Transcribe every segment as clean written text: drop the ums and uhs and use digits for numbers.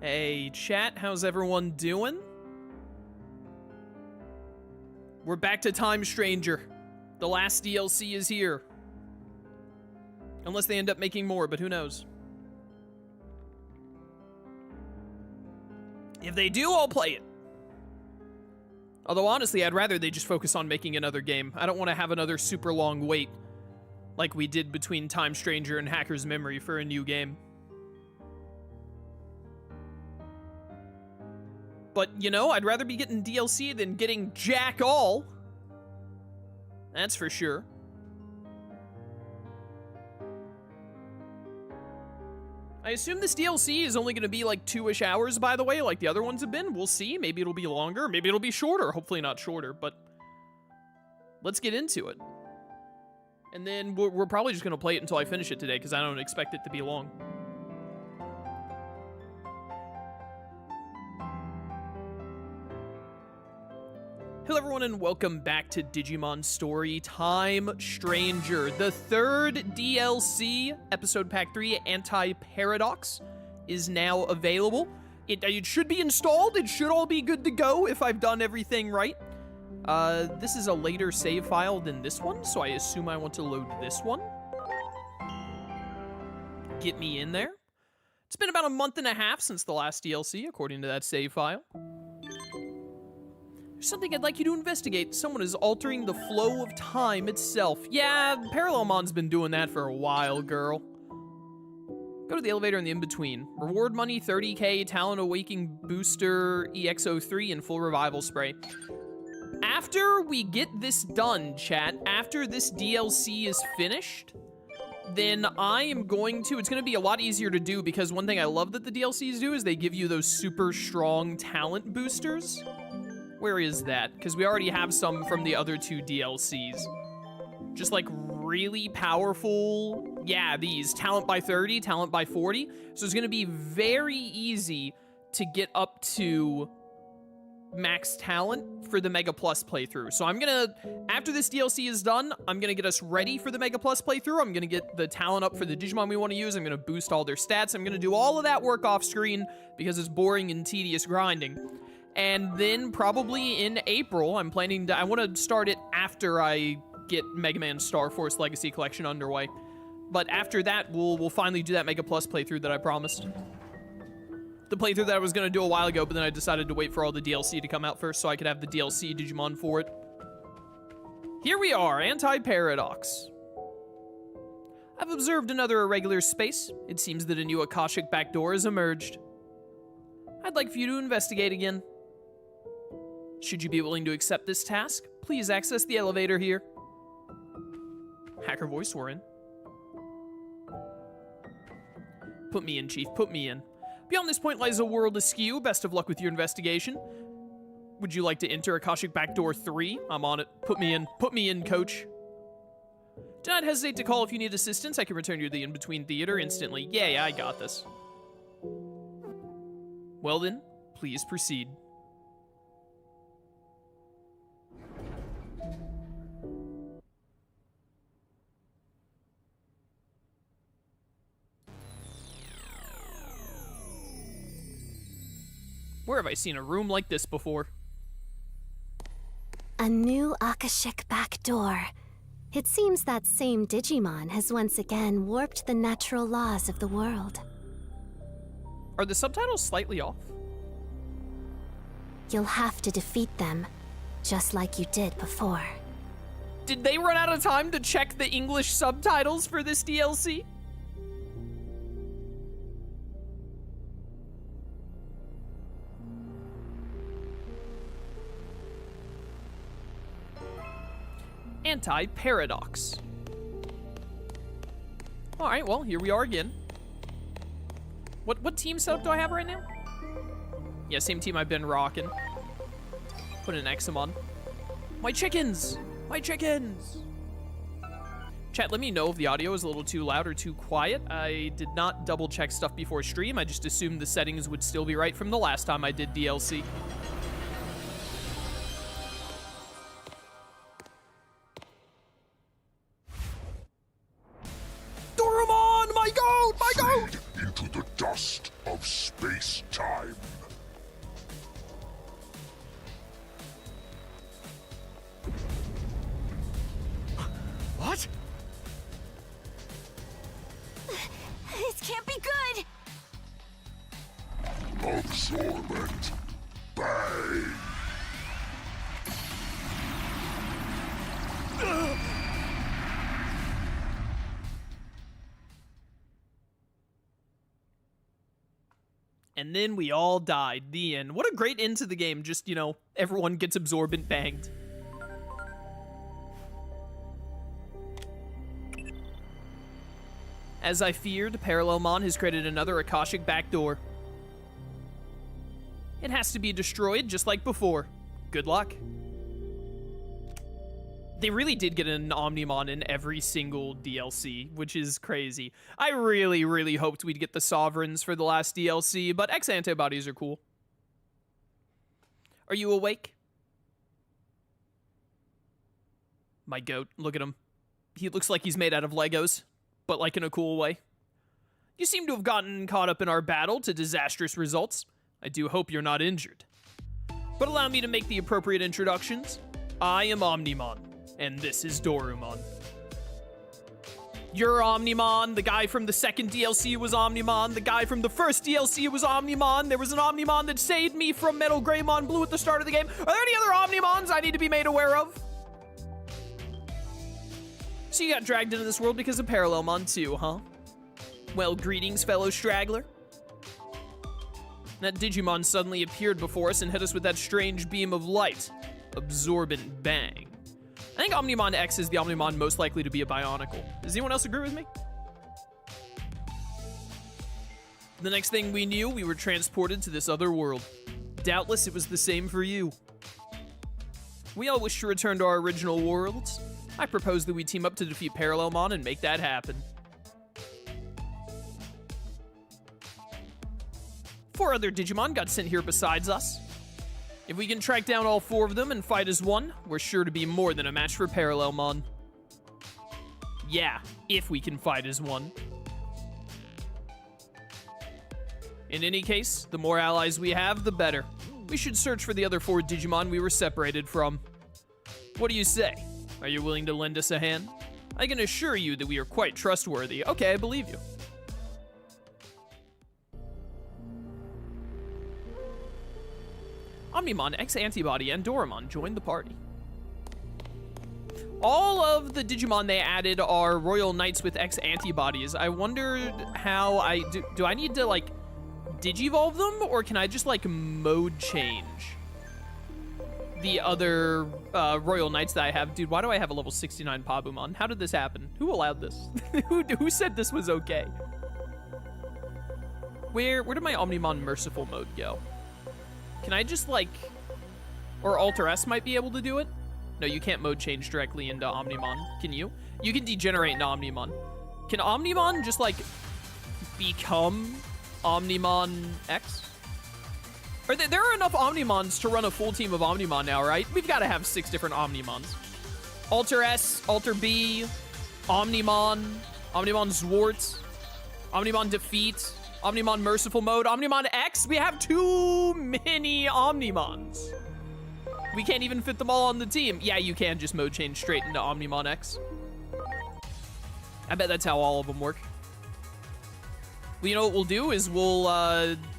Hey, chat, how's everyone doing? We're back to Time Stranger. The last DLC is here. Unless they end up making more, but who knows? If they do, I'll play it. Although, honestly, I'd rather they just focus on making another game. I don't want to have another super long wait like we did between Time Stranger and Hacker's Memory for a new game. But, you know, I'd rather be getting DLC than getting jack all. That's for sure. I assume this DLC is only going to be like 2-ish hours, by the way, like the other ones have been. We'll see. Maybe it'll be longer. Maybe it'll be shorter. Hopefully not shorter, but let's get into it. And then we're probably just going to play it until I finish it today, because I don't expect it to be long. Hello everyone and welcome back to Digimon Story Time Stranger. The third DLC, Episode Pack 3, Anti-ParadoX, is now available. It should be installed, it should all be good to go if I've done everything right. This is a later save file than this one, so I assume I want to load this one. Get me in there. It's been about a month and a half since the last DLC, according to that save file. There's something I'd like you to investigate. Someone is altering the flow of time itself. Yeah, Parallelmon's been doing that for a while, girl. Go to the elevator in the in-between. Reward money, 30k, Talent Awakening Booster, EX03, and full revival spray. After we get this done, chat, after this DLC is finished, then I am going to, it's going to be a lot easier to do because one thing I love that the DLCs do is they give you those super strong talent boosters. Where is that? Because we already have some from the other two DLCs. Just like really powerful, yeah, these. Talent by 30, talent by 40. So it's going to be very easy to get up to max talent for the Mega Plus playthrough. So I'm going to, after this DLC is done, I'm going to get us ready for the Mega Plus playthrough. I'm going to get the talent up for the Digimon we want to use. I'm going to boost all their stats. I'm going to do all of that work off screen because it's boring and tedious grinding. And then probably in April, I'm planning to, I want to start it after I get Mega Man Star Force Legacy Collection underway. But after that, we'll finally do that Mega Plus playthrough that I promised. The playthrough that I was going to do a while ago, but then I decided to wait for all the DLC to come out first so I could have the DLC Digimon for it. Here we are, Anti-ParadoX. I've observed another irregular space. It seems that a new Akashic backdoor has emerged. I'd like for you to investigate again. Should you be willing to accept this task, please access the elevator here. Hacker voice, we're in. Put me in, Chief, put me in. Beyond this point lies a world askew. Best of luck with your investigation. Would you like to enter Akashic Backdoor 3? I'm on it. Put me in, coach. Do not hesitate to call if you need assistance. I can return you to the in-between theater instantly. Yeah, I got this. Well then, please proceed. Where have I seen a room like this before? A new Akashic backdoor. It seems that same Digimon has once again warped the natural laws of the world. Are the subtitles slightly off? You'll have to defeat them, just like you did before. Did they run out of time to check the English subtitles for this DLC? Anti-ParadoX. Alright, well, here we are again. What team setup do I have right now? Yeah, same team I've been rocking. Put in Examon. My chickens! My chickens! Chat, let me know if the audio is a little too loud or too quiet. I did not double check stuff before stream. I just assumed the settings would still be right from the last time I did DLC. Dorumon! My goat! My goat! Into to the dust of space-time. What? This can't be good! Absorbent. Bang! And then we all died. The end. What a great end to the game. Just, you know, everyone gets absorbent banged. As I feared, Parallelmon has created another Akashic backdoor. It has to be destroyed just like before. Good luck. They really did get an Omnimon in every single DLC, which is crazy. I really, really hoped we'd get the Sovereigns for the last DLC, but X-Antibodies are cool. Are you awake? My goat, look at him. He looks like he's made out of Legos, but like in a cool way. You seem to have gotten caught up in our battle to disastrous results. I do hope you're not injured. But allow me to make the appropriate introductions. I am Omnimon, and this is Dorumon. You're Omnimon, the guy from the second DLC was Omnimon, the guy from the first DLC was Omnimon, there was an Omnimon that saved me from Metal Greymon Blue at the start of the game. Are there any other Omnimons I need to be made aware of? So you got dragged into this world because of Parallelmon too, huh? Well, greetings, fellow straggler. That Digimon suddenly appeared before us and hit us with that strange beam of light. Absorbent bang. I think Omnimon X is the Omnimon most likely to be a Bionicle. Does anyone else agree with me? The next thing we knew, we were transported to this other world. Doubtless it was the same for you. We all wish to return to our original worlds. I propose that we team up to defeat Parallelmon and make that happen. 4 other Digimon got sent here besides us. If we can track down all 4 of them and fight as one, we're sure to be more than a match for Parallelmon. Yeah, if we can fight as one. In any case, the more allies we have, the better. We should search for the other 4 Digimon we were separated from. What do you say? Are you willing to lend us a hand? I can assure you that we are quite trustworthy. Okay, I believe you. Omnimon, X-Antibody, and Dorumon joined the party. All of the Digimon they added are Royal Knights with X-Antibodies. I wondered how do I need to, like, Digivolve them, or can I just, like, mode change the other Royal Knights that I have? Dude, why do I have a level 69 Pabumon? How did this happen? Who allowed this? Who said this was okay? Where did my Omnimon Merciful mode go? Can I just, like, or Alter S might be able to do it? No, you can't mode change directly into Omnimon, can you? You can degenerate into Omnimon. Can Omnimon just, like, become Omnimon X? There are enough Omnimons to run a full team of Omnimon now, right? We've got to have 6 different Omnimons. Alter S, Alter B, Omnimon, Omnimon Zwarts, Omnimon Defeat, Omnimon Merciful Mode, Omnimon X. We have too many Omnimons. We can't even fit them all on the team. Yeah, you can just mode change straight into Omnimon X. I bet that's how all of them work. Well, you know what we'll do is we'll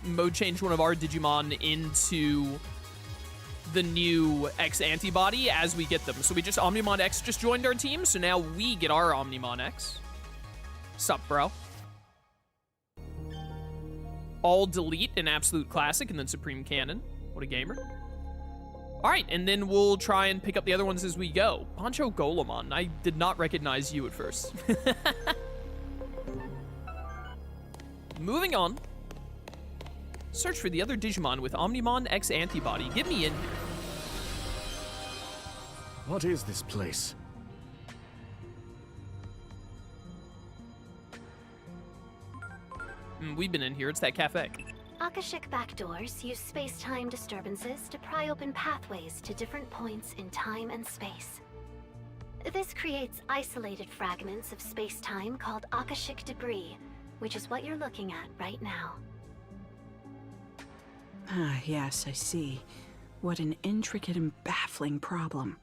mode change one of our Digimon into the new X-Antibody as we get them. So Omnimon X just joined our team, so now we get our Omnimon X. Sup, bro? All delete in Absolute Classic and then Supreme Canon. What a gamer. All right, and then we'll try and pick up the other ones as we go. Poncho Golemon, I did not recognize you at first. Moving on. Search for the other Digimon with Omnimon X-Antibody. Get me in here. What is this place? We've been in here. It's that cafe. Akashic backdoors use space-time disturbances to pry open pathways to different points in time and space. This creates isolated fragments of space-time called Akashic debris, which is what you're looking at right now. Ah, yes, I see. What an intricate and baffling problem.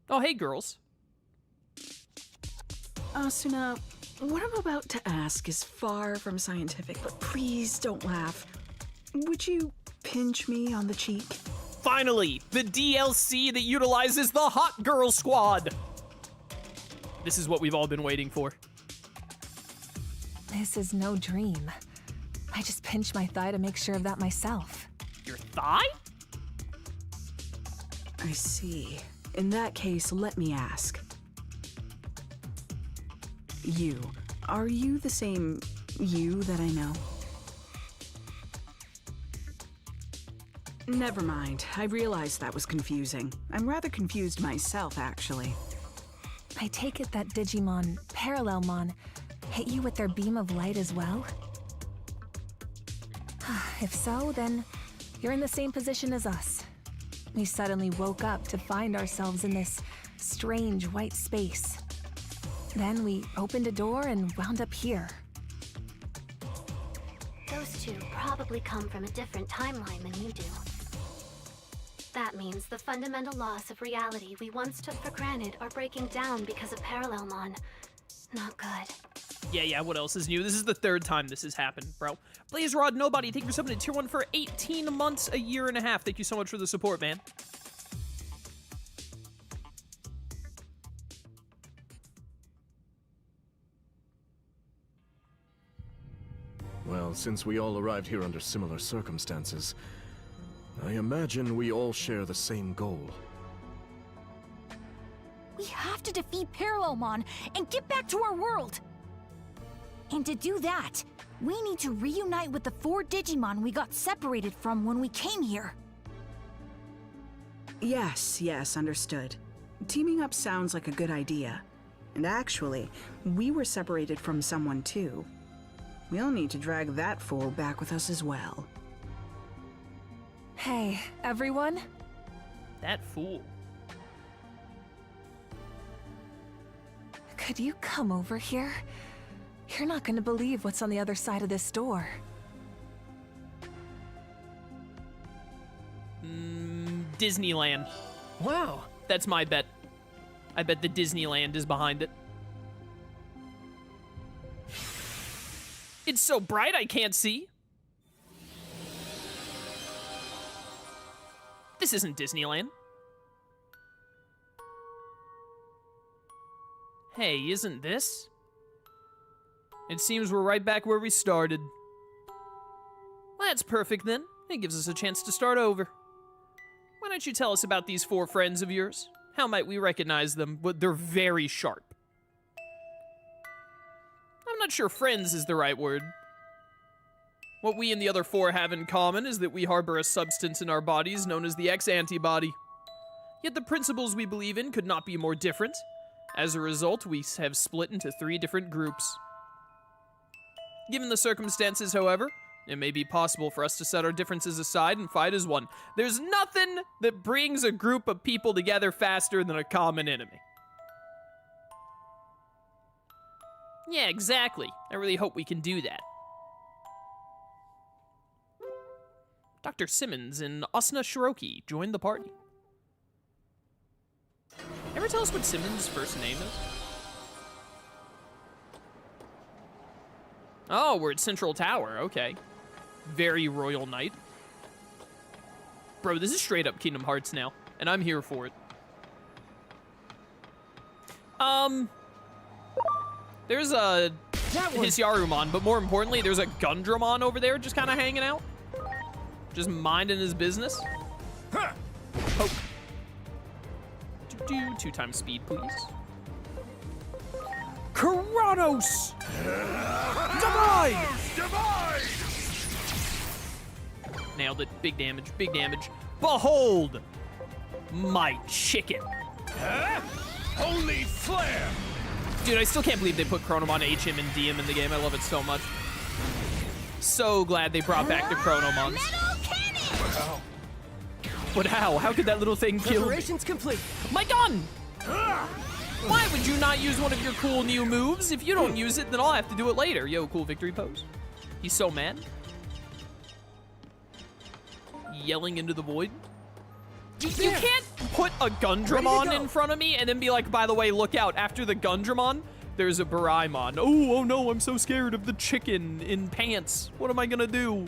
Oh, hey, girls. Asuna, what I'm about to ask is far from scientific, but please don't laugh. Would you pinch me on the cheek? Finally, the DLC that utilizes the Hot Girl Squad. This is what we've all been waiting for. This is no dream. I just pinched my thigh to make sure of that myself. Your thigh? I see. In that case, let me ask. Are you the same you that I know? Never mind. I realized that was confusing. I'm rather confused myself, actually. I take it that Digimon, Parallelmon, hit you with their beam of light as well? If so, then you're in the same position as us. We suddenly woke up to find ourselves in this strange white space. Then we opened a door and wound up here. Those two probably come from a different timeline than you do. That means the fundamental laws of reality we once took for granted are breaking down because of Parallelmon. Not good. Yeah, what else is new? This is the third time this has happened, bro. Blaze Rod Nobody, thank you for subbing to Tier 1 for 18 months, a year and a half. Thank you so much for the support, man. Well, since we all arrived here under similar circumstances, I imagine we all share the same goal. We have to defeat Parallelmon and get back to our world. And to do that, we need to reunite with the 4 Digimon we got separated from when we came here. Yes, understood. Teaming up sounds like a good idea. And actually, we were separated from someone too. We'll need to drag that fool back with us as well. Hey, everyone. That fool. Could you come over here? You're not gonna believe what's on the other side of this door. Disneyland. Wow! That's my bet. I bet the Disneyland is behind it. It's so bright I can't see. This isn't Disneyland. Hey, isn't this? It seems we're right back where we started. Well, that's perfect then. It gives us a chance to start over. Why don't you tell us about these 4 friends of yours? How might we recognize them? But they're very sharp. I'm not sure friends is the right word. What we and the other 4 have in common is that we harbor a substance in our bodies known as the X-Antibody. Yet the principles we believe in could not be more different. As a result, we have split into 3 different groups. Given the circumstances, however, it may be possible for us to set our differences aside and fight as one. There's nothing that brings a group of people together faster than a common enemy. Yeah, exactly. I really hope we can do that. Dr. Simmons and Asuna Shiroki joined the party. Ever tell us what Simmons' first name is? Oh, we're at Central Tower, okay. Very Royal Knight. Bro, this is straight up Kingdom Hearts now, and I'm here for it. There's a Hisyarumon, but more importantly, there's a Gundramon over there just kind of hanging out. Just minding his business. Poke. 2 times speed, please. Karanos! Divide! Nailed it. Big damage, big damage. Behold! My chicken. Holy flare! Dude, I still can't believe they put Chronomon HM and DM in the game. I love it so much. So glad they brought back the Chronomons. Metal cannon! But how? How could that little thing kill me? Preparations complete. My gun! Why would you not use one of your cool new moves? If you don't use it, then I'll have to do it later. Yo, cool victory pose. He's so mad. Yelling into the void. You can't put a Gundramon in front of me and then be like, by the way, look out. After the Gundramon, there's a Baraimon. Oh no, I'm so scared of the chicken in pants. What am I gonna do?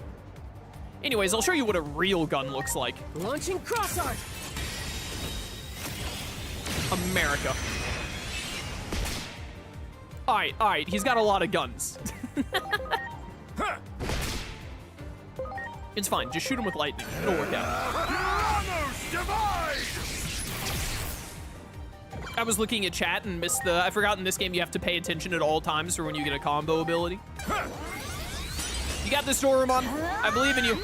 Anyways, I'll show you what a real gun looks like. Launching cross art. America. All right, he's got a lot of guns. It's fine, just shoot him with lightning. It'll work out. I was looking at chat and missed I forgot in this game you have to pay attention at all times for when you get a combo ability. You got this, Dorumon. I believe in you.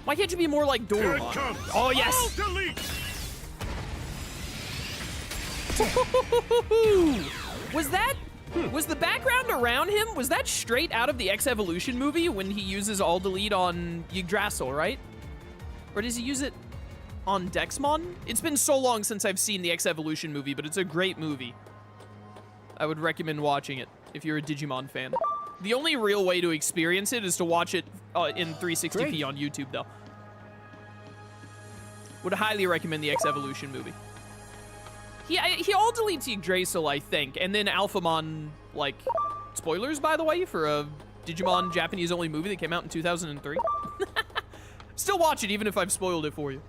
Why can't you be more like Dorumon? Oh, yes. Was the background around him, was that straight out of the X Evolution movie when he uses All Delete on Yggdrasil, right? Or does he use it on Dexmon? It's been so long since I've seen the X Evolution movie, but it's a great movie. I would recommend watching it if you're a Digimon fan. The only real way to experience it is to watch it in 360p on YouTube, though. Would highly recommend the X Evolution movie. He all deletes Yggdrasil, I think, and then Alphamon, like, spoilers, by the way, for a Digimon Japanese-only movie that came out in 2003. Still watch it, even if I've spoiled it for you.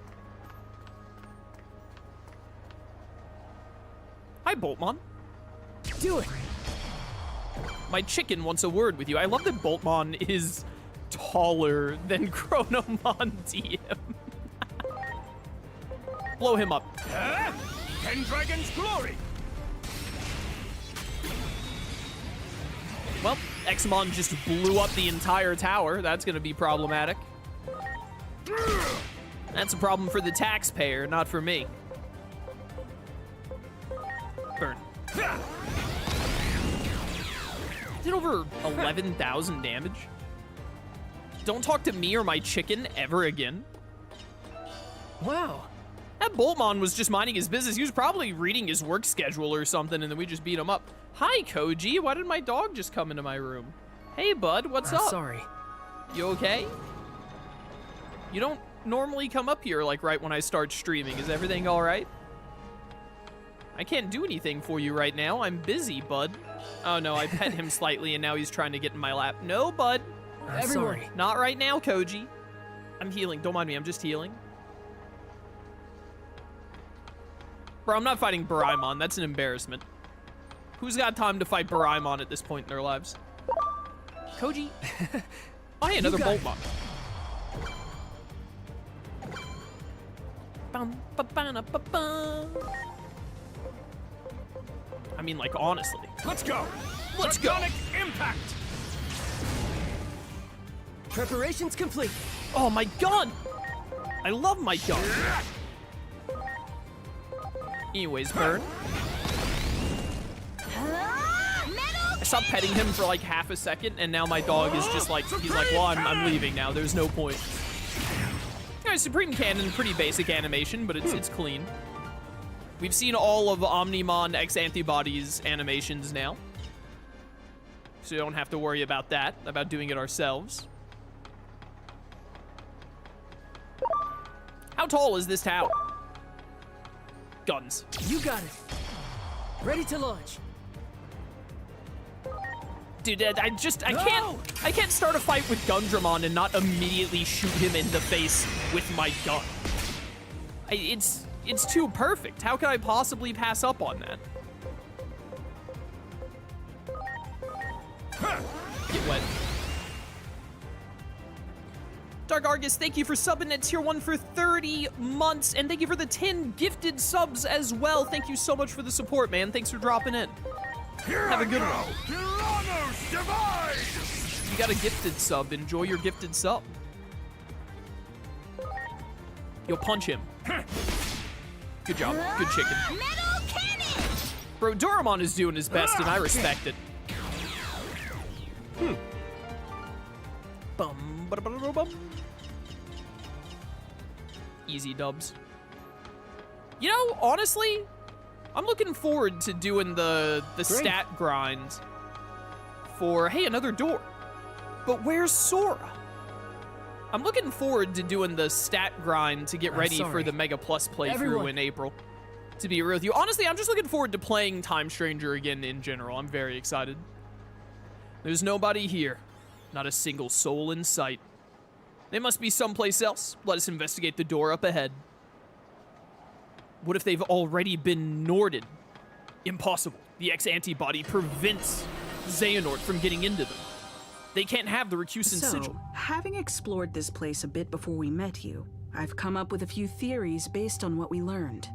Hi, Boltmon. Do it. My chicken wants a word with you. I love that Boltmon is taller than Chronomon DM. Blow him up. Pendragon's glory. Well, Xmon just blew up the entire tower. That's gonna be problematic. That's a problem for the taxpayer, not for me. Burn. Did over 11,000 damage. Don't talk to me or my chicken ever again. Wow. That Boltmon was just minding his business. He was probably reading his work schedule or something, and then we just beat him up. Hi, Koji. Why did my dog just come into my room? Hey, bud. What's up? Sorry. You okay? You don't normally come up here, like, right when I start streaming. Is everything all right? I can't do anything for you right now. I'm busy, bud. Oh, no. I pet him slightly, and now he's trying to get in my lap. No, bud. Sorry. Not right now, Koji. I'm healing. Don't mind me. I'm just healing. Bro, I'm not fighting Baraimon. That's an embarrassment. Who's got time to fight Baraimon at this point in their lives? Koji? Oh, hey, another Boltmon. I mean, like, honestly. Let's go. Let's go. Impact. Preparations complete. Oh, my gun. I love my gun. Anyways, burn. I stopped petting him for like half a second, and now my dog is just like, he's like, well, I'm leaving now. There's no point. Yeah, Supreme Cannon, pretty basic animation, but it's clean. We've seen all of Omnimon X-Antibodies animations now. So you don't have to worry about that, about doing it ourselves. How tall is this tower? Guns. You got it. Ready to launch. Dude, I can't start a fight with Gundramon and not immediately shoot him in the face with my gun. It's too perfect. How could I possibly pass up on that? Get wet. Dark Argus, thank you for subbing at Tier 1 for 30 months, and thank you for the 10 gifted subs as well. Thank you so much for the support, man. Thanks for dropping in. Have a good one. You got a gifted sub. Enjoy your gifted sub. You'll punch him. Good job. Good chicken. Bro, Dorumon is doing his best, and I respect it. Bum, ba-da-ba-da-ba-bum. Easy dubs. You know, honestly, I'm looking forward to doing the stat grind for, hey, another door. But where's Sora? I'm looking forward to doing the stat grind to get ready for the Mega Plus playthrough in April. To be real with you. Honestly, I'm just looking forward to playing Time Stranger again in general. I'm very excited. There's nobody here. Not a single soul in sight. They must be someplace else. Let us investigate the door up ahead. What if they've already been Norded? Impossible. The X-Antibody prevents Xehanort from getting into them. They can't have the Recusant sigil. Having explored this place a bit before we met you, I've come up with a few theories based on what we learned.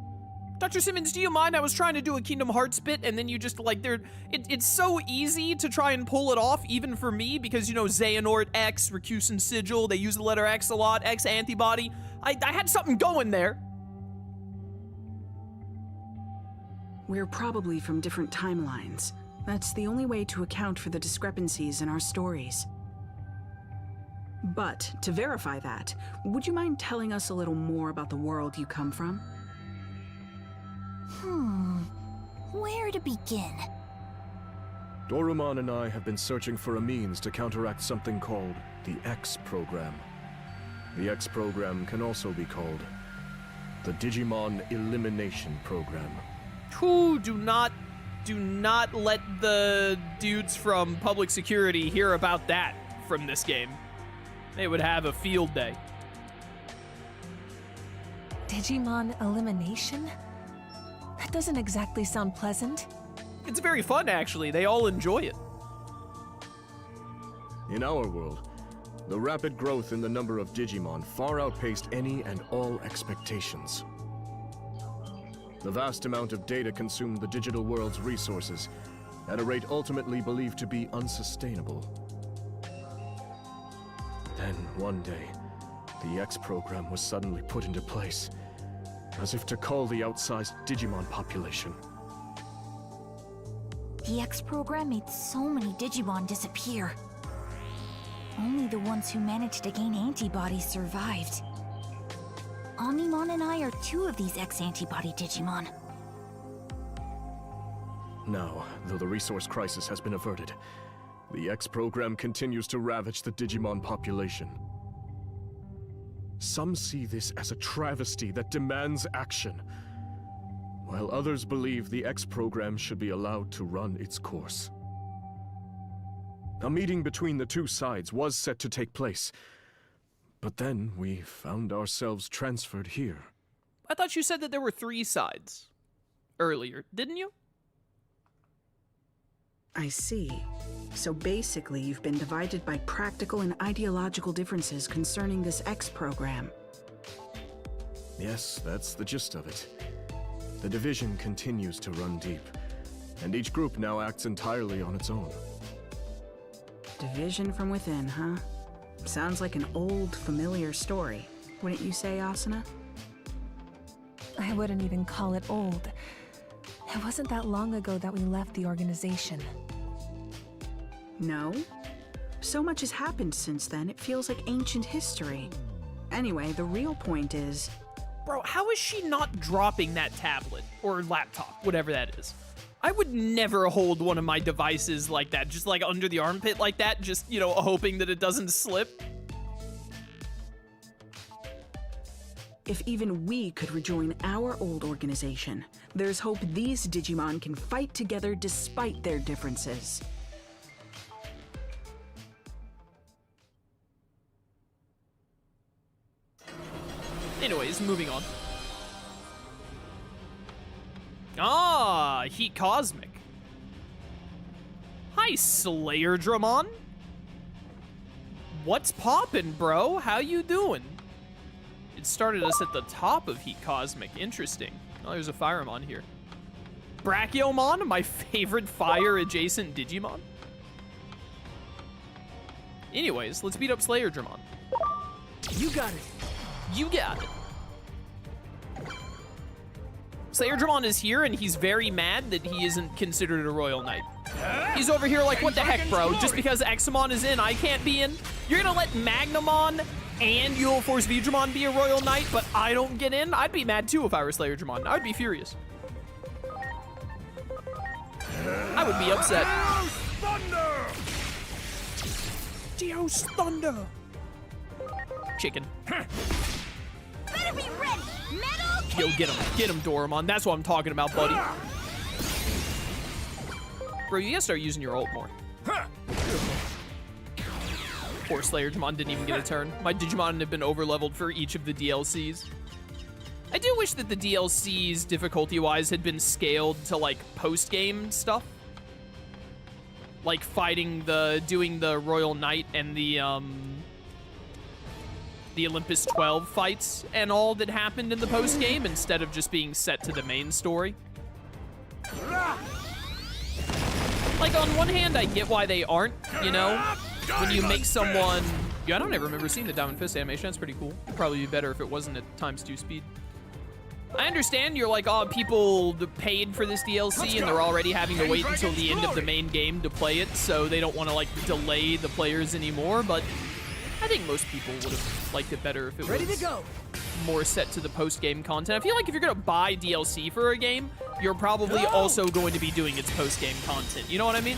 Dr. Simmons, do you mind? I was trying to do a Kingdom Hearts bit, and then you just, like, it's so easy to try and pull it off, even for me, because, you know, Xehanort, X, Recusant Sigil, they use the letter X a lot, X-Antibody. I had something going there. We're probably from different timelines. That's the only way to account for the discrepancies in our stories. But, to verify that, would you mind telling us a little more about the world you come from? Where to begin? Dorumon and I have been searching for a means to counteract something called the X program. The X program can also be called the Digimon Elimination Program. Who do not let the dudes from public security hear about that from this game. They would have a field day. Digimon elimination? That doesn't exactly sound pleasant. It's very fun, actually. They all enjoy it. In our world, the rapid growth in the number of Digimon far outpaced any and all expectations. The vast amount of data consumed the digital world's resources at a rate ultimately believed to be unsustainable. Then, one day, the X program was suddenly put into place, as if to cull the outsized Digimon population. The X program made so many Digimon disappear. Only the ones who managed to gain antibodies survived. Omnimon and I are two of these X-Antibody Digimon. Now, though the resource crisis has been averted, the X program continues to ravage the Digimon population. Some see this as a travesty that demands action, while others believe the X program should be allowed to run its course. A meeting between the two sides was set to take place, but then we found ourselves transferred here. I thought you said that there were 3 sides earlier, didn't you? I see. So basically, you've been divided by practical and ideological differences concerning this X program. Yes, that's the gist of it. The division continues to run deep, and each group now acts entirely on its own. Division from within, huh? Sounds like an old, familiar story. Wouldn't you say, Asuna? I wouldn't even call it old. It wasn't that long ago that we left the organization. No? So much has happened since then, it feels like ancient history. Anyway, the real point is... Bro, how is she not dropping that tablet or laptop, whatever that is? I would never hold one of my devices like that, just like under the armpit like that, just, you know, hoping that it doesn't slip. If even we could rejoin our old organization, there's hope these Digimon can fight together despite their differences. Anyways, moving on. Ah, Heat Cosmic. Hi, Slayerdramon. What's poppin', bro? How you doing? It started us at the top of Heat Cosmic. Interesting. Oh, there's a Firemon here. Brachiomon, my favorite fire-adjacent Digimon. Anyways, let's beat up Slayerdramon. You got it. You got it. Slayerdramon is here, and he's very mad that he isn't considered a Royal Knight. He's over here like, what the heck, bro? Just because Examon is in, I can't be in? You're gonna let Magnamon and You'll Force Vidramon be a Royal Knight, but I don't get in? I'd be mad too if I were Slayerdramon. I'd be furious. I would be upset. Thunder! Geo's Thunder! Chicken. Better be ready! Metal Yo, get him, Dorumon. That's what I'm talking about, buddy. Bro, you gotta start using your ult more. Poor Slayer Digimon didn't even get a turn. My Digimon have been overleveled for each of the DLCs. I do wish that the DLCs, difficulty-wise, had been scaled to, like, post-game stuff. Like doing the Royal Knight and the Olympus 12 fights and all that happened in the post-game instead of just being set to the main story. Like, on one hand, I get why they aren't, you know? When you make someone... Yeah, I don't ever remember seeing the Diamond Fist animation. That's pretty cool. It'd probably be better if it wasn't at ×2 speed. I understand you're like, oh, people paid for this DLC and they're already having to wait until the end of the main game to play it, so they don't want to, like, delay the players anymore, but I think most people would have liked it better if it was more set to the post-game content. I feel like if you're going to buy DLC for a game, you're probably also going to be doing its post-game content. You know what I mean?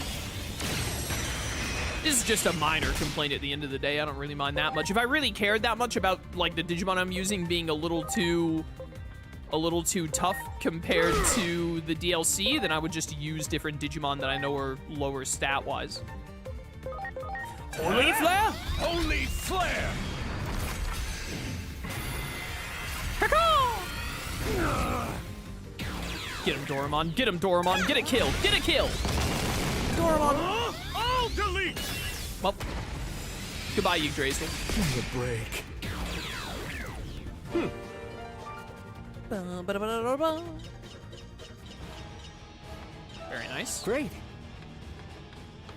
This is just a minor complaint at the end of the day. I don't really mind that much. If I really cared that much about, like, the Digimon I'm using being a little too tough compared to the DLC, then I would just use different Digimon that I know are lower stat-wise. Holy Flare! Holy Flare! Get him, Dorumon. Get him, Dorumon. Get a kill. Get a kill! Dorumon! I'll delete! Well, goodbye, Yggdrasil. Give me a break. Very nice. Great.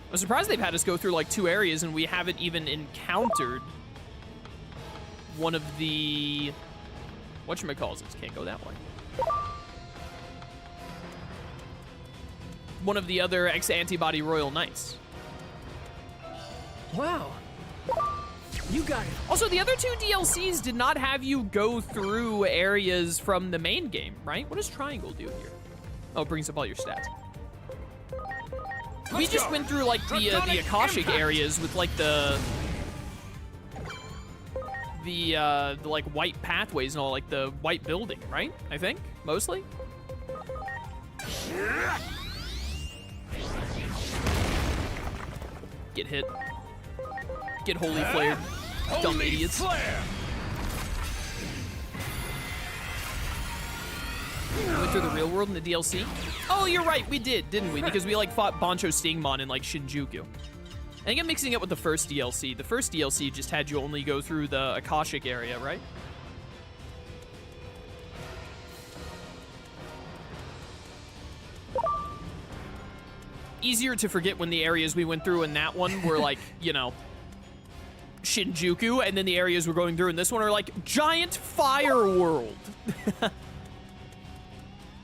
I'm surprised they've had us go through like 2 areas and we haven't even encountered one of the... whatchamacallits. Can't go that way. One of the other X-Antibody Royal Knights. Wow. You got it. Also, the other 2 DLCs did not have you go through areas from the main game, right? What does triangle do here? Oh, it brings up all your stats. We just went through, like, the Akashic areas with, like, the like, white pathways and all, like, the white building, right? I think, mostly? Get hit. Get holy flared. Dumb idiots. Flare! We went through the real world in the DLC? Oh, you're right, we did, didn't we? Because we, like, fought Bancho Stingmon in, like, Shinjuku. I think I'm mixing it with the first DLC. The first DLC just had you only go through the Akashic area, right? Easier to forget when the areas we went through in that one were, like, you know, Shinjuku, and then the areas we're going through in this one are, like, giant fire world.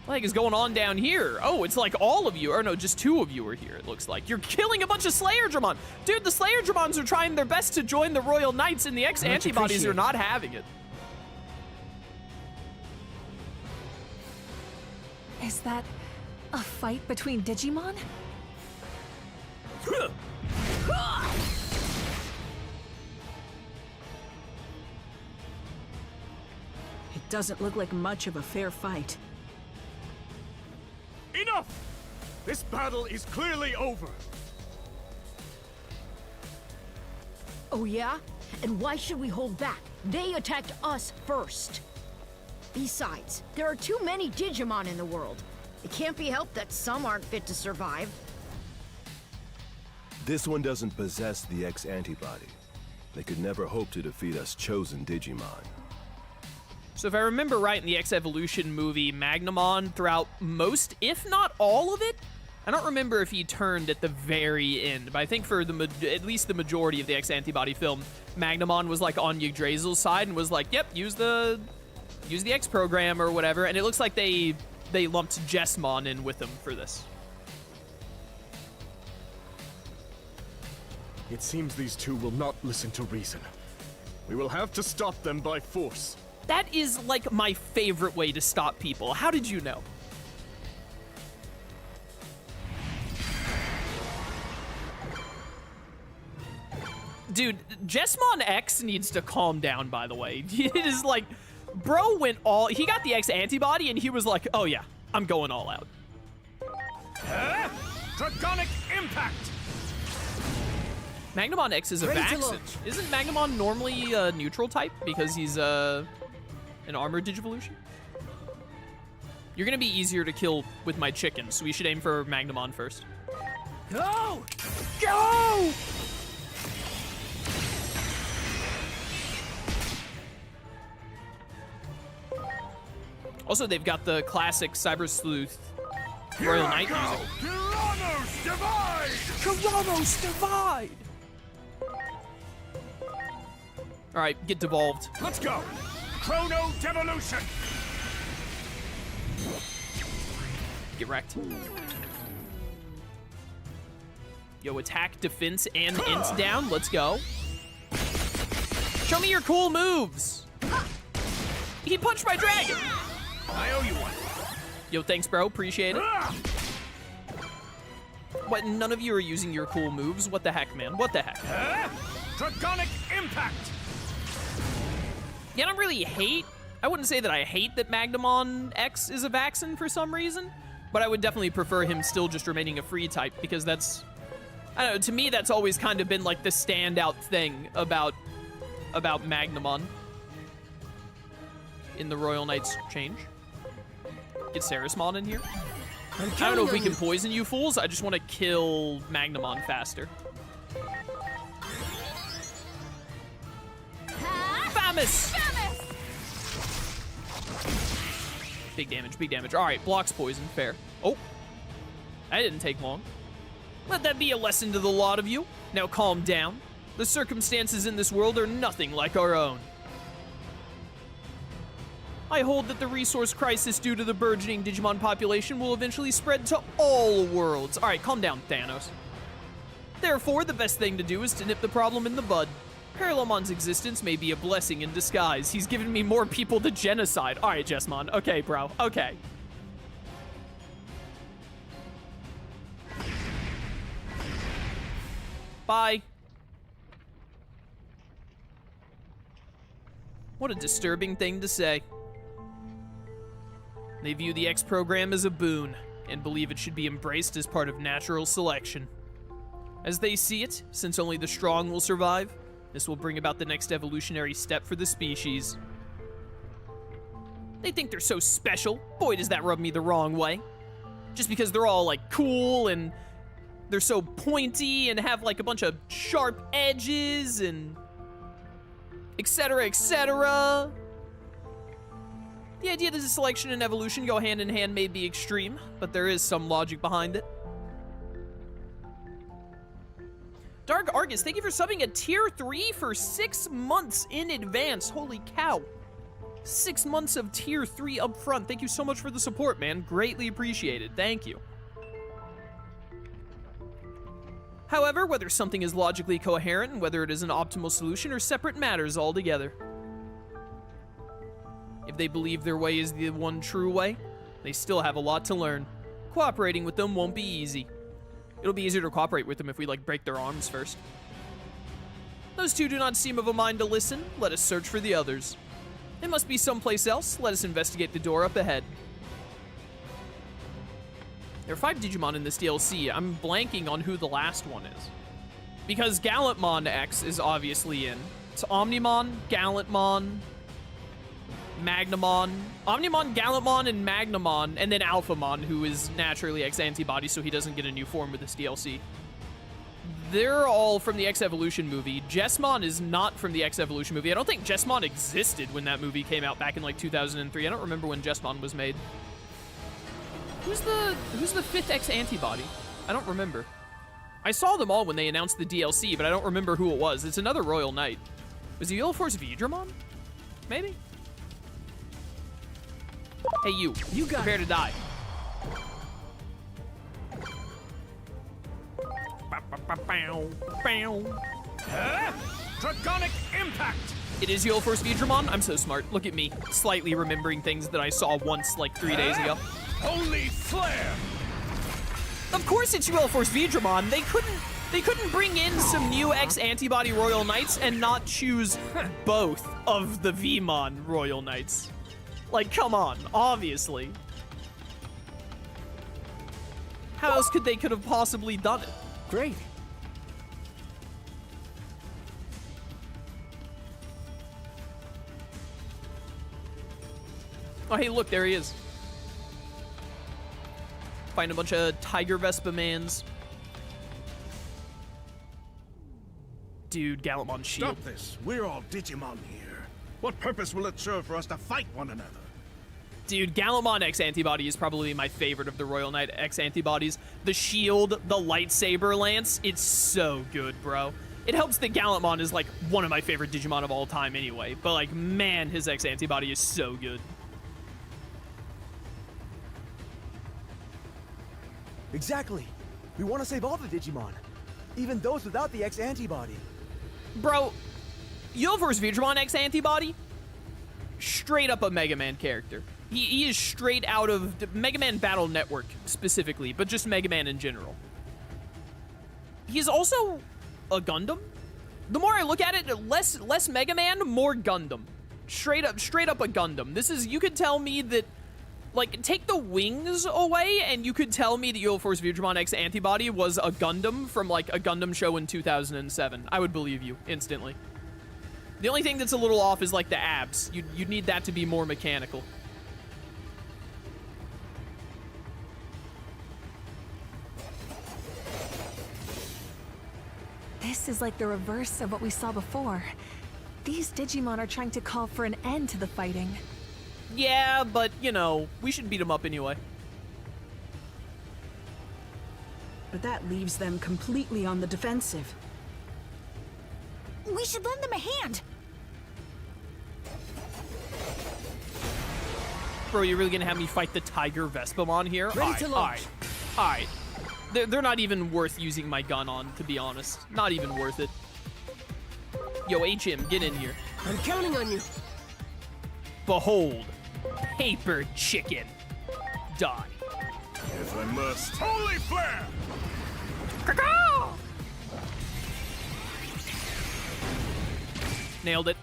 What the heck is going on down here? Oh, it's like all of you, or no, just 2 of you are here, it looks like. You're killing a bunch of Slayer Digimon. Dude, the Slayer Digimons are trying their best to join the Royal Knights, and the X-Antibodies are not having it. Is that a fight between Digimon? It doesn't look like much of a fair fight. Enough! This battle is clearly over. Oh yeah? And why should we hold back? They attacked us first. Besides, there are too many Digimon in the world. It can't be helped that some aren't fit to survive. This one doesn't possess the X-Antibody. They could never hope to defeat us chosen Digimon. So if I remember right in the X-Evolution movie, Magnamon, throughout most, if not all of it, I don't remember if he turned at the very end, but I think for at least the majority of the X-Antibody film, Magnamon was like on Yggdrasil's side and was like, yep, use the X program or whatever, and it looks like they lumped Jesmon in with them for this. It seems these 2 will not listen to reason. We will have to stop them by force. That is like my favorite way to stop people. How did you know? Dude, Jesmon X needs to calm down, by the way. It is like, bro went all, he got the X-Antibody and he was like, oh yeah, I'm going all out. Draconic impact! Magnamon X is a vaccine. Isn't Magnamon normally a neutral type because he's an armored Digivolution? You're gonna be easier to kill with my chicken, so we should aim for Magnamon first. Go! Go! Also, they've got the classic Cyber Sleuth Royal Knight music. Tyrannos divide! Tyrannos divide! All right, get devolved. Let's go! Chrono devolution! Get wrecked. Yo, attack, defense, and int down. Let's go. Show me your cool moves. He punched my dragon. I owe you one. Yo, thanks, bro. Appreciate it. What? None of you are using your cool moves? What the heck, man? What the heck? Draconic impact! Yeah, I don't really hate. I wouldn't say that I hate that Magnamon X is a vaccine for some reason, but I would definitely prefer him still just remaining a free type because that's, I don't know, to me that's always kind of been like the standout thing about Magnamon in the Royal Knights change. Get Sarismon in here. I don't know if we can poison you fools. I just want to kill Magnamon faster. Famous! Big damage, big damage. All right, blocks poison, fair. Oh, that didn't take long. Let that be a lesson to the lot of you. Now calm down. The circumstances in this world are nothing like our own. I hold that the resource crisis due to the burgeoning Digimon population will eventually spread to all worlds. All right, calm down, Thanos. Therefore, the best thing to do is to nip the problem in the bud. Parallelmon's existence may be a blessing in disguise. He's given me more people to genocide. All right, Jesmon. Okay, bro. Okay. Bye. What a disturbing thing to say. They view the X program as a boon and believe it should be embraced as part of natural selection. As they see it, since only the strong will survive, this will bring about the next evolutionary step for the species. They think they're so special. Boy, does that rub me the wrong way. Just because they're all, like, cool and they're so pointy and have, like, a bunch of sharp edges and etc., etc. The idea that the selection and evolution go hand in hand may be extreme, but there is some logic behind it. Dark Argus, thank you for subbing at tier 3 for 6 months in advance. Holy cow. 6 months of tier 3 up front. Thank you so much for the support, man. Greatly appreciated. Thank you. However, whether something is logically coherent and whether it is an optimal solution are separate matters altogether. If they believe their way is the one true way, they still have a lot to learn. Cooperating with them won't be easy. It'll be easier to cooperate with them if we, like, break their arms first. Those two do not seem of a mind to listen. Let us search for the others. They must be someplace else. Let us investigate the door up ahead. There are 5 Digimon in this DLC. I'm blanking on who the last one is. Because Gallantmon X is obviously in. It's Omnimon, Gallantmon, Magnamon, Omnimon, Gallantmon, and Magnamon, and then Alphamon, who is naturally X-Antibody, so he doesn't get a new form with this DLC. They're all from the X-Evolution movie. Jesmon is not from the X-Evolution movie. I don't think Jesmon existed when that movie came out back in, like, 2003. I don't remember when Jesmon was made. Who's the 5th X-Antibody? I don't remember. I saw them all when they announced the DLC, but I don't remember who it was. It's another Royal Knight. Was it Yellow Force Vidramon? Maybe? Hey, you. You got Prepare to die. Draconic impact! It is Yellow Force Vidramon? I'm so smart. Look at me. Slightly remembering things that I saw once, like, 3 days ago. Holy flare! Of course it's Yellow Force Vidramon. They couldn't... They couldn't bring in some new X-Antibody Royal Knights and not choose both of the Vmon Royal Knights. Like, come on, obviously. How else could have possibly done it? Great. Oh, hey, look, there he is. Find a bunch of Tiger Vespa mans. Dude, Gallantmon shield. Stop this. We're all Digimon here. What purpose will it serve for us to fight one another? Dude, Gallantmon X-Antibody is probably my favorite of the Royal Knight X-Antibodies. The shield, the lightsaber lance, it's so good, bro. It helps that Gallantmon is, like, one of my favorite Digimon of all time anyway. But, like, man, his X-Antibody is so good. Exactly. We want to save all the Digimon, even those without the X-Antibody. Bro, Universe Vidramon X-Antibody, straight up a Mega Man character. He is straight out of the Mega Man Battle Network, specifically, but just Mega Man in general. He's also a Gundam. The more I look at it, less Mega Man, more Gundam. Straight up a Gundam. This is, you could tell me that, like, take the wings away, and you could tell me that Universe Vidramon X-Antibody was a Gundam from, like, a Gundam show in 2007. I would believe you instantly. The only thing that's a little off is, like, the abs. You'd need that to be more mechanical. This is like the reverse of what we saw before. These Digimon are trying to call for an end to the fighting. Yeah, but, you know, we should beat them up anyway. But that leaves them completely on the defensive. We should lend them a hand. Bro, you're really gonna have me fight the Tiger Vespamon here? Ready to launch. Alright. They're not even worth using my gun on, to be honest. Not even worth it. Yo, HM, get in here. I'm counting on you. Behold, paper chicken. Die. If I must. Holy flare! Caw-caw! Nailed it.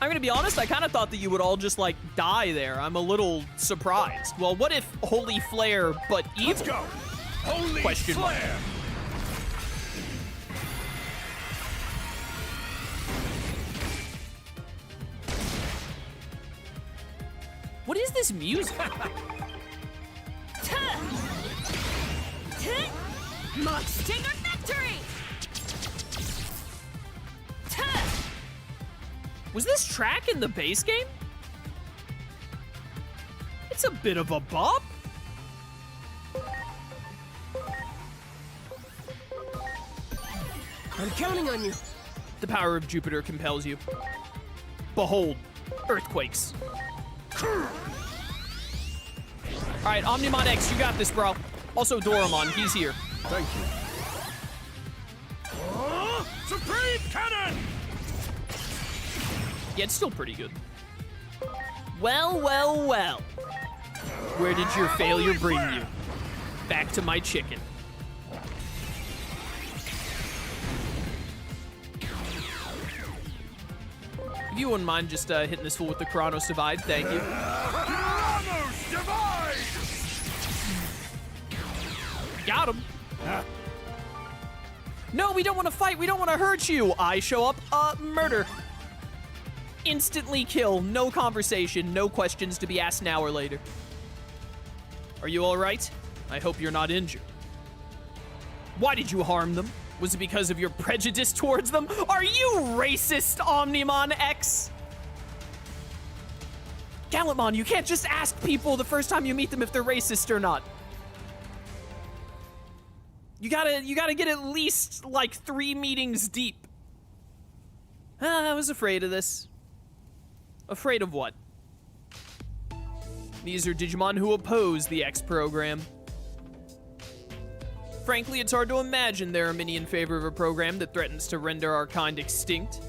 I'm gonna be honest, I kind of thought that you would all just, like, die there. I'm a little surprised. Well, what if Holy Flare, but evil? Let's go! Holy Question mark. flare! What is this music? Mach Stinger victory! Was this track in the base game? It's a bit of a bop. I'm counting on you. The power of Jupiter compels you. Behold, earthquakes. Alright, Omnimon X, you got this, bro. Also, Dorumon, he's here. Thank you. Supreme Cannon! Yeah, it's still pretty good. Well, well, well. Where did your failure bring you? Back to my chicken. If you wouldn't mind just hitting this fool with the Chronos Divide, thank you. Chronos Divide! Got him. No, we don't want to fight. We don't want to hurt you. I show up. Murder. Instantly kill. No conversation. No questions to be asked now or later. Are you all right? I hope you're not injured. Why did you harm them? Was it because of your prejudice towards them? Are you racist, Omnimon X? Gallantmon, you can't just ask people the first time you meet them if they're racist or not. You gotta get at least, like, 3 meetings deep. I was afraid of this. Afraid of what? These are Digimon who oppose the X program. Frankly, it's hard to imagine there are many in favor of a program that threatens to render our kind extinct.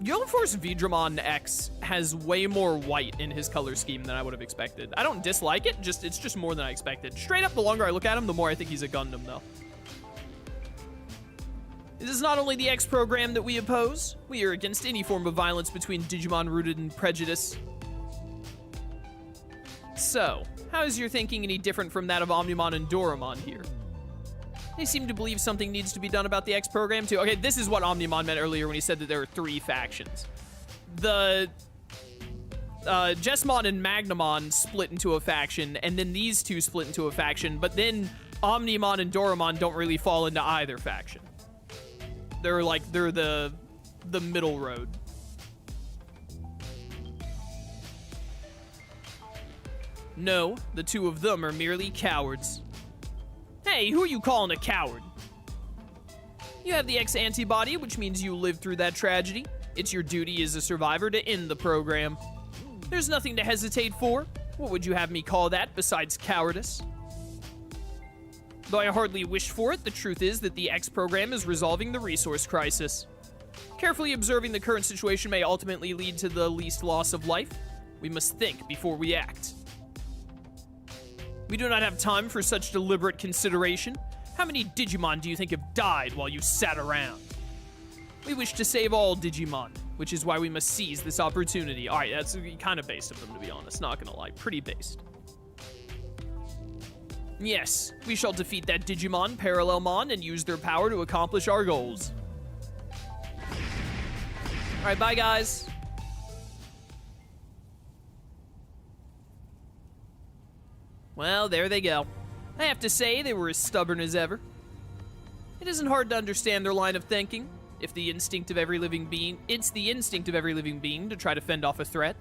Universe Vidramon X has way more white in his color scheme than I would have expected. I don't dislike it, it's just more than I expected. Straight up, the longer I look at him, the more I think he's a Gundam, though. It is not only the X program that we oppose, we are against any form of violence between Digimon rooted in prejudice. So, how is your thinking any different from that of Omnimon and Dorumon here? They seem to believe something needs to be done about the X program too. Okay, this is what Omnimon meant earlier when he said that there are 3 factions. The Jesmon and Magnamon split into a faction, and then these 2 split into a faction, but then Omnimon and Dorumon don't really fall into either faction. They're the middle road. No, the 2 of them are merely cowards. Hey, who are you calling a coward? You have the X-Antibody, which means you lived through that tragedy. It's your duty as a survivor to end the program. There's nothing to hesitate for. What would you have me call that besides cowardice? Though I hardly wished for it, the truth is that the X program is resolving the resource crisis. Carefully observing the current situation may ultimately lead to the least loss of life. We must think before we act. We do not have time for such deliberate consideration. How many Digimon do you think have died while you sat around? We wish to save all Digimon, which is why we must seize this opportunity. Alright, that's kind of based of them, to be honest. Not gonna lie. Pretty based. Yes, we shall defeat that Digimon, Parallelmon, and use their power to accomplish our goals. Alright, bye guys. Well, there they go. I have to say, they were as stubborn as ever. It isn't hard to understand their line of thinking. It's the instinct of every living being to try to fend off a threat.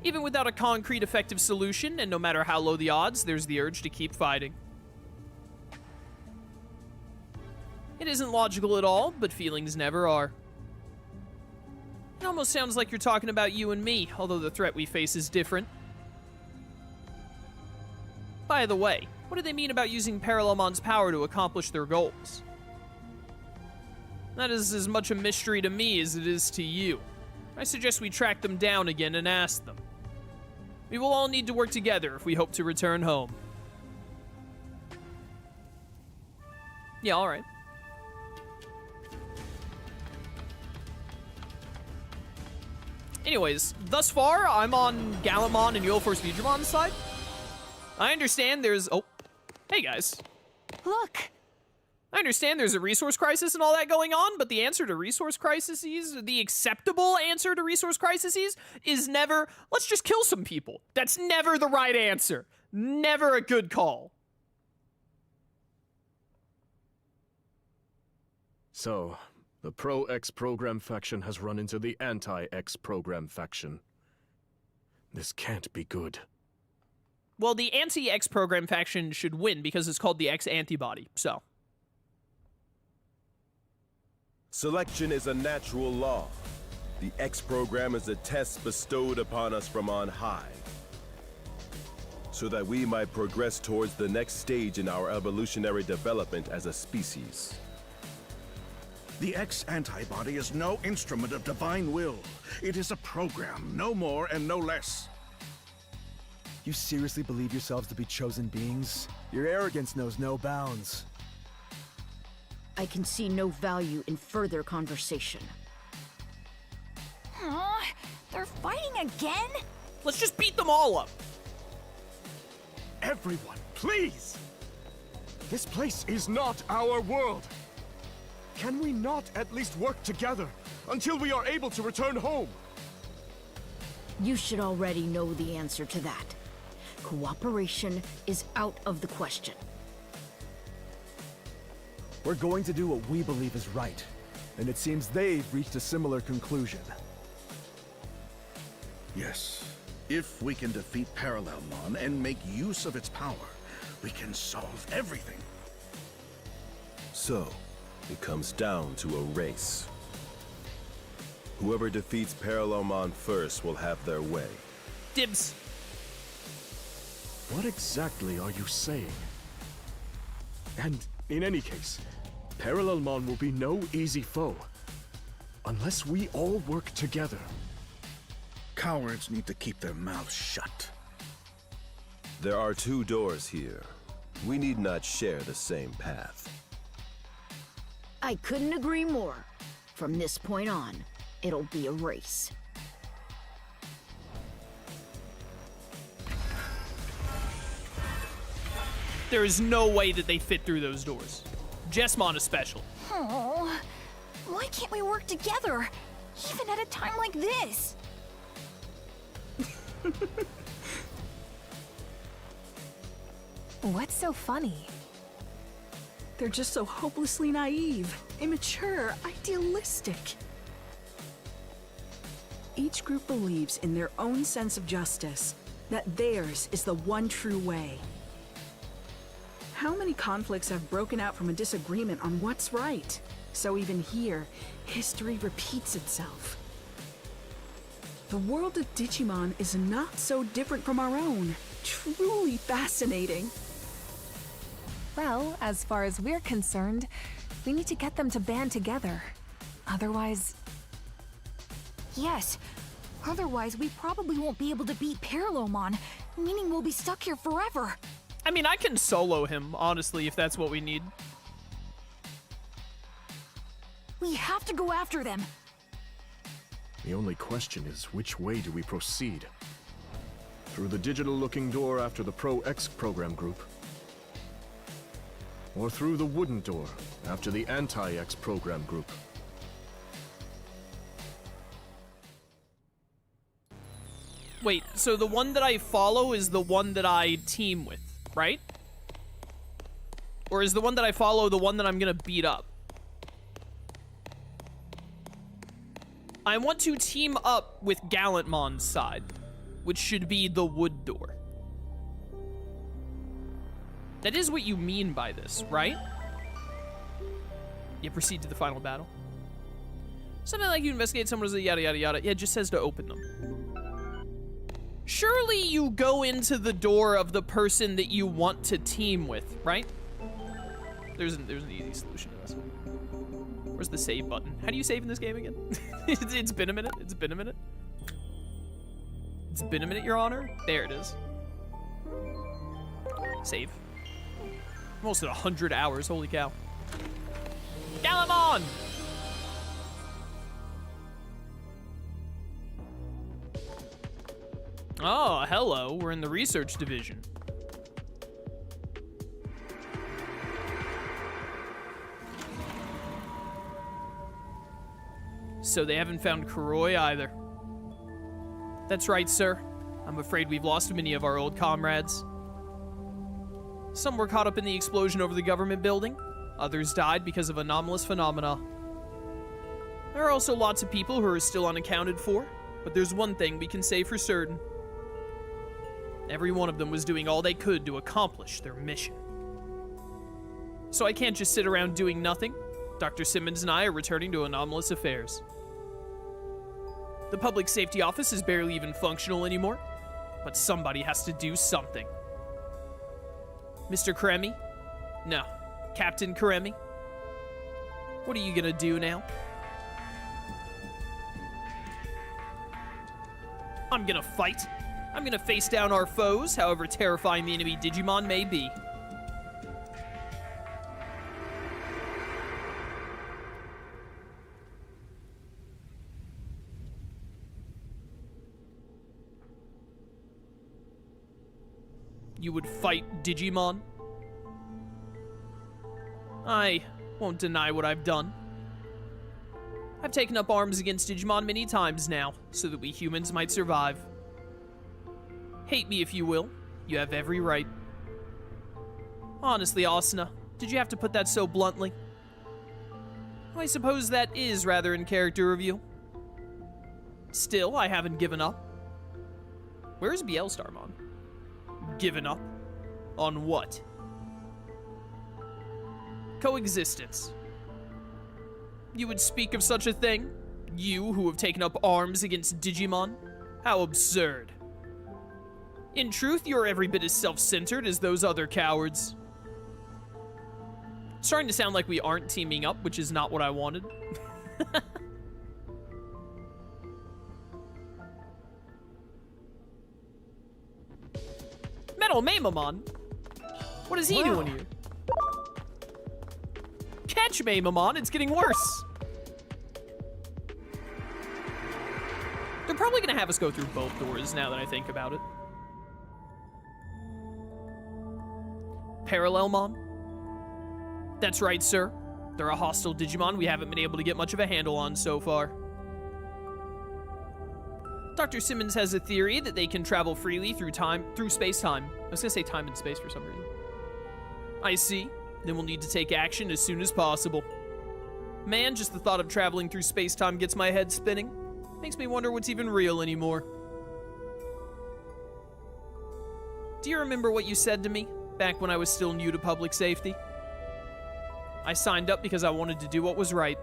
Even without a concrete, effective solution, and no matter how low the odds, there's the urge to keep fighting. It isn't logical at all, but feelings never are. It almost sounds like you're talking about you and me, although the threat we face is different. By the way, what do they mean about using Parallelmon's power to accomplish their goals? That is as much a mystery to me as it is to you. I suggest we track them down again and ask them. We will all need to work together if we hope to return home. Yeah, alright. Anyways, thus far, I'm on Gallimon and Force Futuremon's side. I understand there's... Oh. Hey, guys. Look! I understand there's a resource crisis and all that going on, but the answer to resource crises, the acceptable answer to resource crises, is never, let's just kill some people. That's never the right answer. Never a good call. So, the pro-X program faction has run into the anti-X program faction. This can't be good. Well, the anti-X program faction should win because it's called the X-Antibody, so... Selection is a natural law. The X program is a test bestowed upon us from on high, so that we might progress towards the next stage in our evolutionary development as a species. The X-Antibody is no instrument of divine will. It is a program, no more and no less. You seriously believe yourselves to be chosen beings? Your arrogance knows no bounds. I can see no value in further conversation. Aw, they're fighting again? Let's just beat them all up. Everyone, please! This place is not our world. Can we not at least work together until we are able to return home? You should already know the answer to that. Cooperation is out of the question. We're going to do what we believe is right, and it seems they've reached a similar conclusion. Yes, if we can defeat Parallelmon and make use of its power, we can solve everything. So, it comes down to a race. Whoever defeats Parallelmon first will have their way. Dibs. What exactly are you saying? And in any case, Parallelmon will be no easy foe. Unless we all work together. Cowards need to keep their mouths shut. There are 2 doors here. We need not share the same path. I couldn't agree more. From this point on, it'll be a race. There is no way that they fit through those doors. Jesmon especially. Oh, why can't we work together? Even at a time like this? What's so funny? They're just so hopelessly naive, immature, idealistic. Each group believes in their own sense of justice, that theirs is the one true way. How many conflicts have broken out from a disagreement on what's right? So even here, history repeats itself. The world of Digimon is not so different from our own. Truly fascinating. Well, as far as we're concerned, we need to get them to band together. Otherwise... Yes. Otherwise, we probably won't be able to beat Parallelmon, meaning we'll be stuck here forever. I mean, I can solo him, honestly, if that's what we need. We have to go after them. The only question is, which way do we proceed? Through the digital-looking door after the Pro-X program group? Or through the wooden door after the Anti-X program group? Wait, so the one that I follow is the one that I team with, right? Or is the one that I follow the one that I'm gonna beat up? I want to team up with Gallantmon's side, which should be the wood door. That is what you mean by this, right? You proceed to the final battle. Something like you investigate someone's yada yada yada. Yeah, it just says to open them. Surely you go into the door of the person that you want to team with, right? There's an easy solution to this. Where's the save button? How do you save in this game again? It's been a minute. It's been a minute. It's been a minute, Your Honor. There it is. Save. Almost at 100 hours. Holy cow. Gallimon! Oh, hello. We're in the research division. So they haven't found Kuroi either. That's right, sir. I'm afraid we've lost many of our old comrades. Some were caught up in the explosion over the government building. Others died because of anomalous phenomena. There are also lots of people who are still unaccounted for, but there's one thing we can say for certain. Every one of them was doing all they could to accomplish their mission. So I can't just sit around doing nothing. Dr. Simmons and I are returning to anomalous affairs. The public safety office is barely even functional anymore, but somebody has to do something. Mr. Karemi? No, Captain Karemi? What are you gonna do now? I'm gonna fight. I'm gonna face down our foes, however terrifying the enemy Digimon may be. You would fight Digimon? I won't deny what I've done. I've taken up arms against Digimon many times now, so that we humans might survive. Hate me if you will. You have every right. Honestly, Asuna, did you have to put that so bluntly? I suppose that is rather in character of you. Still, I haven't given up. Where's Bielstarmon? Given up? On what? Coexistence. You would speak of such a thing? You who have taken up arms against Digimon? How absurd. In truth, you're every bit as self-centered as those other cowards. It's starting to sound like we aren't teaming up, which is not what I wanted. Metal Maimamon? What is he doing here? catch, Magnamon. It's getting worse. They're probably gonna have us go through both doors now that I think about it. Parallelmon? That's right, sir. They're a hostile Digimon we haven't been able to get much of a handle on so far. Dr. Simmons has a theory that they can travel freely through space-time. I was gonna say time and space for some reason. I see. Then we'll need to take action as soon as possible. Man, just the thought of traveling through space-time gets my head spinning. Makes me wonder what's even real anymore. Do you remember what you said to me back when I was still new to public safety? I signed up because I wanted to do what was right.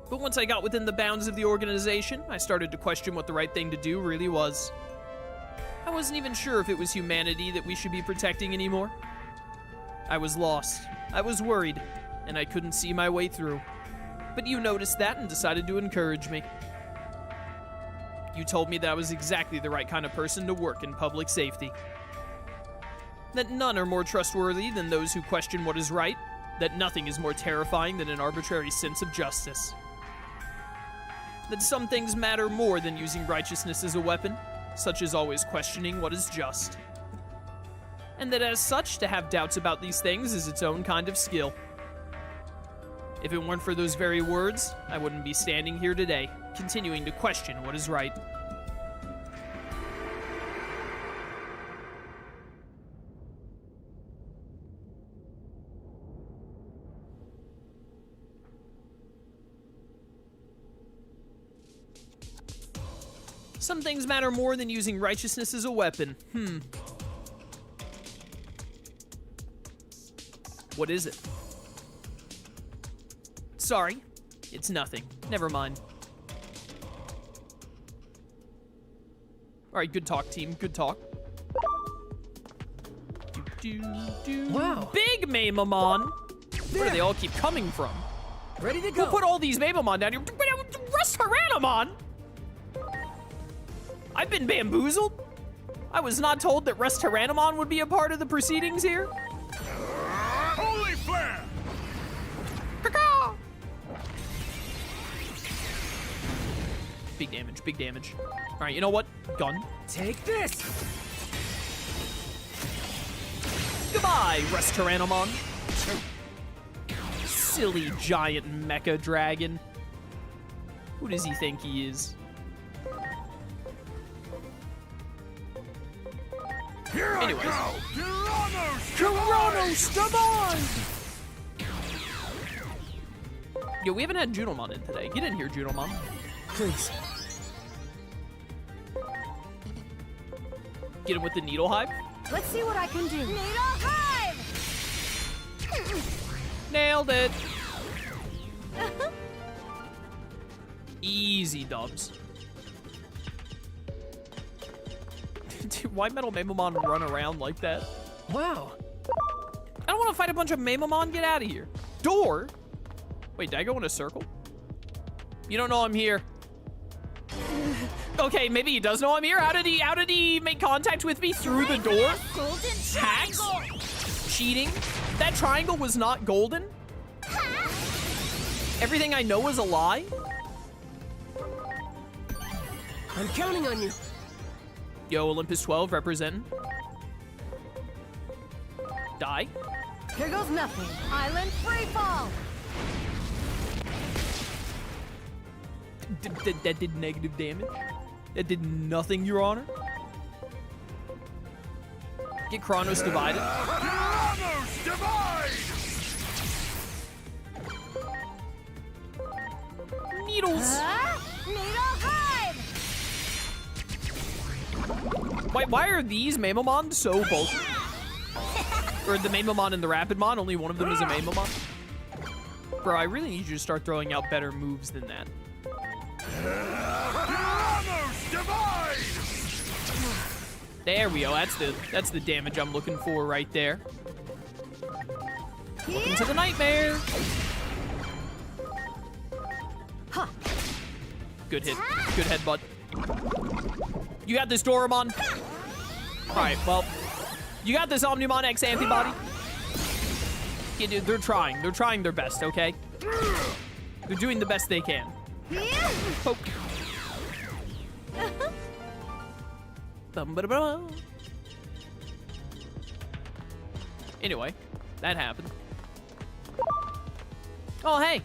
But once I got within the bounds of the organization, I started to question what the right thing to do really was. I wasn't even sure if it was humanity that we should be protecting anymore. I was lost, I was worried, and I couldn't see my way through. But you noticed that and decided to encourage me. You told me that I was exactly the right kind of person to work in public safety. That none are more trustworthy than those who question what is right, that nothing is more terrifying than an arbitrary sense of justice. That some things matter more than using righteousness as a weapon, such as always questioning what is just. And that as such, to have doubts about these things is its own kind of skill. If it weren't for those very words, I wouldn't be standing here today, continuing to question what is right. Some things matter more than using righteousness as a weapon. What is it? Sorry, it's nothing. Never mind. Alright, good talk, team. Good talk. Wow. Big Magnamon! Where do they all keep coming from? Ready to go. Who put all these Magnamon down here? Rest Tyrannomon! I've been bamboozled? I was not told that Rest Tyrannomon would be a part of the proceedings here? Holy flare! Caw-caw! Big damage, big damage. Alright, you know what? Gun. Take this. Goodbye, Rest Tyrannomon. Silly giant mecha dragon. Who does he think he is? Here Anyways. I go! Tyrannos Divine! Yo, we haven't had Junomon in today. Get in here, Junomon. Please. Get him with the needle hive. Let's see what I can do. Needle hive! Nailed it. Easy dubs. Dude, why Metal Magnamon run around like that? Wow. I don't want to fight a bunch of Magnamon. Get out of here. Door? Wait, did I go in a circle? You don't know I'm here. Okay, maybe he does know I'm here. How did he make contact with me through the door? Hacks? Cheating? That triangle was not golden? Everything I know is a lie? I'm counting on you. Yo, Olympus 12 representing. Die. Here goes nothing. Island free fall. That did negative damage. That did nothing, Your Honor. Get Chronos divided. Chronos divide! Needles. Needle hive! Why are these Magnamon so bulky? Or the Magnamon and the Rapidmon, only one of them is a Magnamon? Bro, I really need you to start throwing out better moves than that. Chronos divide! There we go. That's the damage I'm looking for right there. Welcome to the nightmare. Huh. Good hit. Good headbutt. You got this, Dorumon. All right, well, you got this, Omnimon X-Antibody. Yeah, dude, they're trying. They're trying their best, okay? They're doing the best they can. Poke. Anyway, that happened. Oh, hey.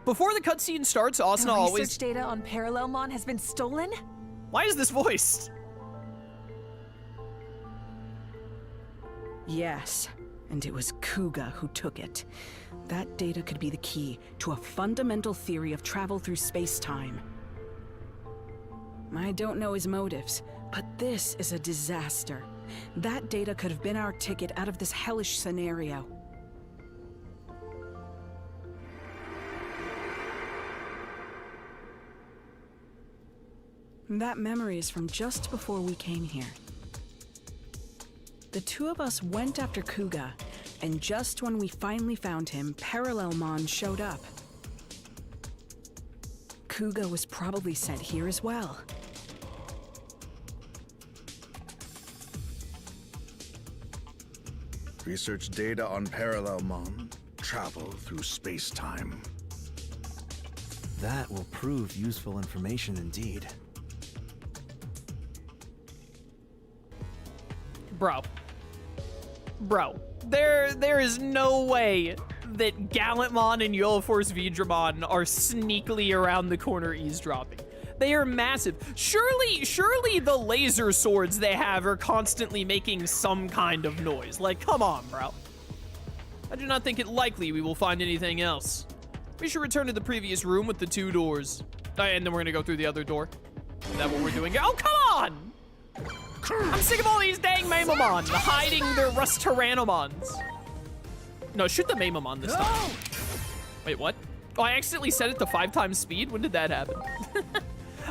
Before the cutscene starts, Asuna The always... research data on Parallelmon has been stolen? Why is this voiced? Yes, and it was Kuga who took it. That data could be the key to a fundamental theory of travel through space-time. I don't know his motives, but this is a disaster. That data could have been our ticket out of this hellish scenario. That memory is from just before we came here. The two of us went after Kuga, and just when we finally found him, Parallelmon showed up. Kuga was probably sent here as well. Research data on Parallelmon. Travel through space-time. That will prove useful information indeed. Bro, there is no way that Gallantmon and Yoloforce Vidramon are sneakily around the corner eavesdropping. They are massive. Surely the laser swords they have are constantly making some kind of noise. Like, come on, bro. I do not think it likely we will find anything else. We should return to the previous room with the 2 doors. And then we're gonna go through the other door. Is that what we're doing? Oh, come on! I'm sick of all these dang Mamamon hiding their Rust Tyrannomons. No, shoot the Mamamon this time. Wait, what? Oh, I accidentally set it to 5 times speed? When did that happen?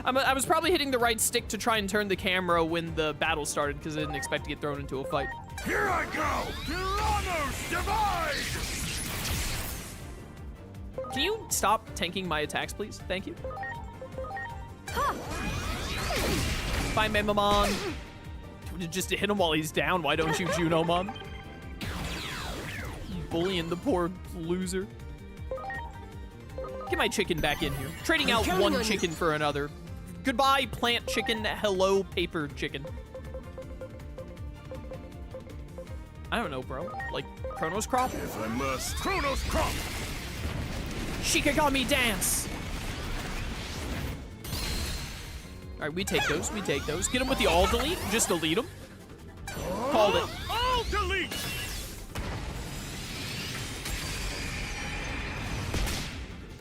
I was probably hitting the right stick to try and turn the camera when the battle started because I didn't expect to get thrown into a fight. Here I go! Tyrannos divide! Can you stop tanking my attacks, please? Thank you. Bye, Mamamon. Just to hit him while he's down. Why don't you, Junomon? Bullying the poor loser. Get my chicken back in here. Trading out one chicken for another. Goodbye, plant chicken. Hello, paper chicken. I don't know, bro. Like, Chronos Crop? If I must. Chronos Crop! Shikigami dance! Alright, we take those, we take those. Get them with the all delete, just delete them. Called it. All delete!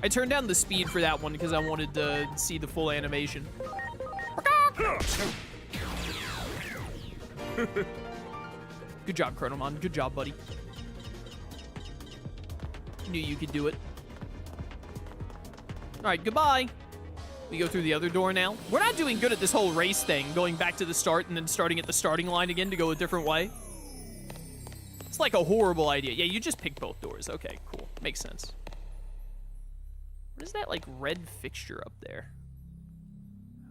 I turned down the speed for that one because I wanted to see the full animation. Good job, Chronomon. Good job, buddy. Knew you could do it. Alright, goodbye. We go through the other door now. We're not doing good at this whole race thing, going back to the start and then starting at the starting line again to go a different way. It's like a horrible idea. Yeah, you just pick both doors. Okay, cool. Makes sense. What is that, like, red fixture up there?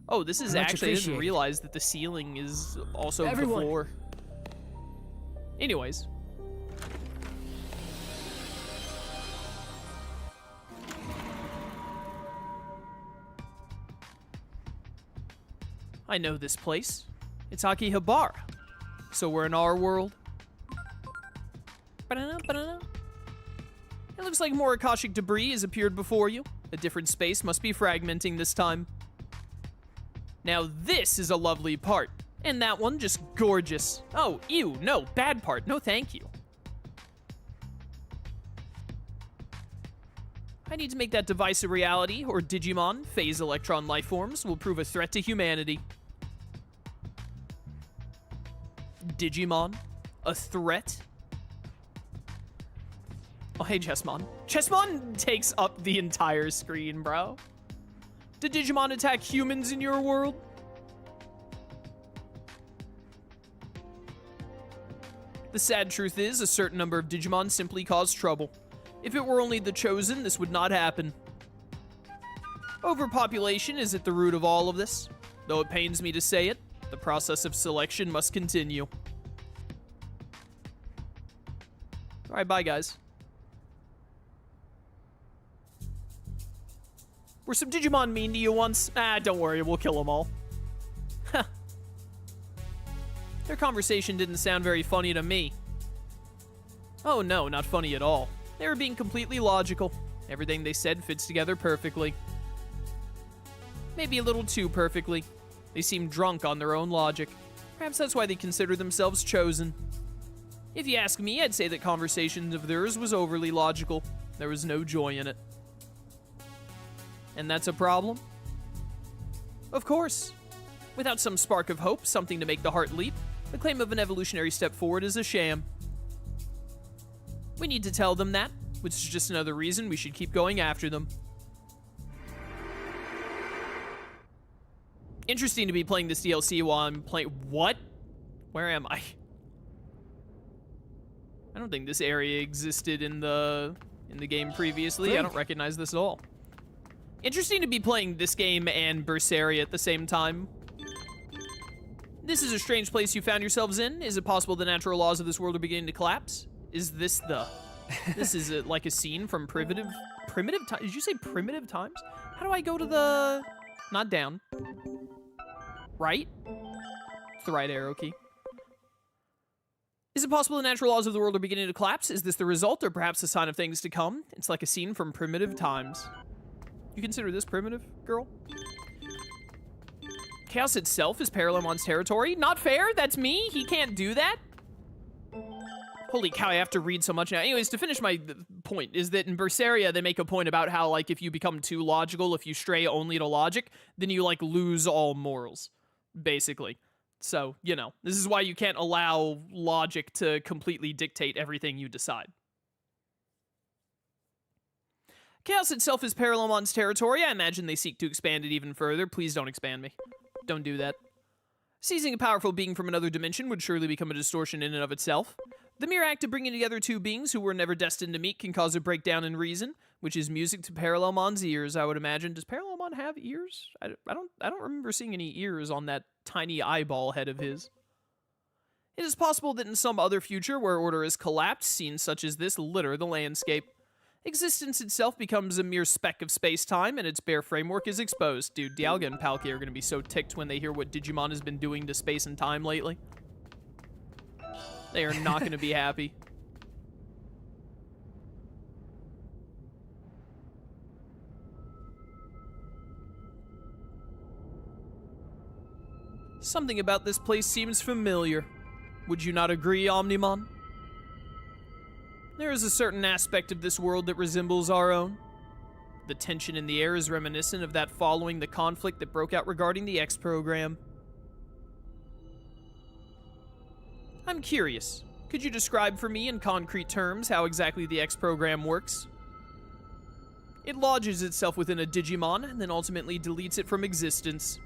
Oh, this is actually, I didn't realize that the ceiling is also the floor. Anyways. I know this place. It's Akihabara. So we're in our world. It looks like more Akashic debris has appeared before you. A different space must be fragmenting this time. Now this is a lovely part. And that one just gorgeous. Oh, ew, no, bad part. No, thank you. I need to make that device a reality, or Digimon, phase electron lifeforms, will prove a threat to humanity. Digimon? A threat? Oh, hey, Jesmon. Jesmon takes up the entire screen, bro. Do Digimon attack humans in your world? The sad truth is, a certain number of Digimon simply cause trouble. If it were only the chosen, this would not happen. Overpopulation is at the root of all of this. Though it pains me to say it, the process of selection must continue. Alright, bye, guys. Were some Digimon mean to you once? Ah, don't worry, we'll kill them all. Huh. Their conversation didn't sound very funny to me. Oh no, not funny at all. They were being completely logical. Everything they said fits together perfectly. Maybe a little too perfectly. They seemed drunk on their own logic. Perhaps that's why they consider themselves chosen. If you ask me, I'd say that conversation of theirs was overly logical. There was no joy in it. And that's a problem? Of course. Without some spark of hope, something to make the heart leap, the claim of an evolutionary step forward is a sham. We need to tell them that, which is just another reason we should keep going after them. Interesting to be playing this DLC while I'm playing... What? Where am I? I don't think this area existed in the game previously. I don't recognize this at all. Interesting to be playing this game and Berseria at the same time. This is a strange place you found yourselves in. Is it possible the natural laws of this world are beginning to collapse? Is this the... This is like a scene from primitive times? Did you say primitive times? How do I go to the... Not down. Right? It's the right arrow key. Is it possible the natural laws of the world are beginning to collapse? Is this the result, or perhaps a sign of things to come? It's like a scene from primitive times. You consider this primitive, girl? Chaos itself is Parallelmon's territory? Not fair, that's me? He can't do that? Holy cow, I have to read so much now. Anyways, to finish my point, is that in Berseria, they make a point about how, like, if you become too logical, if you stray only to logic, then you, like, lose all morals, basically. So, you know, this is why you can't allow logic to completely dictate everything you decide. Chaos itself is Parallelmon's territory. I imagine they seek to expand it even further. Please don't expand me. Don't do that. Seizing a powerful being from another dimension would surely become a distortion in and of itself. The mere act of bringing together two beings who were never destined to meet can cause a breakdown in reason, which is music to Parallelmon's ears, I would imagine. Does Parallelmon have ears? I don't remember seeing any ears on that tiny eyeball head of his. It is possible that in some other future where order has collapsed, scenes such as this litter the landscape. Existence itself becomes a mere speck of space-time, and its bare framework is exposed. Dude, Dialga and Palkia are going to be so ticked when they hear what Digimon has been doing to space and time lately. They are not going to be happy. Something about this place seems familiar. Would you not agree, Omnimon? There is a certain aspect of this world that resembles our own. The tension in the air is reminiscent of that following the conflict that broke out regarding the X program. I'm curious. Could you describe for me in concrete terms how exactly the X program works? It lodges itself within a Digimon and then ultimately deletes it from existence.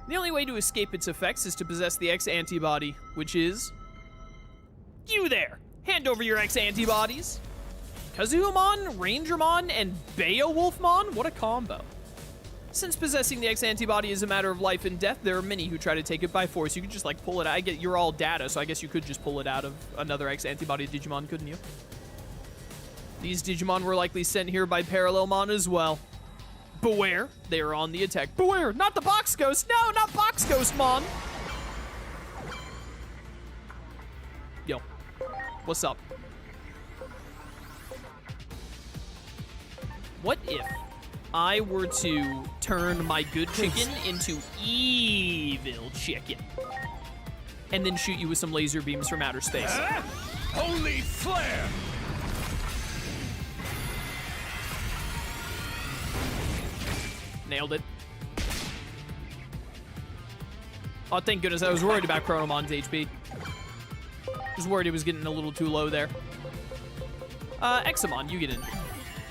The only way to escape its effects is to possess the X-Antibody, which is... You there! Hand over your X-Antibodies! Kazuhamon, Rangermon, and Beowulfmon? What a combo. Since possessing the X-Antibody is a matter of life and death, there are many who try to take it by force. You could just, like, pull it out. You're all data, so I guess you could just pull it out of another X-Antibody Digimon, couldn't you? These Digimon were likely sent here by Parallelmon as well. Beware, they are on the attack. Beware, not the Box Ghost! No, not Box Ghost, Mon! Yo, what's up? What if I were to turn my good chicken into evil chicken and then shoot you with some laser beams from outer space? Holy flare! Nailed it. Oh, thank goodness. I was worried about Chronomon's HP. I was worried it was getting a little too low there. Examon, you get in.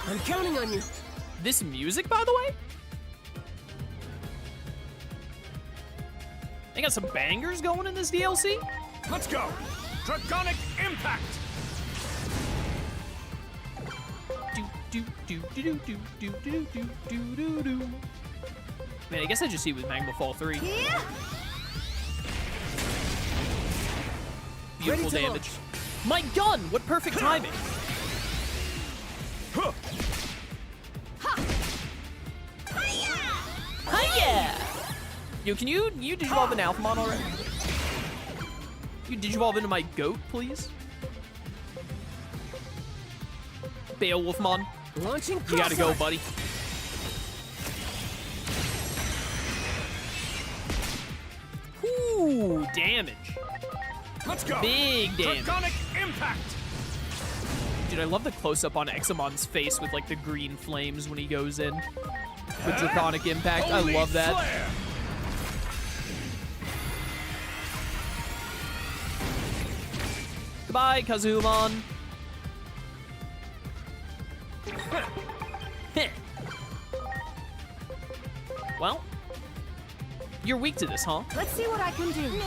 I'm counting on you. This music, by the way? They got some bangers going in this DLC? Let's go! Draconic Impact! Man, I guess I just see it with Magma Fall 3. Yeah. Beautiful damage. My gun! What perfect timing! Hiya! Yo, can you digivolve an Alphamon already? You digivolve into my goat, please? Beowulfmon. Launching You gotta go, buddy. Ooh, damage. Let's go. Big damage. Draconic impact. Dude, I love the close-up on Examon's face with, like, the green flames when he goes in. With Draconic Impact. I love that. Flare. Goodbye, Kazumon. Heh. Well, you're weak to this, huh? Let's see what I can do.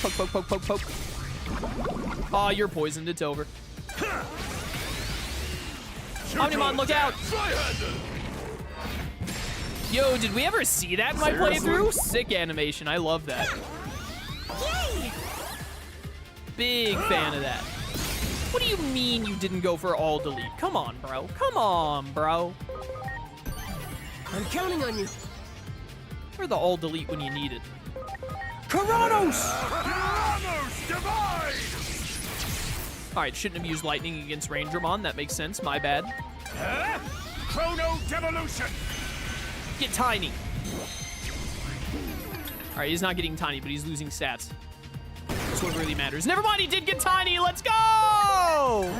Poke, poke, poke, poke, poke. Aw, you're poisoned. It's over. Omnimon, look out! Yo, did we ever see that in my playthrough? Sick animation. I love that. Yay! Big fan of that. What do you mean you didn't go for all delete? Come on, bro. Come on, bro. I'm counting on you. Or the all delete when you need it. Tyrannos divide. Alright, shouldn't have used lightning against Rangermon. That makes sense. My bad. Chrono devolution. Get tiny. Alright, he's not getting tiny, but he's losing stats. That's what really matters. Never mind, he did get tiny. Let's go!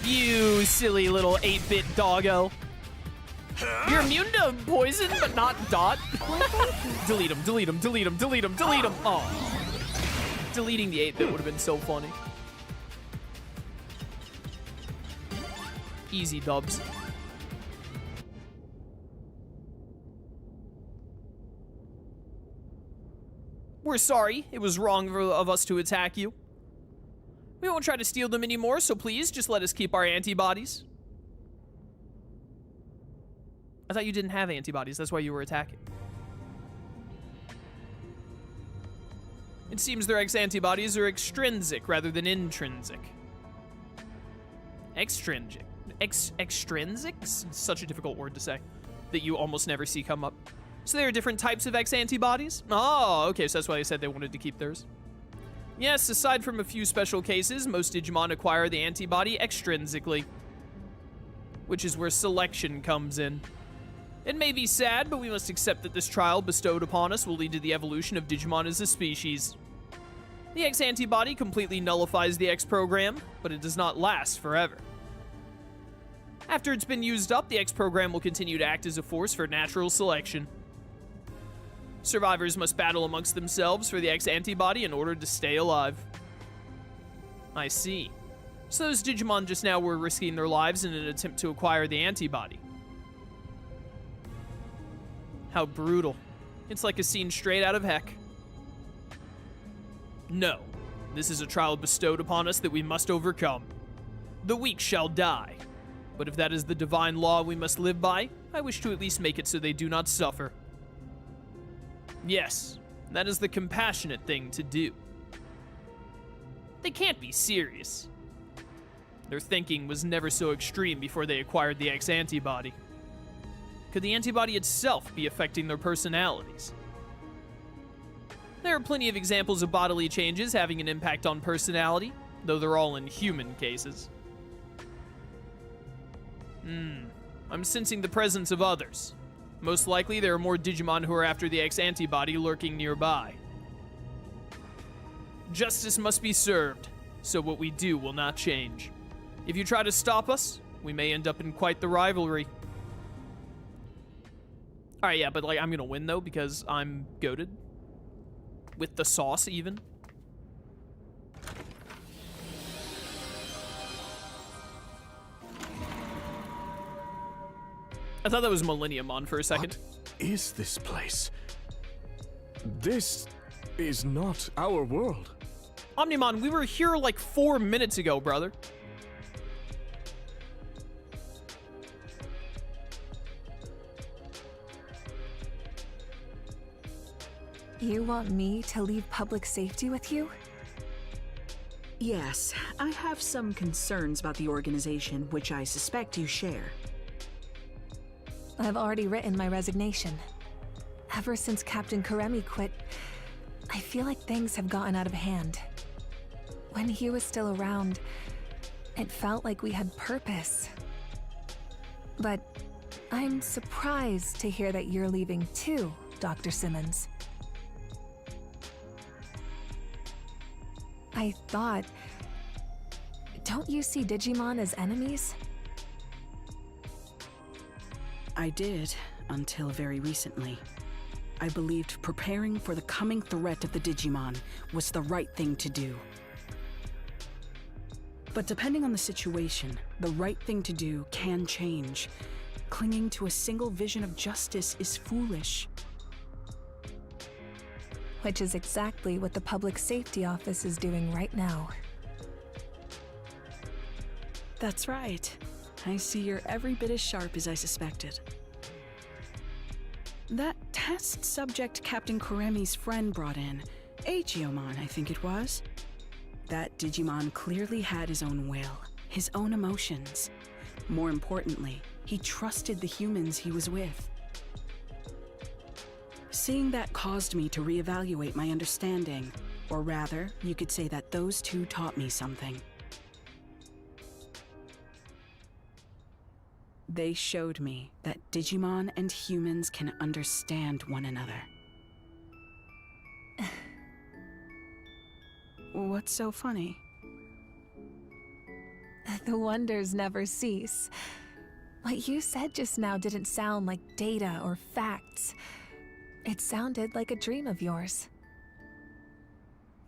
You silly little 8-bit doggo. You're immune to poison, but not dot. Delete him, delete him, delete him, delete him, delete him. Oh. Deleting the 8-bit would have been so funny. Easy dubs. We're sorry. It was wrong of us to attack you. We won't try to steal them anymore, so please just let us keep our antibodies. I thought you didn't have antibodies. That's why you were attacking. It seems their X-antibodies are extrinsic rather than intrinsic. Extrinsic. Extrinsic? Such a difficult word to say that you almost never see come up. So there are different types of X-antibodies? Oh, okay, so that's why they said they wanted to keep theirs. Yes, aside from a few special cases, most Digimon acquire the antibody extrinsically, which is where selection comes in. It may be sad, but we must accept that this trial bestowed upon us will lead to the evolution of Digimon as a species. The X-antibody completely nullifies the X program, but it does not last forever. After it's been used up, the X program will continue to act as a force for natural selection. Survivors must battle amongst themselves for the X-antibody in order to stay alive. I see. So those Digimon just now were risking their lives in an attempt to acquire the antibody. How brutal. It's like a scene straight out of Heck. No. This is a trial bestowed upon us that we must overcome. The weak shall die. But if that is the divine law we must live by, I wish to at least make it so they do not suffer. Yes, that is the compassionate thing to do. They can't be serious. Their thinking was never so extreme before they acquired the X-antibody. Could the antibody itself be affecting their personalities? There are plenty of examples of bodily changes having an impact on personality, though they're all in human cases. I'm sensing the presence of others. Most likely, there are more Digimon who are after the X-antibody lurking nearby. Justice must be served, so what we do will not change. If you try to stop us, we may end up in quite the rivalry. Alright, yeah, but like I'm gonna win though because I'm goated. With the sauce even. I thought that was Millenniumon for a second. What is this place? This is not our world. Omnimon, we were here like 4 minutes ago, brother. You want me to leave public safety with you? Yes, I have some concerns about the organization, which I suspect you share. I've already written my resignation. Ever since Captain Karemi quit, I feel like things have gotten out of hand. When he was still around, it felt like we had purpose. But I'm surprised to hear that you're leaving too, Dr. Simmons. I thought... Don't you see Digimon as enemies? I did, until very recently. I believed preparing for the coming threat of the Digimon was the right thing to do. But depending on the situation, the right thing to do can change. Clinging to a single vision of justice is foolish. Which is exactly what the Public Safety Office is doing right now. That's right. I see you're every bit as sharp as I suspected. That test subject Captain Karemi's friend brought in, Agiomon, I think it was. That Digimon clearly had his own will, his own emotions. More importantly, he trusted the humans he was with. Seeing that caused me to reevaluate my understanding, or rather, you could say that those two taught me something. They showed me that Digimon and humans can understand one another. What's so funny? The wonders never cease. What you said just now didn't sound like data or facts. It sounded like a dream of yours.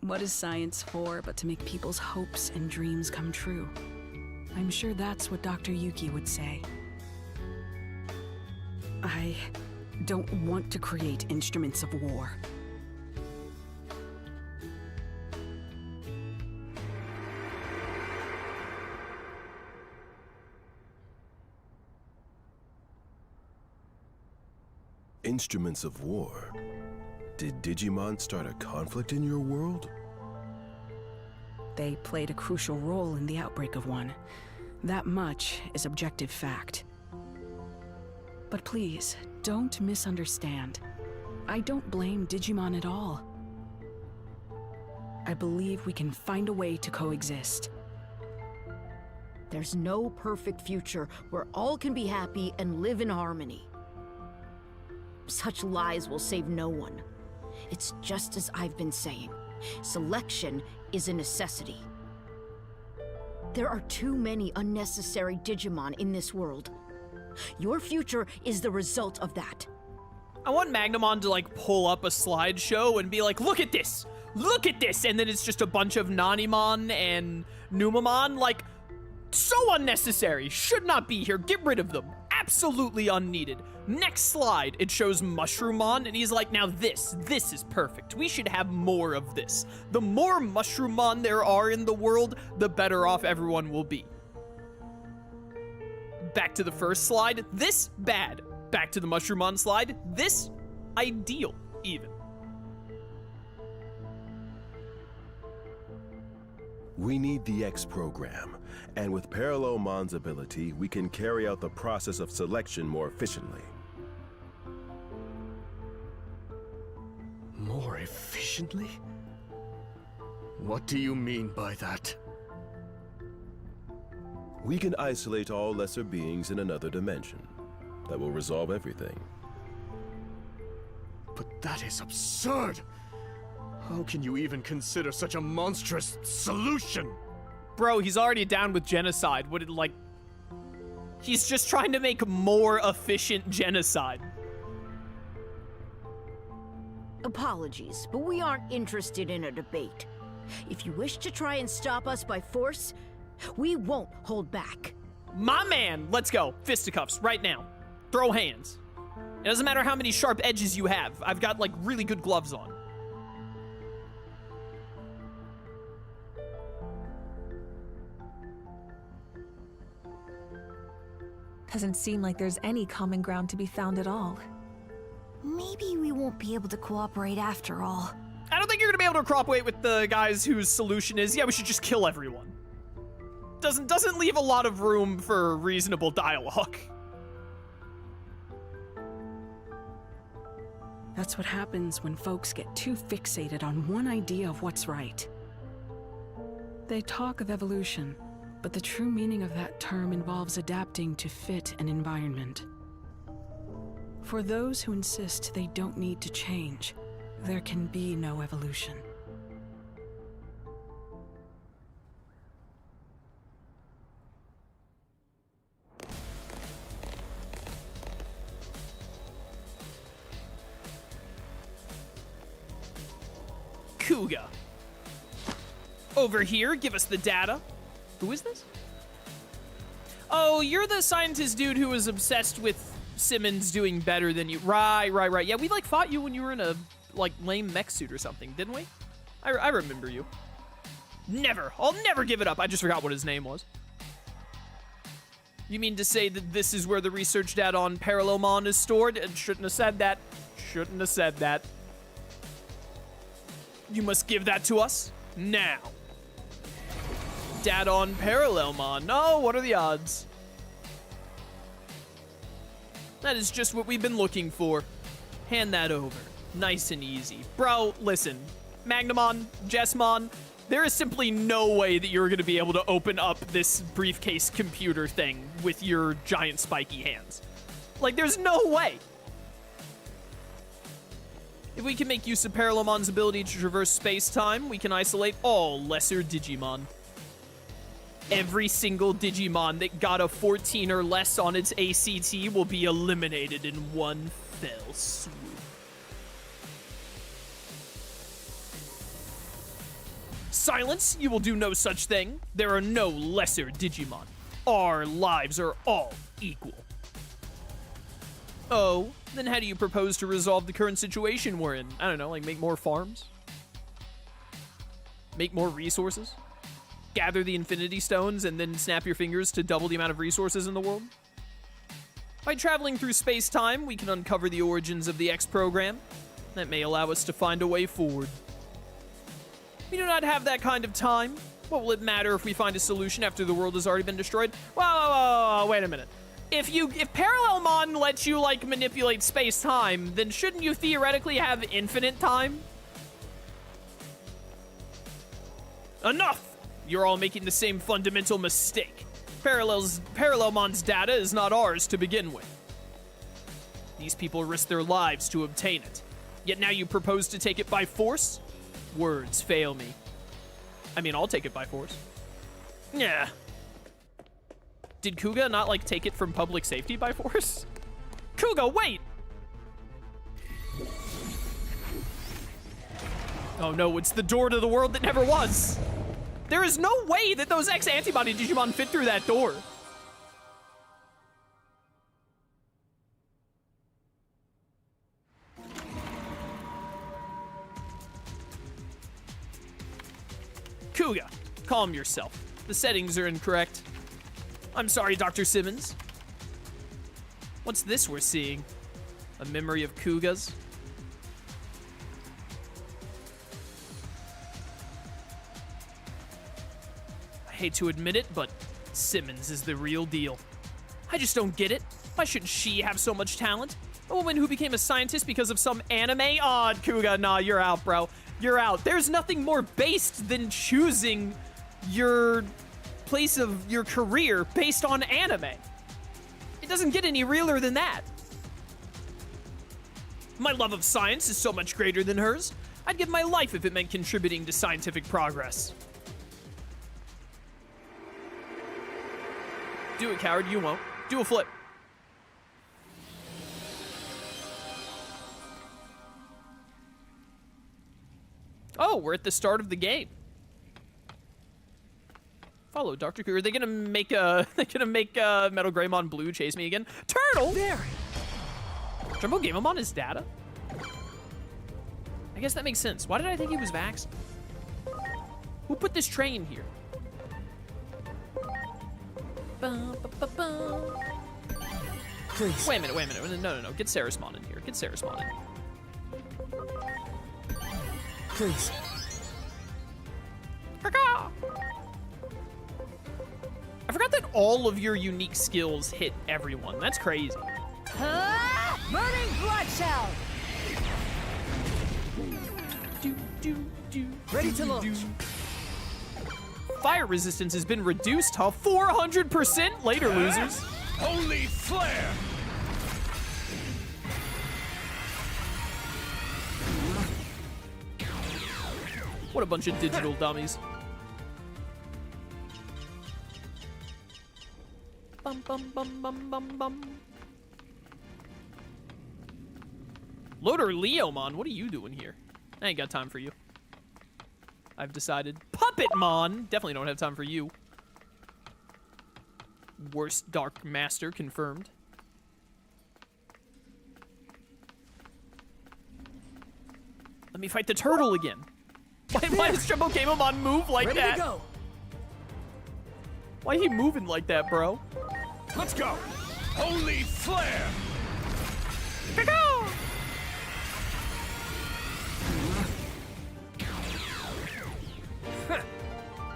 What is science for but to make people's hopes and dreams come true? I'm sure that's what Dr. Yuki would say. I don't want to create instruments of war. Instruments of war? Did Digimon start a conflict in your world? They played a crucial role in the outbreak of one. That much is objective fact. But please, don't misunderstand. I don't blame Digimon at all. I believe we can find a way to coexist. There's no perfect future where all can be happy and live in harmony. Such lies will save no one. It's just as I've been saying. Selection is a necessity. There are too many unnecessary Digimon in this world. Your future is the result of that. I want Magnamon to like pull up a slideshow and be like, look at this! Look at this! And then it's just a bunch of Nanimon and Numamon. Like, so unnecessary. Should not be here. Get rid of them. Absolutely unneeded. Next slide, it shows Mushroomon, and he's like, now this is perfect. We should have more of this. The more Mushroomon there are in the world, the better off everyone will be. Back to the first slide, this bad. Back to the Mushroomon slide, this ideal, even. We need the X program, and with Parallelmon's ability, we can carry out the process of selection more efficiently. More efficiently? What do you mean by that? We can isolate all lesser beings in another dimension. That will resolve everything. But that is absurd! How can you even consider such a monstrous solution? Bro, he's already down with genocide. Would it like... He's just trying to make more efficient genocide. Apologies, but we aren't interested in a debate. If you wish to try and stop us by force, we won't hold back. My man, let's go. Fisticuffs, right now. Throw hands. It doesn't matter how many sharp edges you have. I've got, like, really good gloves on. Doesn't seem like there's any common ground to be found at all. Maybe we won't be able to cooperate after all. I don't think you're gonna be able to cooperate with the guys whose solution is, yeah, we should just kill everyone. Doesn't leave a lot of room for reasonable dialogue. That's what happens when folks get too fixated on one idea of what's right. They talk of evolution, but the true meaning of that term involves adapting to fit an environment. For those who insist they don't need to change, there can be no evolution. Kuga. Over here, give us the data. Who is this? Oh, you're the scientist dude who was obsessed with Simmons doing better than you. Right. Yeah, we, like, fought you when you were in a, like, lame mech suit or something, didn't we? I remember you. Never. I'll never give it up. I just forgot what his name was. You mean to say that this is where the research data on Parallelmon is stored? And shouldn't have said that. Shouldn't have said that. You must give that to us now. Data on Parallelmon. No, what are the odds? That is just what we've been looking for. Hand that over. Nice and easy. Bro, listen. Magnamon, Jesmon, there is simply no way that you're going to be able to open up this briefcase computer thing with your giant spiky hands. Like, there's no way. If we can make use of Parallelmon's ability to traverse space-time, we can isolate all lesser Digimon. Every single Digimon that got a 14 or less on its ACT will be eliminated in one fell swoop. Silence! You will do no such thing. There are no lesser Digimon. Our lives are all equal. Oh, then how do you propose to resolve the current situation we're in? I don't know, like make more farms? Make more resources? Gather the Infinity Stones and then snap your fingers to double the amount of resources in the world? By traveling through space-time, we can uncover the origins of the X program. That may allow us to find a way forward. We do not have that kind of time. What will it matter if we find a solution after the world has already been destroyed? Whoa, wait a minute. If Parallelmon lets you, like, manipulate space-time, then shouldn't you theoretically have infinite time? Enough! You're all making the same fundamental mistake. Parallelmon's data is not ours to begin with. These people risk their lives to obtain it. Yet now you propose to take it by force? Words fail me. I mean, I'll take it by force. Yeah. Did Kuga not, like, take it from public safety by force? Kuga, wait! Oh no, it's the door to the world that never was. There is no way that those X-Antibody Digimon fit through that door. Kuga, calm yourself. The settings are incorrect. I'm sorry, Dr. Simmons. What's this we're seeing? A memory of Kuga's? I hate to admit it, but Simmons is the real deal. I just don't get it. Why shouldn't she have so much talent? A woman who became a scientist because of some anime? Aw, Kuga, nah, you're out, bro. You're out. There's nothing more based than choosing your place of your career based on anime. It doesn't get any realer than that. My love of science is so much greater than hers. I'd give my life if it meant contributing to scientific progress. Do it, coward. You won't. Do a flip. Oh, we're at the start of the game. Follow Dr. Kuga. Are they gonna make Metal Greymon Blue chase me again? Turtle! There! Jumbo Gamemon is data? I guess that makes sense. Why did I think he was vaxxed? Who put this train here? Please. Wait a minute. No. Get Sarismon in here. Get Sarismon in. please. I forgot that all of your unique skills hit everyone. That's crazy. Burning blood cell! Ready to launch. Fire resistance has been reduced to 400% later, losers. Holy flare! What a bunch of digital dummies. Bum bum bum bum bum bum. Loader Leomon, what are you doing here? I ain't got time for you. I've decided. Puppetmon! Definitely don't have time for you. Worst Dark Master confirmed. Let me fight the turtle again. Why does Triple Gamemon move like Ready that? to go. Why he moving like that, bro? Let's go! Holy flare!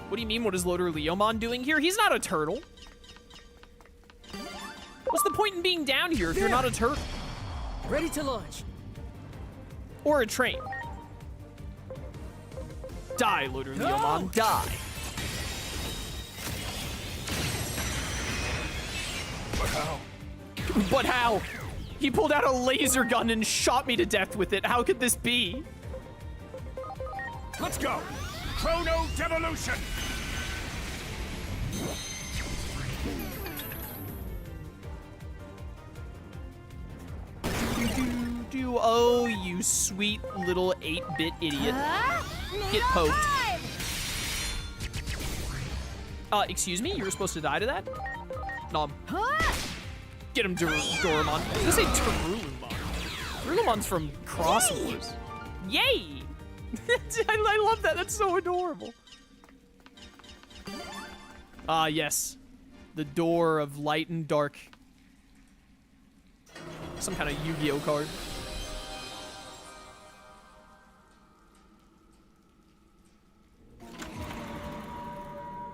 What do you mean, what is Loader Leomon doing here? He's not a turtle. What's the point in being down here if you're not a turtle? Ready to launch. Or a train? Die, Loader Leomon, die. But how? But how? He pulled out a laser gun and shot me to death with it. How could this be? Let's go! Chrono Devolution! Oh, you sweet little 8-bit idiot. Get poked. Excuse me? You were supposed to die to that? Nom. Get him, Dorumon. I was gonna say Dorumon. Dorumon's from Cross Wars. Yay! I love that. That's so adorable. Ah, yes. The door of light and dark. Some kind of Yu-Gi-Oh card.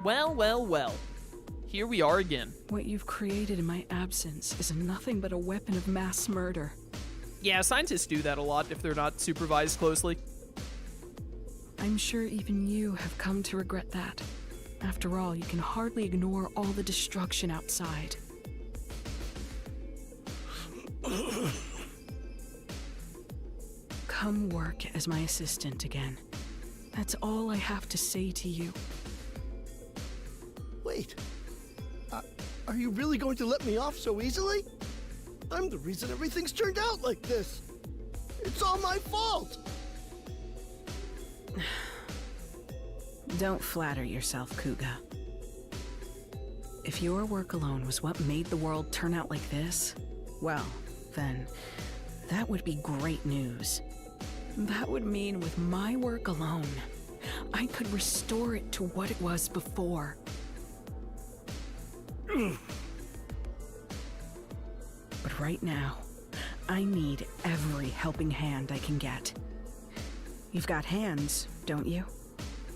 Well, well, well. Here we are again. What you've created in my absence is nothing but a weapon of mass murder. Yeah, scientists do that a lot if they're not supervised closely. I'm sure even you have come to regret that. After all, you can hardly ignore all the destruction outside. Come work as my assistant again. That's all I have to say to you. Wait. Are you really going to let me off so easily? I'm the reason everything's turned out like this. It's all my fault. Don't flatter yourself, Kuga. If your work alone was what made the world turn out like this, well, then that would be great news. That would mean with my work alone, I could restore it to what it was before. But right now, I need every helping hand I can get. You've got hands, don't you?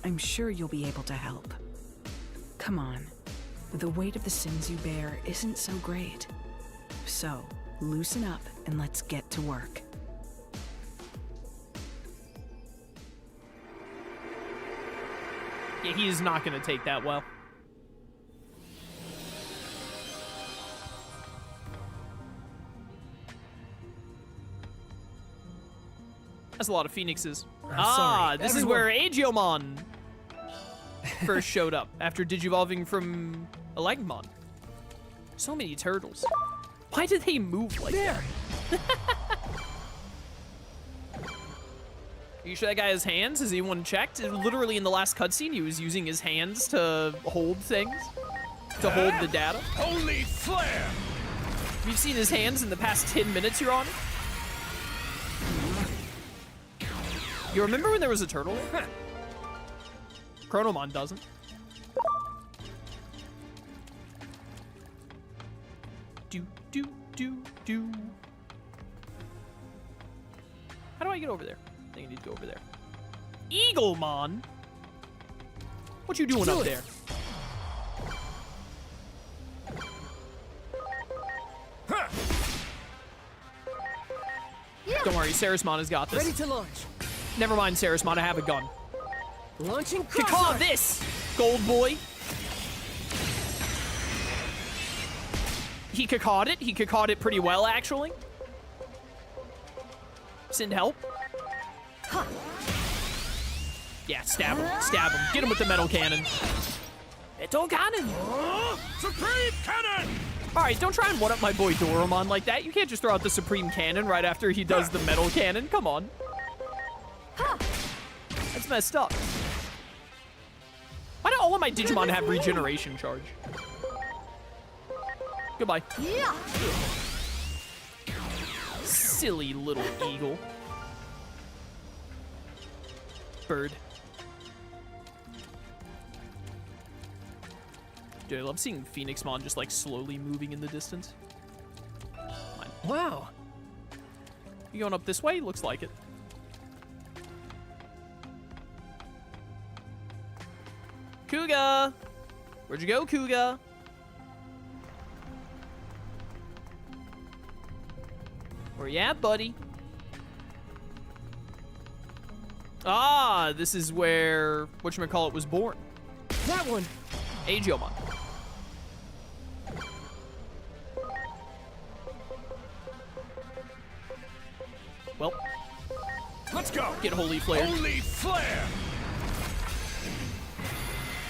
I'm sure you'll be able to help. Come on. The weight of the sins you bear isn't so great. So, loosen up and let's get to work. Yeah, he is not going to take that well. That's a lot of phoenixes. sorry. This is where Agiomon first showed up after digivolving from Omnimon. So many turtles. Why did they move like that? Are you sure that guy has hands? Has anyone checked? Literally in the last cutscene, he was using his hands to hold things, to hold the data. Holy flare! We've seen his hands in the past 10 minutes, Your Honor. You remember when there was a turtle? Chronomon doesn't. Do. How do I get over there? I think I need to go over there. Eaglemon? What you doing up there? Don't worry, Sarismon has got this. Ready to launch. Never mind, Sarismon, I have a gun. Launching Caw this, Gold Boy. He cawed it. He cawed it pretty well, actually. Send help. Huh. Yeah, stab him. Stab him. Get him with the metal cannon. Metal cannon. Supreme Cannon! All right, don't try and one-up my boy Dorumon like that. You can't just throw out the Supreme Cannon right after he does the metal cannon. Come on. That's messed up. Why do all of my Digimon have regeneration charge? Goodbye. Yeah. Silly little eagle. Bird. Dude, I love seeing Phoenixmon just like slowly moving in the distance. Fine. Wow. You going up this way? Looks like it. Kuga! Where'd you go, Kuga? Where you at, buddy? Ah, this is where whatchamacallit was born. That one. Agiomon. Well, Let's go! get Holy Flare. Holy Flare!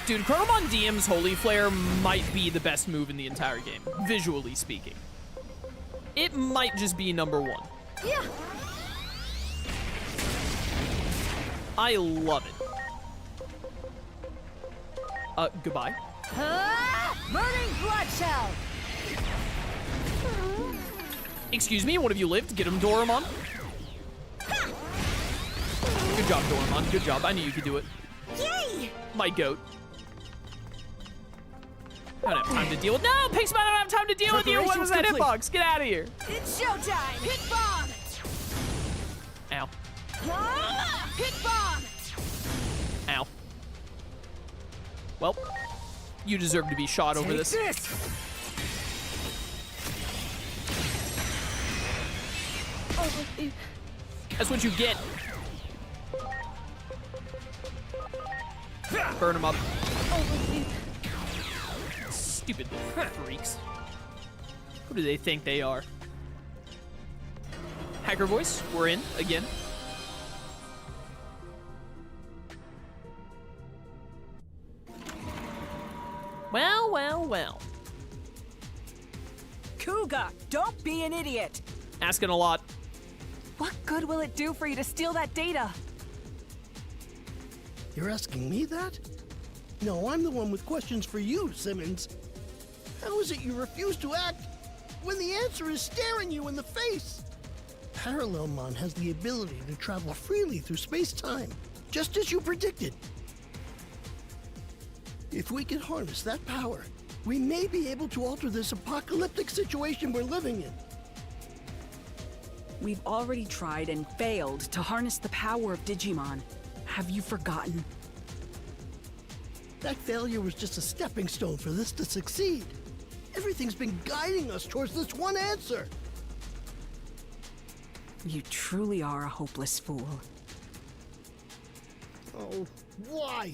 Dude, Chronomon DM's Holy Flare might be the best move in the entire game, visually speaking. It might just be #1. Yeah. I love it. Goodbye. Burning blood shell. Excuse me, one of you lived. Get him, Dorumon. Good job, Dorumon. Good job. I knew you could do it. Yay! My goat. I don't have time to deal with. No, Pixman, I don't have time to deal with you. What was that hitbox? Get out of here. It's showtime. Hit bomb. Ow. Hit bomb. Ow. Well, you deserve to be shot over this. That's what you get. Burn him up. Stupid freaks. Who do they think they are? Hacker voice, we're in again. Well, well, well. Kuga, don't be an idiot. Asking a lot. What good will it do for you to steal that data? You're asking me that? No, I'm the one with questions for you, Simmons. How is it you refuse to act when the answer is staring you in the face? Parallelmon has the ability to travel freely through space-time, just as you predicted. If we can harness that power, we may be able to alter this apocalyptic situation we're living in. We've already tried and failed to harness the power of Digimon. Have you forgotten? That failure was just a stepping stone for this to succeed. Everything's been guiding us towards this one answer. You truly are a hopeless fool. Oh, why?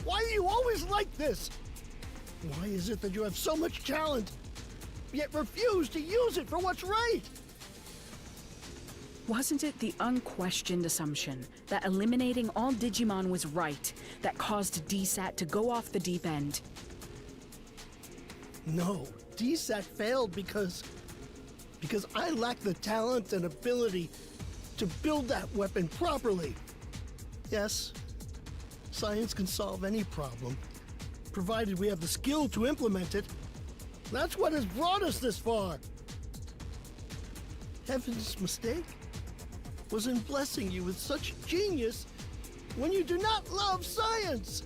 Why are you always like this? Why is it that you have so much talent, yet refuse to use it for what's right? Wasn't it the unquestioned assumption that eliminating all Digimon was right that caused DSAT to go off the deep end? No, DSAT failed because I lack the talent and ability to build that weapon properly. Yes, science can solve any problem, provided we have the skill to implement it. That's what has brought us this far. Heaven's mistake was in blessing you with such genius when you do not love science.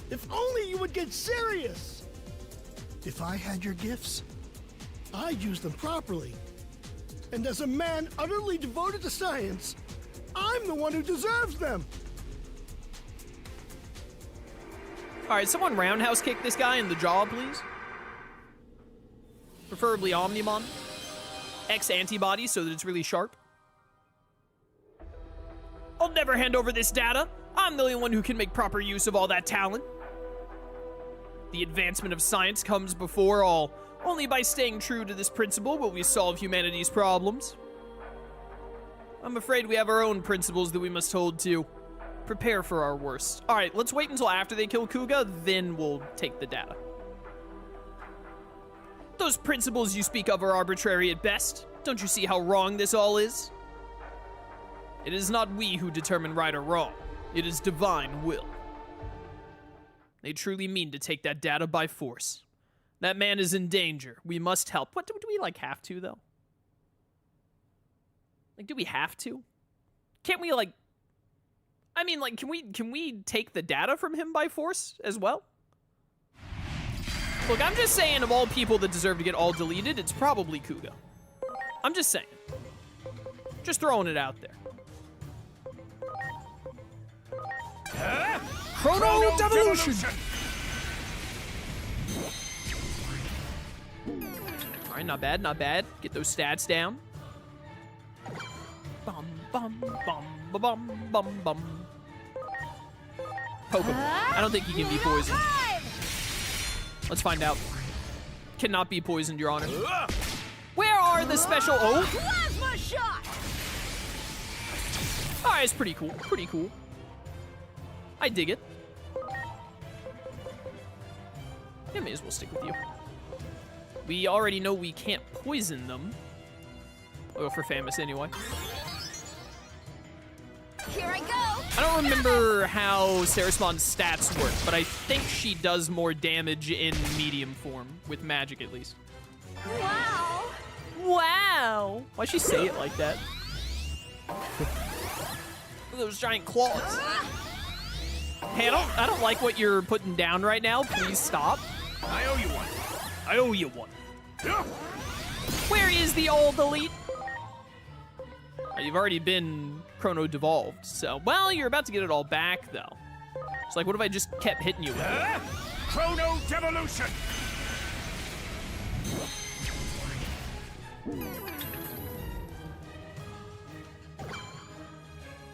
If only you would get serious. If I had your gifts, I'd use them properly. And as a man utterly devoted to science, I'm the one who deserves them. Alright, someone roundhouse kick this guy in the jaw, please. Preferably Omnimon. X-Antibody so that it's really sharp. I'll never hand over this data. I'm the only one who can make proper use of all that talent. The advancement of science comes before all. Only by staying true to this principle will we solve humanity's problems. I'm afraid we have our own principles that we must hold to. Prepare for our worst. All right, let's wait until after they kill Kuga, then we'll take the data. Those principles you speak of are arbitrary at best. Don't you see how wrong this all is? It is not we who determine right or wrong. It is divine will. They truly mean to take that data by force. That man is in danger. We must help. What do we, like, have to, though? Like, do we have to? Can't we, like... I mean, like, can we take the data from him by force as well? Look, I'm just saying, of all people that deserve to get all deleted, it's probably Kuga. I'm just saying. Just throwing it out there. Chrono Devolution! Alright, not bad, not bad. Get those stats down. Bum, bum, bum, ba bum, bum, bum. Poke him. I don't think he can be poisoned. Let's find out. Cannot be poisoned, Your Honor. Where are the special... Oh! Plasma shot! Alright, it's pretty cool. Pretty cool. I dig it. I may as well stick with you. We already know we can't poison them. I'll go for Famous anyway. Here I go! I don't remember how Ceresmon's stats work, but I think she does more damage in medium form, with magic at least. Wow! Wow! Why'd she say it like that? Look at those giant claws. Hey, I don't like what you're putting down right now. Please stop. I owe you one. I owe you one. Where is the old elite? You've already been chrono devolved, so... Well, you're about to get it all back, though. It's like, what if I just kept hitting you with it? Chrono Devolution!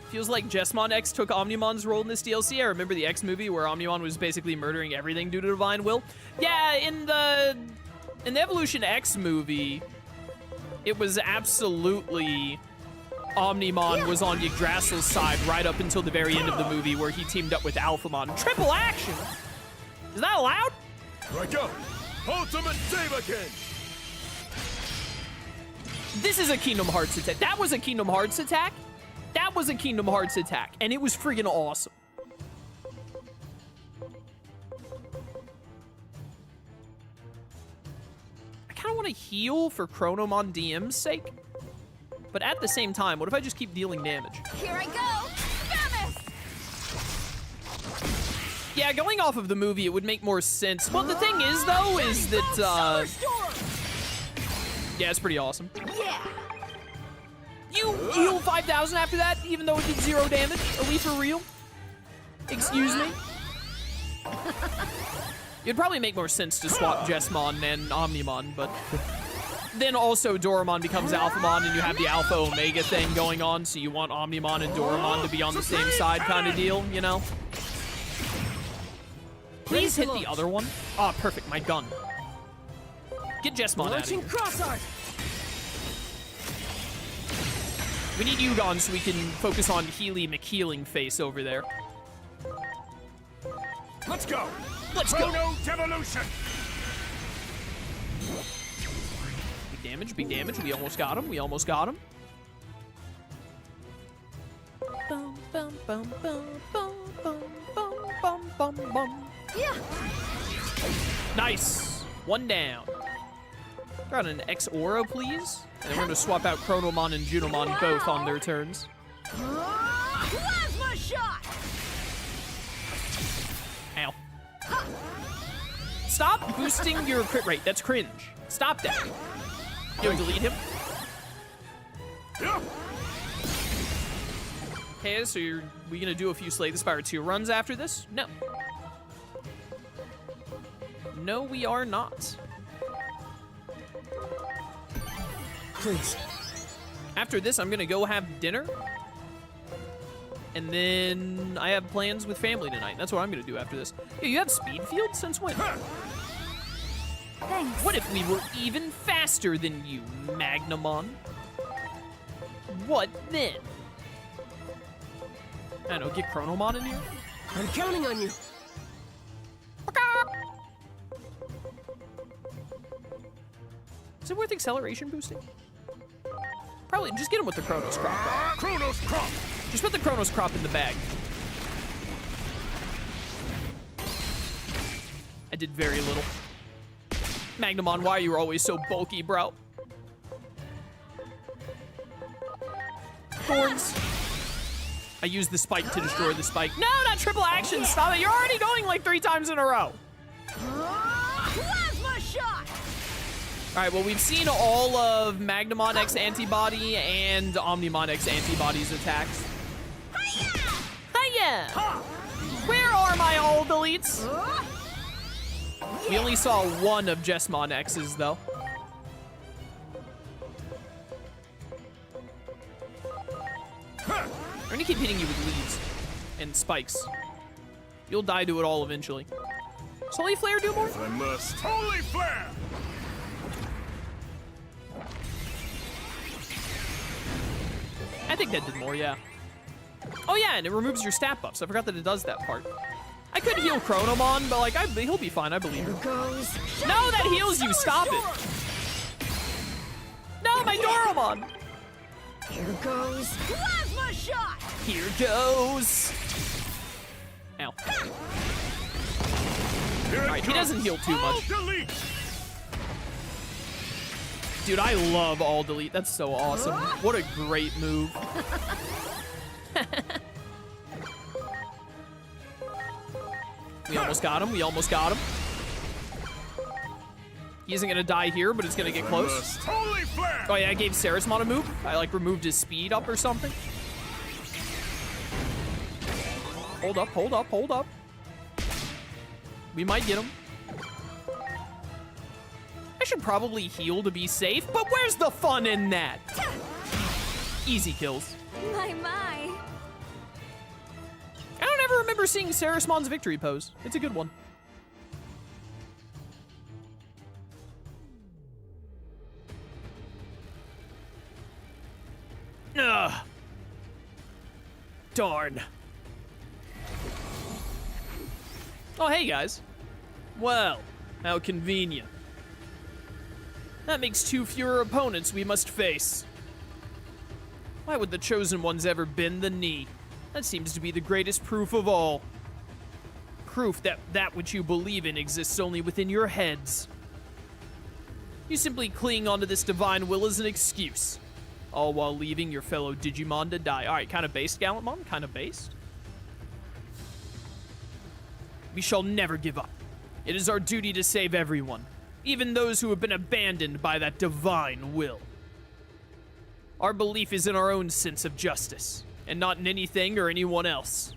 Feels like Jesmon X took Omnimon's role in this DLC. I remember the X movie where Omnimon was basically murdering everything due to divine will. Yeah, in the Evolution X movie, it was absolutely Omnimon was on Yggdrasil's side right up until the very end of the movie where he teamed up with Alphamon. Triple action! Is that allowed? Here I go! Ultimate Savakin! This is a Kingdom Hearts attack. That was a Kingdom Hearts attack? That was a Kingdom Hearts attack, and it was friggin' awesome. I kind of want to heal for Chronomon DM's sake, but at the same time, what if I just keep dealing damage? Here I go! Famous! Yeah, going off of the movie, it would make more sense. Well, the thing is, though, is that, yeah, it's pretty awesome. Yeah! You heal 5,000 after that, even though it did 0 damage? Are we for real? Excuse me? It'd probably make more sense to swap Jesmon and Omnimon, but then also Dorumon becomes Alphamon and you have the Alpha Omega thing going on, so you want Omnimon and Dorumon to be on the same side kind of deal, you know? Please hit the other one. Oh, perfect, my gun. Get Jesmon out of here. Crossart! We need Yugon so we can focus on Healy McHealing face over there. Let's go! Let's Chrono go! Devolution! Big damage, big damage. We almost got him. We almost got him. Bum, bum, bum, bum, bum, bum, bum, bum, bum, bum. Yeah! Nice! One down. Got an X-Aura, please. And then we're going to swap out Chronomon and Junomon both on their turns. Plasma shot! Ow. Stop boosting your crit rate. That's cringe. Stop that. Yo, delete him. Okay, so we going to do a few Slay the Spire 2 runs after this? No. No, we are not. Please. After this, I'm gonna go have dinner. And then I have plans with family tonight. That's what I'm gonna do after this. Yeah, you have speed field since when? Thanks. What if we were even faster than you, Magnamon? What then? I don't know, get Chronomon in here? I'm counting on you. Is it worth acceleration boosting? Probably, just get him with the Chronos Crop. Chronos Crop! Just put the Chronos Crop in the bag. I did very little. Magnamon, why are you always so bulky, bro? Thorns. I used the spike to destroy the spike. No, not triple action, stop it. You're already going like 3 times in a row. Plasma shot! All right, well, we've seen all of Magnamon X-Antibody and Omnimon X-Antibody's attacks. Hiya! Where are my all deletes? We only saw one of Jesmon X's, though. I'm gonna keep hitting you with leads and spikes. You'll die to it all eventually. Does Holy Flare do more? I must. Holy Flare! I think that did more, yeah. Oh yeah, and it removes your stat buffs. I forgot that it does that part. I could heal Chronomon, but like, he'll be fine, I believe him. No, that heals you, stop it! No, my Dorumon! Here goes plasma shot! Here goes! Ow. Alright, he doesn't heal too much. Dude, I love all delete. That's so awesome. What a great move. We almost got him. We almost got him. He isn't gonna die here, but it's gonna get close. Oh yeah, I gave Sarismon a move. I like removed his speed up or something. Hold up, hold up, hold up. We might get him. I should probably heal to be safe, but where's the fun in that? Easy kills. My. I don't ever remember seeing Sarismon's victory pose. It's a good one. Ugh. Darn. Oh, hey, guys. Well, how convenient. That makes 2 fewer opponents we must face. Why would the Chosen Ones ever bend the knee? That seems to be the greatest proof of all. Proof that that which you believe in exists only within your heads. You simply cling onto this divine will as an excuse, all while leaving your fellow Digimon to die. All right, kind of based, Gallantmon, kind of based. We shall never give up. It is our duty to save everyone, even those who have been abandoned by that divine will. Our belief is in our own sense of justice, and not in anything or anyone else.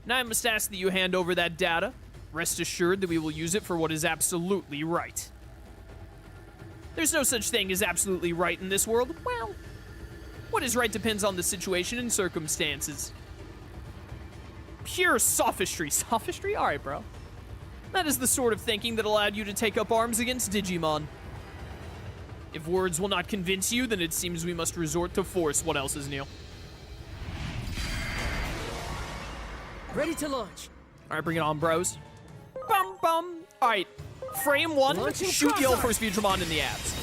Now I must ask that you hand over that data. Rest assured that we will use it for what is absolutely right. There's no such thing as absolutely right in this world. Well, what is right depends on the situation and circumstances. Pure sophistry. Sophistry? All right, bro. That is the sort of thinking that allowed you to take up arms against Digimon. If words will not convince you, then it seems we must resort to force. What else is new? Ready to launch. All right, bring it on, bros. Bum, bum. All right, frame 1, Launching shoot the crossfire. First Futuramon in the abs.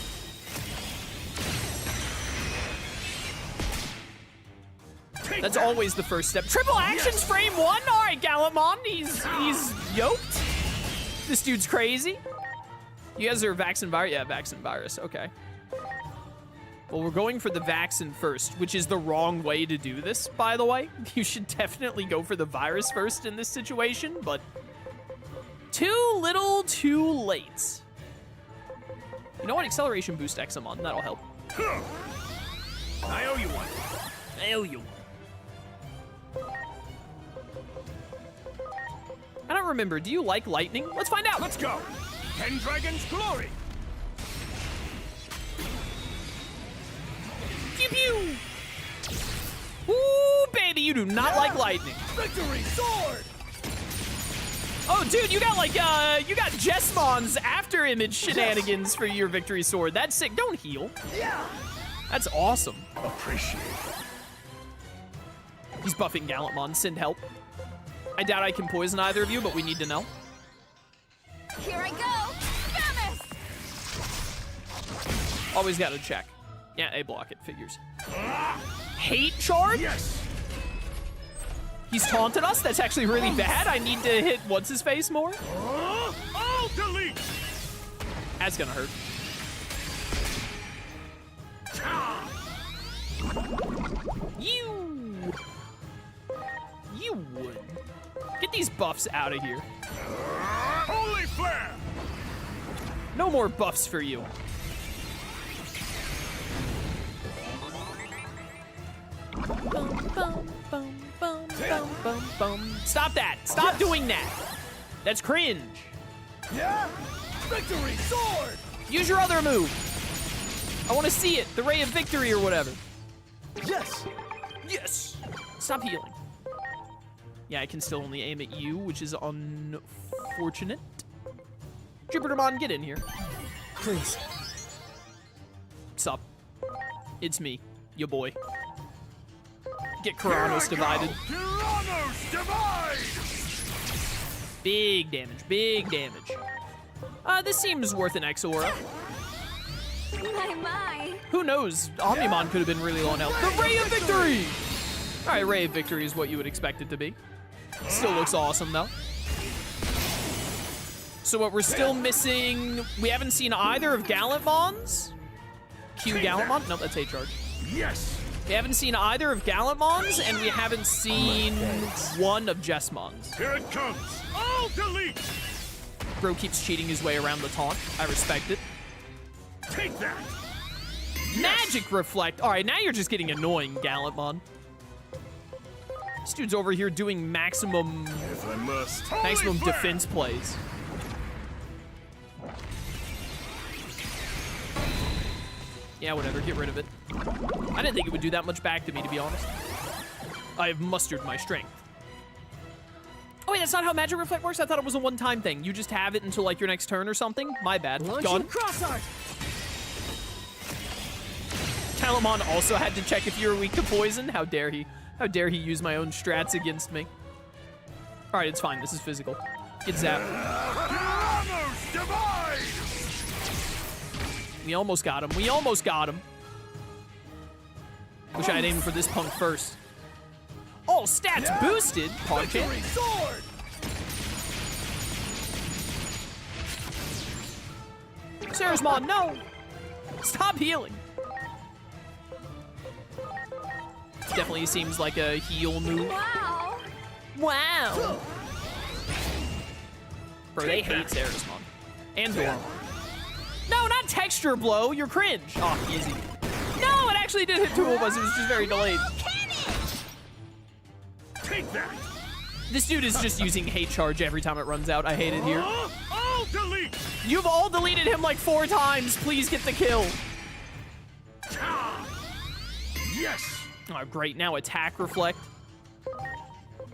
That's always the first step. Triple actions, frame 1. All right, Gallantmon, he's yoked. This dude's crazy. You guys are Vaccine Virus? Yeah, Vaccine Virus, okay. Well, we're going for the Vaccine first, which is the wrong way to do this, by the way. You should definitely go for the virus first in this situation, but too little, too late. You know what? Acceleration boost Examon, that'll help. I owe you one. I owe you one. I don't remember. Do you like lightning? Let's find out. Let's go! Ten Dragons Glory! Pew pew! Ooh, baby, you do not like lightning. Victory Sword! Oh, dude, you got like, you got Jesmon's after image shenanigans for your victory sword. That's sick. Don't heal. Yeah! That's awesome. Appreciate it. He's buffing Gallantmon. Send help. I doubt I can poison either of you, but we need to know. Here I go! Famous! Always gotta check. Yeah, they block it. Figures. Hate charge? Yes! He's taunted us? That's actually really bad. I need to hit what's-his-face more? I'll delete! That's gonna hurt. You would. Get these buffs out of here. Holy Flare! No more buffs for you. Stop that. Stop doing that. That's cringe. Yeah? Victory Sword! Use your other move. I want to see it. The Ray of Victory or whatever. Yes! Yes! Stop healing. Yeah, I can still only aim at you, which is unfortunate. Jupitermon, get in here. Please. Sup? It's me, your boy. Get Kuranos divided. Kuranos Divide! Big damage, big damage. This seems worth an X-Aura. My. Who knows? Omnimon could have been really low on health. The Ray of Victory! Alright, Ray of Victory is what you would expect it to be. Still looks awesome, though. So what we're still missing... We haven't seen either of Gallantmon's? Q Gallantmon? Nope, that's H-Charge. Yes! We haven't seen either of Gallantmon's, and we haven't seen one of Jesmon's. Here it comes! I'll delete! Bro keeps cheating his way around the taunt. I respect it. Take that! Magic Reflect! Alright, now you're just getting annoying, Gallantmon. This dude's over here doing maximum... If I must. Maximum defense plays. Yeah, whatever, get rid of it. I didn't think it would do that much back to me, to be honest. I have mustered my strength. Oh wait, that's not how Magic Reflect works? I thought it was a one-time thing. You just have it until like your next turn or something? My bad. Gone. Cross art. Talamon also had to check if you were weak to poison. How dare he? How dare he use my own strats against me? All right, it's fine. This is physical. Get zapped. Kuranos Divide! We almost got him. We almost got him. Wish I had aimed for this punk first. All stats boosted. Punch it. Victory Sword! Sarazmon, no! Stop healing. Definitely seems like a heal move. Wow. Wow. Bro, they hate Sarazmon. And Dorumon. No, not texture blow. You're cringe. Oh, easy. No, it actually did hit two of us. It was just very delayed. Take that! This dude is just using hate charge every time it runs out. I hate it here. I'll delete! You've all deleted him like 4 times. Please get the kill. Yes! Oh, great. Now attack reflect.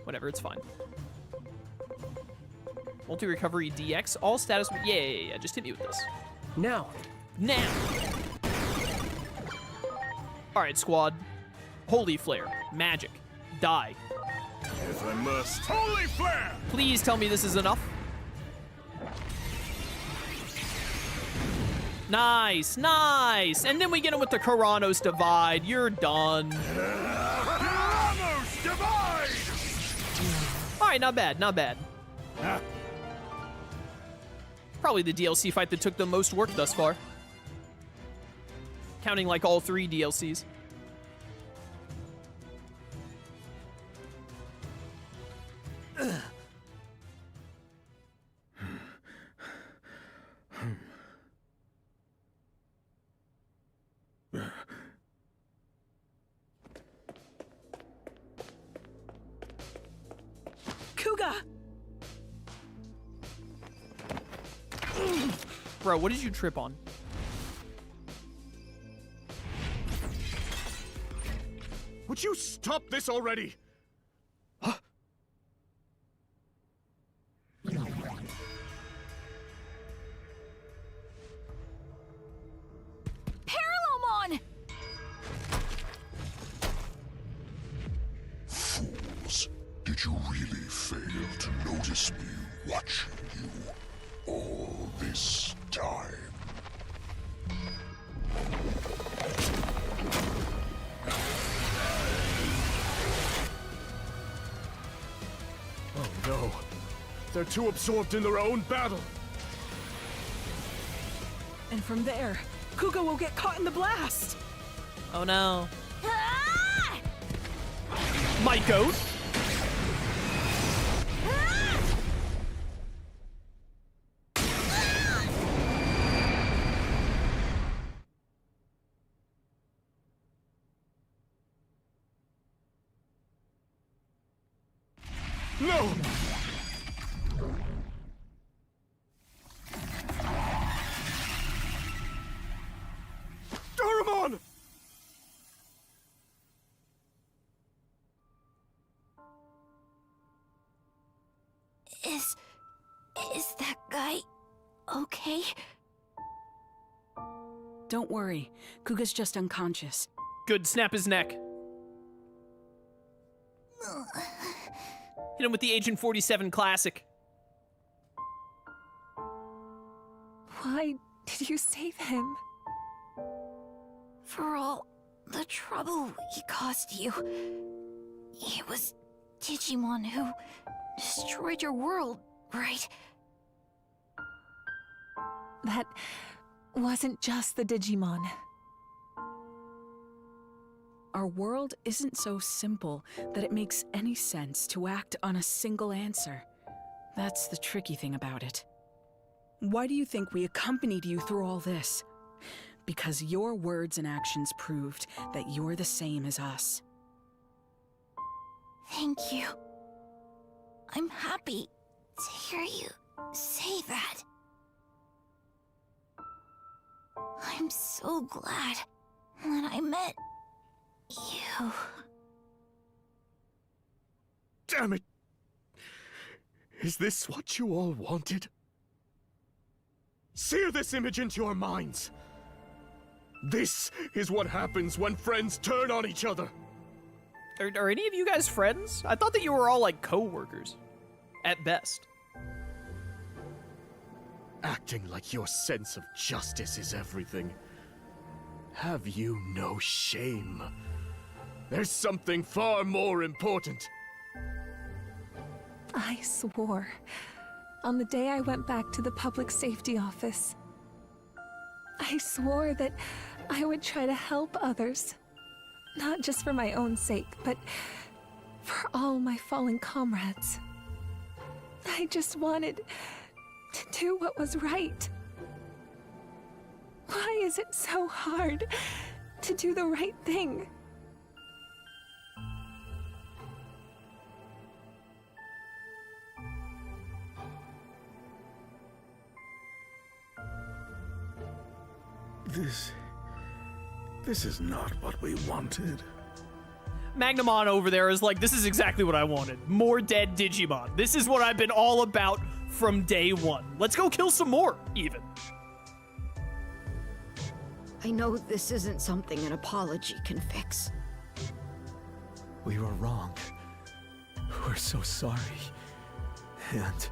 Whatever, it's fine. Multi-recovery DX. All status. Yeah. Just hit me with this. Now. Now. All right, squad. Holy Flare. Magic. Die. If I must. Holy Flare! Please tell me this is enough. Nice, nice. And then we get him with the Kuranos Divide. You're done. Kuranos Divide! All right, not bad, not bad. Probably the DLC fight that took the most work thus far. Counting like all 3 DLCs. Kuga! Bro, what did you trip on? Would you stop this already? Huh? Parallelmon! Fools, did you really fail to notice me watching you all this time? Oh no. They're too absorbed in their own battle. And from there, Kuga will get caught in the blast. Oh no. Ah! My goat? No! Dorumon! Is that guy okay? Don't worry, Kuga's just unconscious. Good, snap his neck. Hit him with the Agent 47 classic. Why did you save him? For all the trouble he caused you. It was Digimon who destroyed your world, right? That wasn't just the Digimon. Our world isn't so simple that it makes any sense to act on a single answer. That's the tricky thing about it. Why do you think we accompanied you through all this? Because your words and actions proved that you're the same as us. Thank you. I'm happy to hear you say that. I'm so glad that I met you. Damn it! Is this what you all wanted? Sear this image into your minds. This is what happens when friends turn on each other. Are any of you guys friends? I thought that you were all like co-workers. At best. Acting like your sense of justice is everything. Have you no shame? There's something far more important. I swore on the day I went back to the public safety office. I swore that I would try to help others. Not just for my own sake, but for all my fallen comrades. I just wanted to do what was right. Why is it so hard to do the right thing? This is not what we wanted. Magnamon over there is like, this is exactly what I wanted. More dead Digimon. This is what I've been all about from day one. Let's go kill some more, even. I know this isn't something an apology can fix. We were wrong. We're so sorry. And...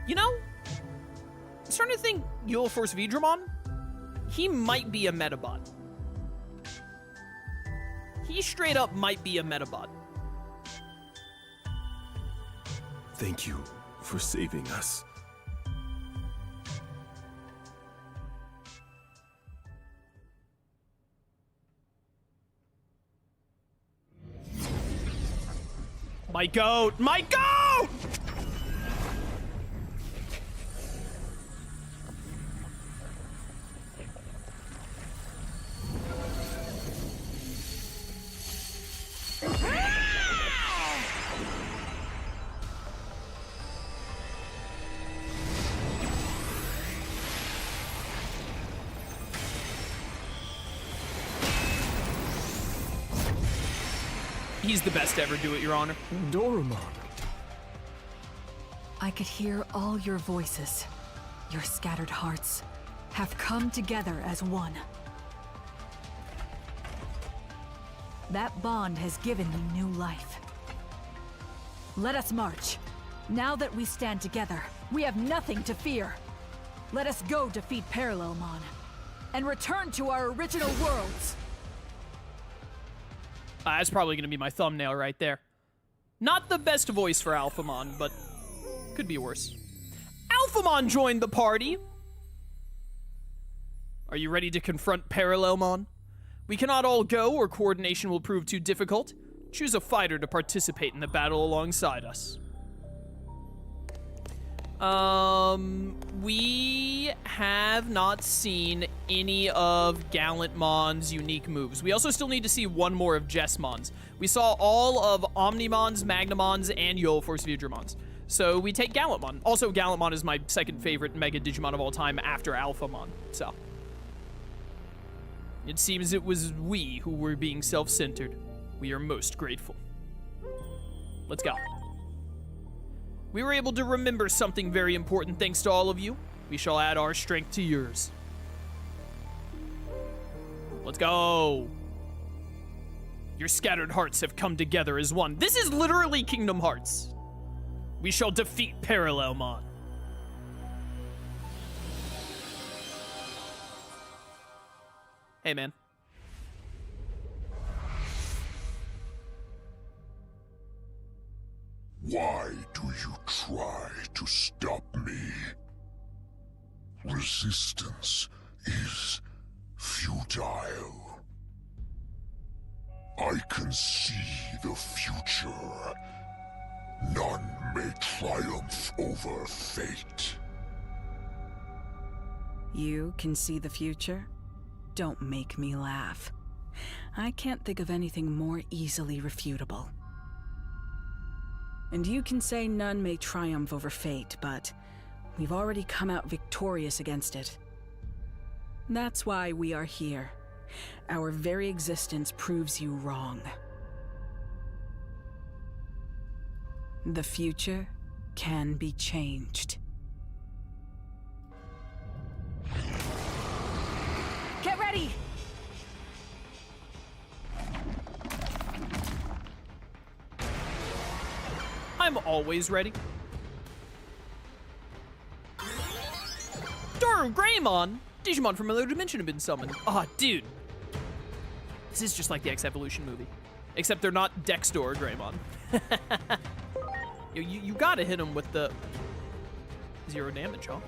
You know, I'm starting to think Force Vidramon, he might be a Metabot. He straight up might be a Metabot. Thank you for saving us. My goat! My goat! He's the best to ever do it, Your Honor. Dorumon. I could hear all your voices. Your scattered hearts have come together as one. That bond has given me new life. Let us march. Now that we stand together, we have nothing to fear. Let us go defeat Parallelmon and return to our original worlds. That's probably going to be my thumbnail right there. Not the best voice for Alphamon, but could be worse. Alphamon joined the party! Are you ready to confront Parallelmon? We cannot all go, or coordination will prove too difficult. Choose a fighter to participate in the battle alongside us. We have not seen any of Gallantmon's unique moves. We also still need to see one more of Jesmon's. We saw all of Omnimon's, Magnamon's, and Force Viewdramons. So we take Gallantmon. Also, Gallantmon is my second favorite Mega Digimon of all time after Alphamon, so. It seems it was we who were being self-centered. We are most grateful. Let's go. We were able to remember something very important thanks to all of you. We shall add our strength to yours. Let's go. Your scattered hearts have come together as one. This is literally Kingdom Hearts. We shall defeat Parallelmon. Hey, man. Why do you try to stop me? Resistance is futile. I can see the future. None may triumph over fate. You can see the future? Don't make me laugh. I can't think of anything more easily refutable. And you can say none may triumph over fate, but we've already come out victorious against it. That's why we are here. Our very existence proves you wrong. The future can be changed. Get ready! I'm always ready. Dorumon! Digimon from another dimension have been summoned. Ah, dude. This is just like the X Evolution movie. Except they're not Dexter Greymon. you gotta hit him with the 0 damage, huh?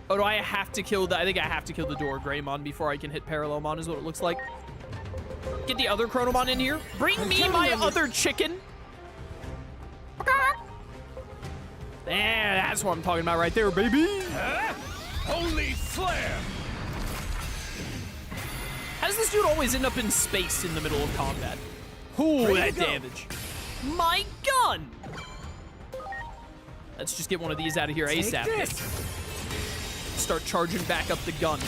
Oh, do I have to kill the... I think I have to kill the Dora Greymon before I can hit Parallelmon is what it looks like. Get the other Chronomon in here. Bring me my other chicken. There, that's what I'm talking about right there, baby. Holy flare! How does this dude always end up in space in the middle of combat? Ooh, that damage. My gun! Let's just get one of these out of here ASAP. Start charging back up the gun.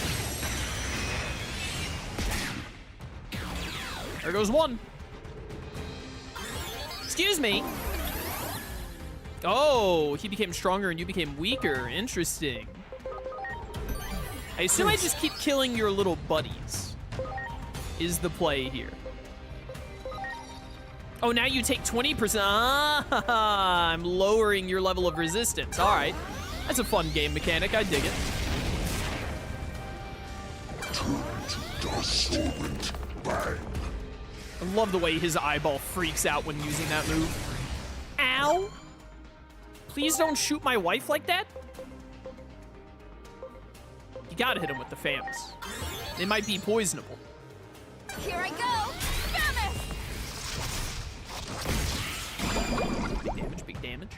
There goes one. Excuse me. Oh, he became stronger and you became weaker. Interesting. I assume I just keep killing your little buddies. Is the play here. Oh, now you take 20%. Ah, I'm lowering your level of resistance. All right. That's a fun game mechanic. I dig it. Turn to dust, torrent, bang. I love the way his eyeball freaks out when using that move. Ow! Please don't shoot my wife like that. You gotta hit him with the fams. They might be poisonable. Here I go! Big damage, big damage.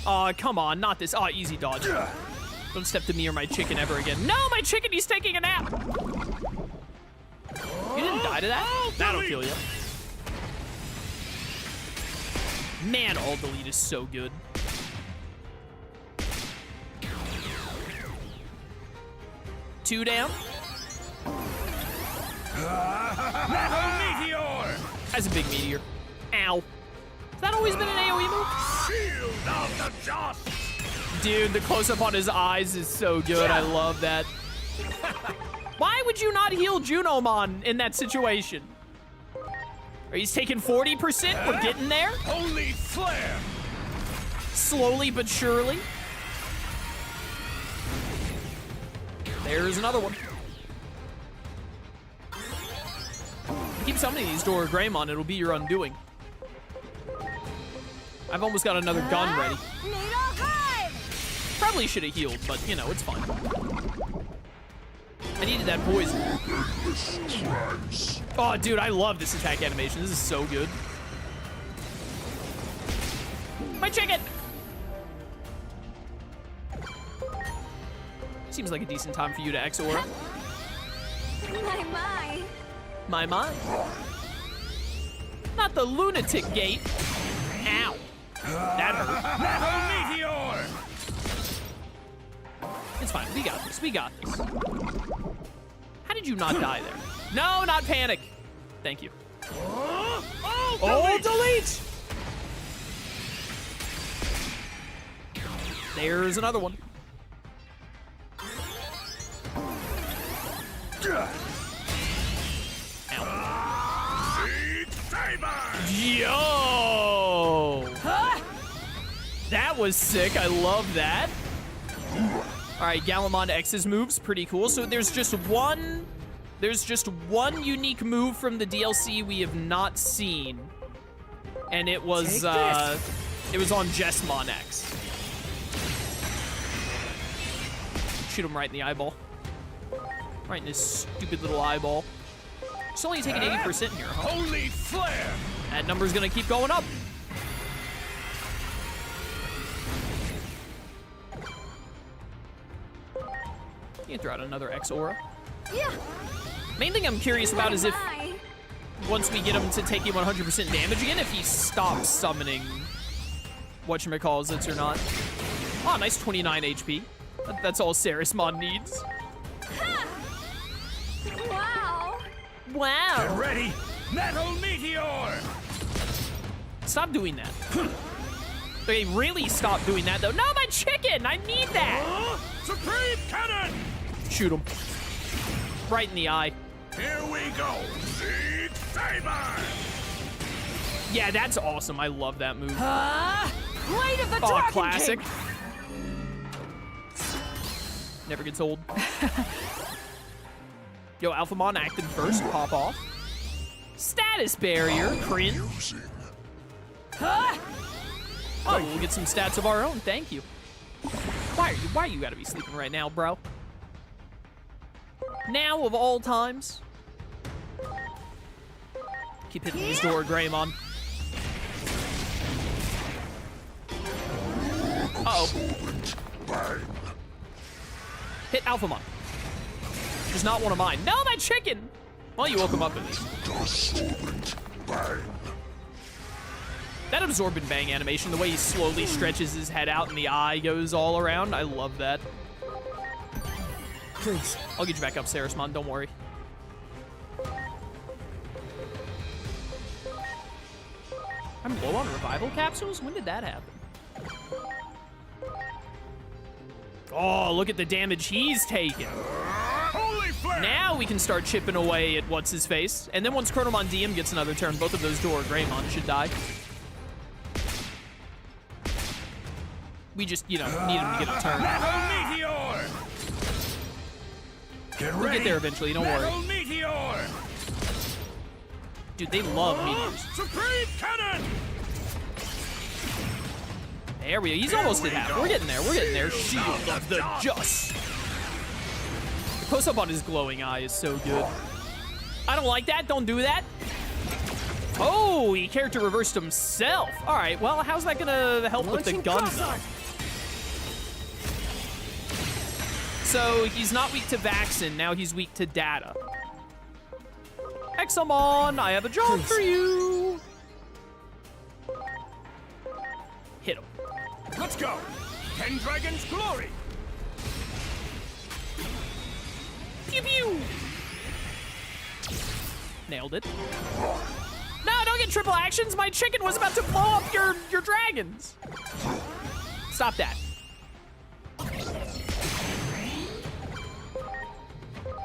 Aw, come on, not this. Aw, easy dodge. Don't step to me or my chicken ever again. No, my chicken, he's taking a nap! You didn't die to that? That'll kill you. Man, all delete is so good. Two down. Meteor! Has a big meteor. Ow. Has that always been an AoE move? Shield of the just! Dude, the close-up on his eyes is so good. I love that. Why would you not heal Junomon in that situation? He's taking 40%. We're getting there. Holy flare! Slowly but surely. There's another one. Keep summoning these Dorumon, it'll be your undoing. I've almost got another gun ready. Probably should have healed, but you know, it's fine. I needed that poison. Oh, dude, I love this attack animation. This is so good. My chicken! Seems like a decent time for you to X-Aura. My. Not the lunatic gate. Ow. That hurt. Metal meteor! It's fine. We got this. We got this. How did you not die there? No, not panic. Thank you. Oh, delete! There's another one. Ow. Yo! That was sick. I love that. All right, Gallimon X's moves, pretty cool. So there's just one unique move from the DLC we have not seen, and it was on Jesmon X. Shoot him right in the eyeball. Right in his stupid little eyeball. It's only taking 80% here, huh? Holy flare! That number's gonna keep going up. You can throw out another X-Aura. Yeah. Main thing I'm curious about is if once we get him to taking 100% damage again, if he stops summoning whatchamacallits or not. Oh, nice 29 HP. That's all Ceresmon needs. Wow. Wow. Get ready! Metal meteor! Stop doing that. Okay, really stop doing that though. No, my chicken! I need that! Supreme cannon! Shoot him. Right in the eye. Here we go! Seed Saber! Yeah, that's awesome. I love that move. Blade of the Oh, Dragon classic. King. Never gets old. Yo, Alphamon acted first. Pop off. Status barrier. Cringe. Oh, we'll get some stats of our own. Thank you. Why you gotta be sleeping right now, bro? Now of all times. Keep hitting these Dorumon. Uh-oh. Hit Alphamon. Just not one of mine. No, my chicken! Well, you woke him up at least. That absorbent bang animation, the way he slowly stretches his head out and the eye goes all around, I love that. Please. I'll get you back up, Ceresmon, don't worry. I'm low on revival capsules? When did that happen? Oh, look at the damage he's taken. Now we can start chipping away at what's-his-face. And then once Chronomon DM gets another turn, both of those Dorumon should die. We just, you know, need him to get a turn. Meteor! We'll get there eventually, don't worry. Meteor! Dude, they love meteors. Supreme cannon! There we go. He's almost at half. We're getting there. We're getting there. Shield of the Just. The close-up on his glowing eye is so good. I don't like that. Don't do that. Oh, he character reversed himself. All right. Well, how's that gonna help with the guns, though? So he's not weak to Vaccine. Now he's weak to data. Examon, I have a job for you. Hit him. Let's go! Pendragon's glory! Pew pew! Nailed it. No, don't don't get triple actions. My chicken was about to blow up your dragons. Stop that.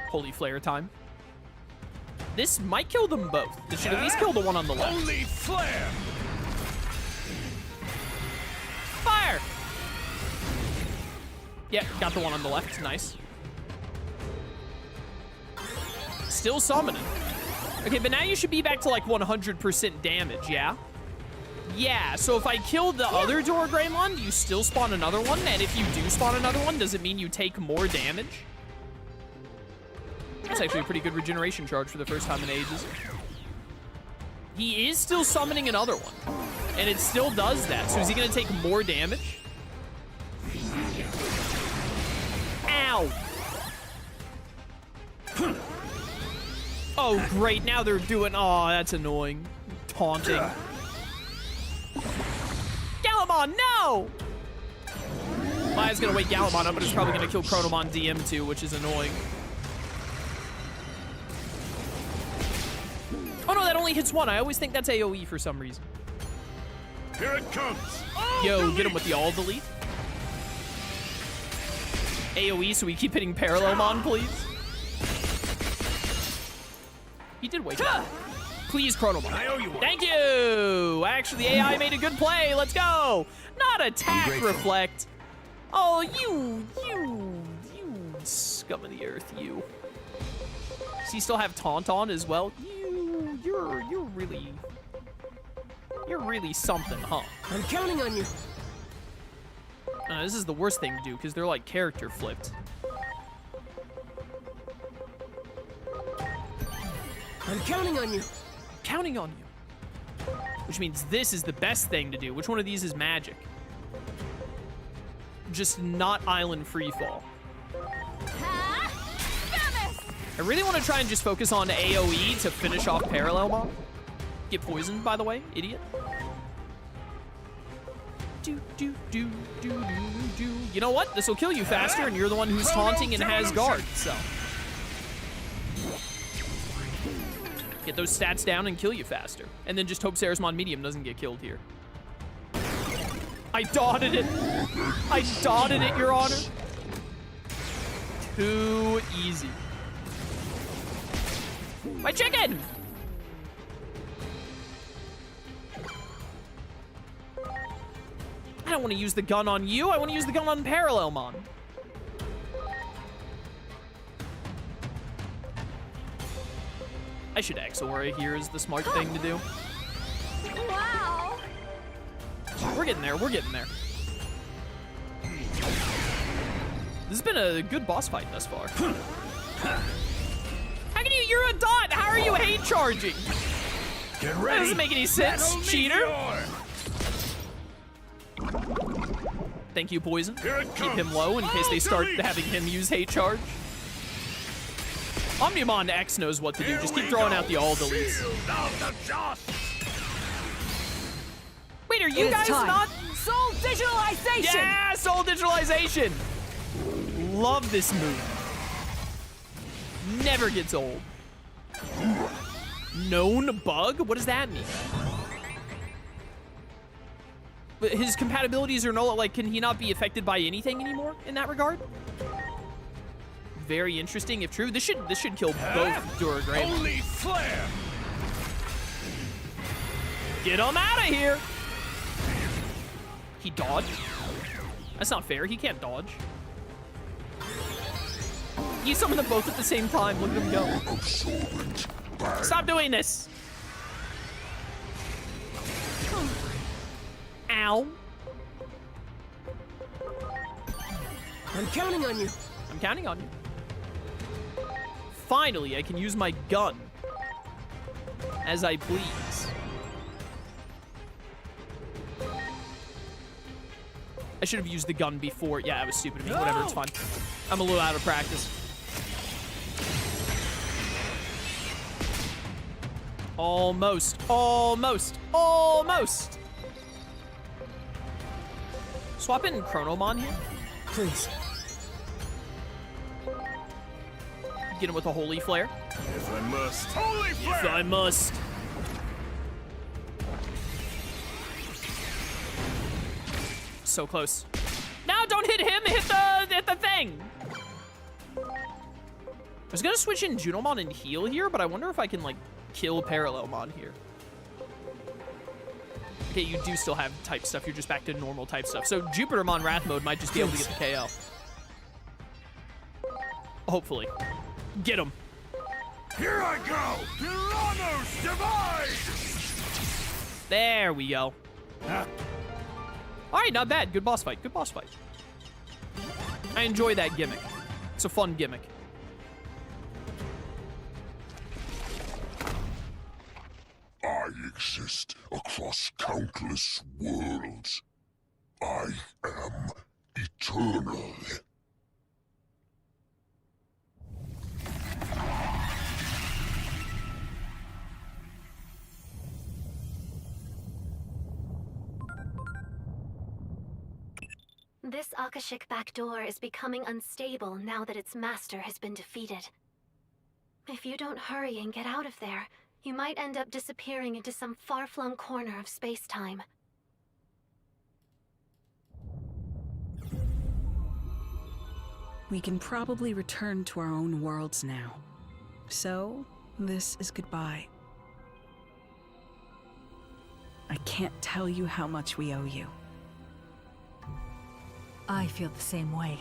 Holy flare time. This might kill them both. This should at least kill the one on the left. Holy flare! Fire! Yeah, got the one on the left. Nice. Still summoning. Okay, but now you should be back to like 100% damage, yeah? Yeah, so if I kill the other Dorumon, do you still spawn another one? And if you do spawn another one, does it mean you take more damage? That's actually a pretty good regeneration charge for the first time in ages. He is still summoning another one. And it still does that. So is he going to take more damage? Ow! Oh, great. Now they're doing... Oh, that's annoying. Taunting. Gallimon, no! Maya's going to wake Gallimon up, but it's probably going to kill Chronomon DM too, which is annoying. Oh no, that only hits one. I always think that's AoE for some reason. Here it comes. Yo, get him with the all delete. AoE, so we keep hitting Parallelmon, please. He did wake up. Please, Chronomon. I owe you one. Thank you. Actually, the AI made a good play. Let's go. Not attack reflect. Oh, you scum of the earth, you. Does he still have taunt on as well? You're really something, huh? I'm counting on you. This is the worst thing to do because they're like character flipped. I'm counting on you. Counting on you. Which means this is the best thing to do. Which one of these is magic? Just not island freefall. I really want to try and just focus on AoE to finish off Parallelmon. Get poisoned, by the way, idiot. You know what? This will kill you faster, and you're the one who's taunting and has guard, so. Get those stats down and kill you faster. And then just hope Sarismon Medium doesn't get killed here. I dotted it. I dotted it, Your Honor. Too easy. My chicken! I don't want to use the gun on you. I want to use the gun on Parallelmon. I should Exora here is the smart thing to do. Wow. We're getting there. We're getting there. This has been a good boss fight thus far. How can you? You're a dot. How are you hate charging? Get ready. That doesn't make any sense, cheater. Thank you, Poison. Keep him low in case they start having him use hate charge. Omnimon X knows what to do. Just keep throwing out the all deletes. Wait, are you guys not? Soul digitalization! Yeah, soul digitalization. Love this move. Never gets old. Known bug? What does that mean? But his compatibilities are no, like, can he not be affected by anything anymore in that regard? Very interesting if true. This should kill both Dorumon. Holy flare! Get him out of here! He dodged? That's not fair. He can't dodge. You summon them both at the same time. Look at him go. Stop doing this! Ow. I'm counting on you. I'm counting on you. Finally, I can use my gun as I please. I should have used the gun before. Yeah, that was stupid of me. Whatever, it's fine. I'm a little out of practice. Almost, almost, almost. Swap in Chronomon here. Please. Get him with a Holy Flare. If I must. Holy flare! If I must. so close. No, don't hit him, hit the thing. I was gonna switch in Junimon and heal here, but I wonder if I can, like, kill Parallelmon here. Okay, you do still have type stuff. You're just back to normal type stuff. So Jupitermon Wrath mode might just be able to get the KO. Hopefully. Get him. Here I go! Tyrannos divide! There we go. Alright, not bad. Good boss fight. Good boss fight. I enjoy that gimmick. It's a fun gimmick. I exist across countless worlds. I am eternal. This Akashic back door is becoming unstable now that its master has been defeated. If you don't hurry and get out of there, you might end up disappearing into some far-flung corner of space-time. We can probably return to our own worlds now. So, this is goodbye. I can't tell you how much we owe you. I feel the same way.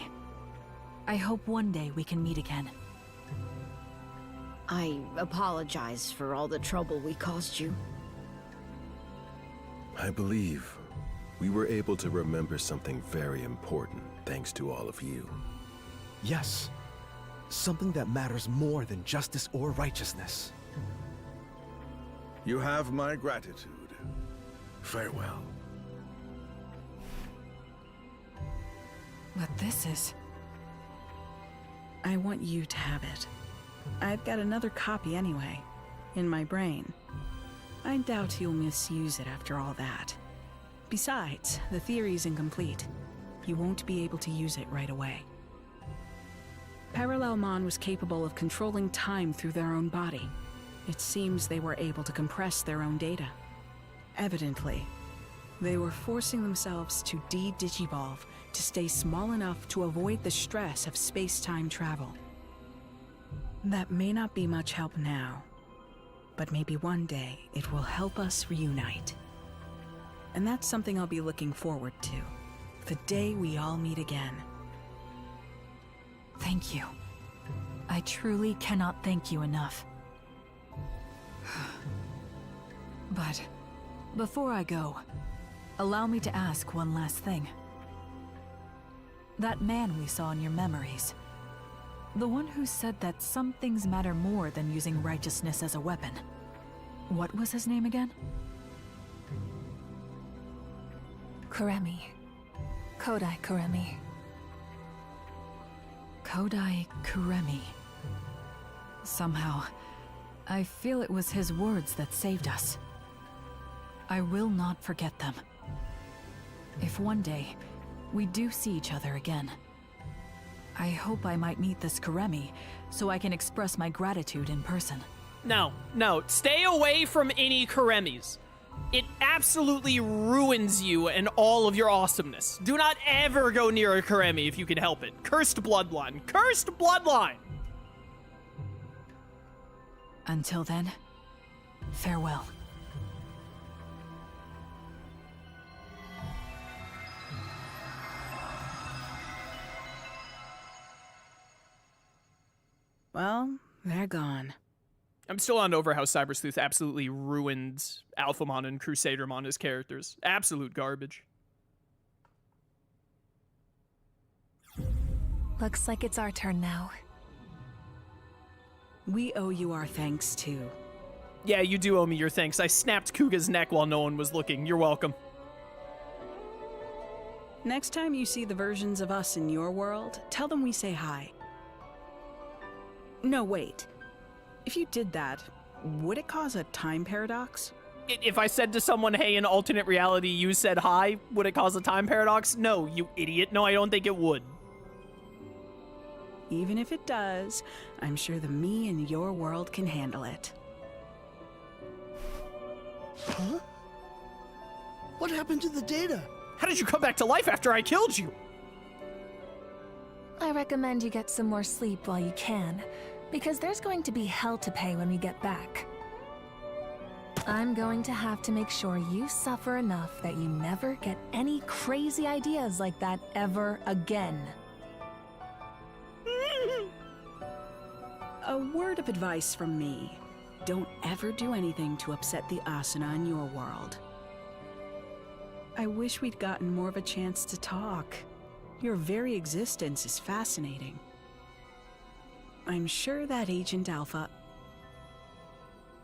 I hope one day we can meet again. I apologize for all the trouble we caused you. I believe we were able to remember something very important thanks to all of you. Yes. Something that matters more than justice or righteousness. You have my gratitude. Farewell. But this is... I want you to have it. I've got another copy anyway, in my brain. I doubt you'll misuse it after all that. Besides, the theory's incomplete. You won't be able to use it right away. Parallelmon was capable of controlling time through their own body. It seems they were able to compress their own data. Evidently, they were forcing themselves to de-digivolve to stay small enough to avoid the stress of space-time travel. That may not be much help now, but maybe one day it will help us reunite. And that's something I'll be looking forward to, the day we all meet again. Thank you. I truly cannot thank you enough. But before I go, allow me to ask one last thing. That man we saw in your memories, the one who said that some things matter more than using righteousness as a weapon. What was his name again? Kuremi. Kodai Kuremi. Kodai Kuremi. Somehow, I feel it was his words that saved us. I will not forget them. If one day, we do see each other again, I hope I might meet this Kuremi, so I can express my gratitude in person. No, stay away from any Kuremis. It absolutely ruins you and all of your awesomeness. Do not ever go near a Kuremi if you can help it. Cursed bloodline. Cursed bloodline! Until then, farewell. Well, they're gone. I'm still on over how Cyber Sleuth absolutely ruined Alphamon and Crusadermon as characters. Absolute garbage. Looks like it's our turn now. We owe you our thanks, too. Yeah, you do owe me your thanks. I snapped Kuga's neck while no one was looking. You're welcome. Next time you see the versions of us in your world, tell them we say hi. No, wait. If you did that, would it cause a time paradox? If I said to someone, hey, in alternate reality, you said hi, would it cause a time paradox? No, you idiot. No, I don't think it would. Even if it does, I'm sure the me in your world can handle it. Huh? What happened to the data? How did you come back to life after I killed you? I recommend you get some more sleep while you can, because there's going to be hell to pay when we get back. I'm going to have to make sure you suffer enough that you never get any crazy ideas like that ever again. A word of advice from me. Don't ever do anything to upset the Asuna in your world. I wish we'd gotten more of a chance to talk. Your very existence is fascinating. I'm sure that Agent Alpha...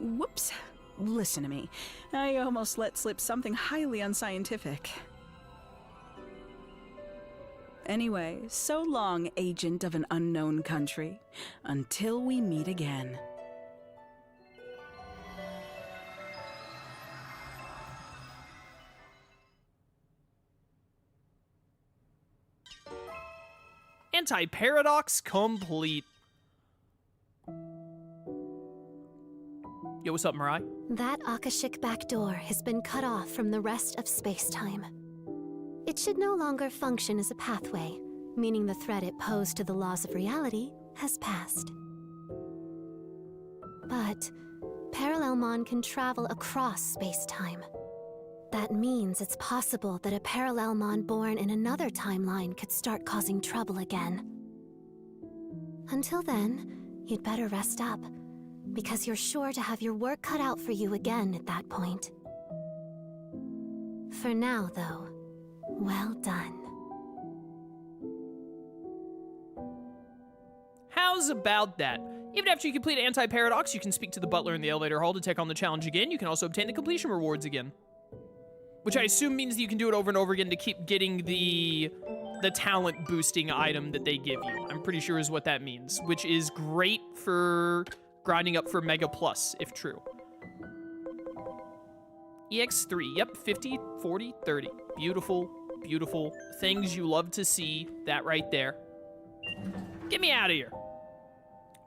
Whoops. Listen to me. I almost let slip something highly unscientific. Anyway, so long, agent of an unknown country. Until we meet again. Anti-ParadoX complete. Yo, what's up, Mirai? That Akashic backdoor has been cut off from the rest of space-time. It should no longer function as a pathway, meaning the threat it posed to the laws of reality has passed. But Parallelmon can travel across space-time. That means it's possible that a Parallelmon born in another timeline could start causing trouble again. Until then, you'd better rest up, because you're sure to have your work cut out for you again at that point. For now, though, well done. How's about that? Even after you complete Anti-ParadoX, you can speak to the butler in the elevator hall to take on the challenge again. You can also obtain the completion rewards again. Which I assume means that you can do it over and over again to keep getting the talent boosting item that they give you. I'm pretty sure is what that means, which is great for grinding up for Mega Plus, if true. EX3, yep, 50, 40, 30. Beautiful, beautiful. Things you love to see, that right there. Get me out of here.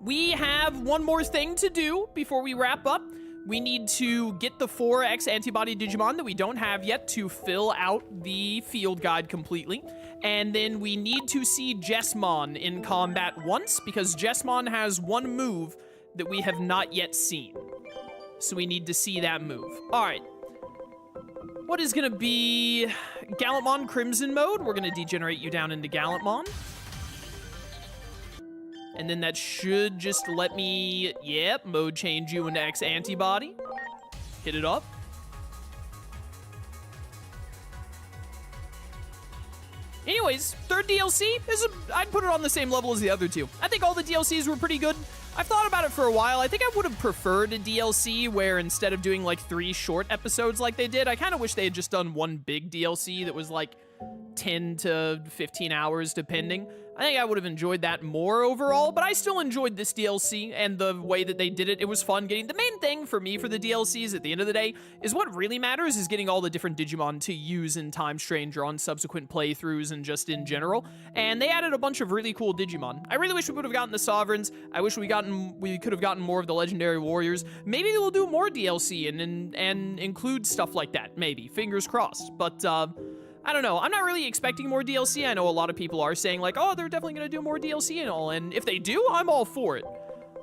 We have one more thing to do before we wrap up. We need to get the 4 X-Antibody Digimon that we don't have yet to fill out the field guide completely. And then we need to see Jesmon in combat once, because Jesmon has one move that we have not yet seen. So we need to see that move. All right. What is going to be Gallantmon Crimson mode? We're going to degenerate you down into Gallantmon. And then that should just let me, yep, mode change you into X-Antibody. Hit it up. Anyways, third DLC, I'd put it on the same level as the other two. I think all the DLCs were pretty good. I've thought about it for a while. I think I would have preferred a DLC where instead of doing like 3 short episodes like they did, I kind of wish they had just done one big DLC that was like 10 to 15 hours depending. I think I would have enjoyed that more overall, but I still enjoyed this DLC and the way that they did it. It was fun getting... The main thing for me for the DLCs at the end of the day is what really matters is getting all the different Digimon to use in Time Stranger on subsequent playthroughs and just in general. And they added a bunch of really cool Digimon. I really wish we would have gotten the Sovereigns. I wish we could have gotten more of the Legendary Warriors. Maybe they will do more DLC and include stuff like that. Maybe. Fingers crossed. But, I don't know. I'm not really expecting more DLC. I know a lot of people are saying like, oh, they're definitely going to do more DLC and all. And if they do, I'm all for it.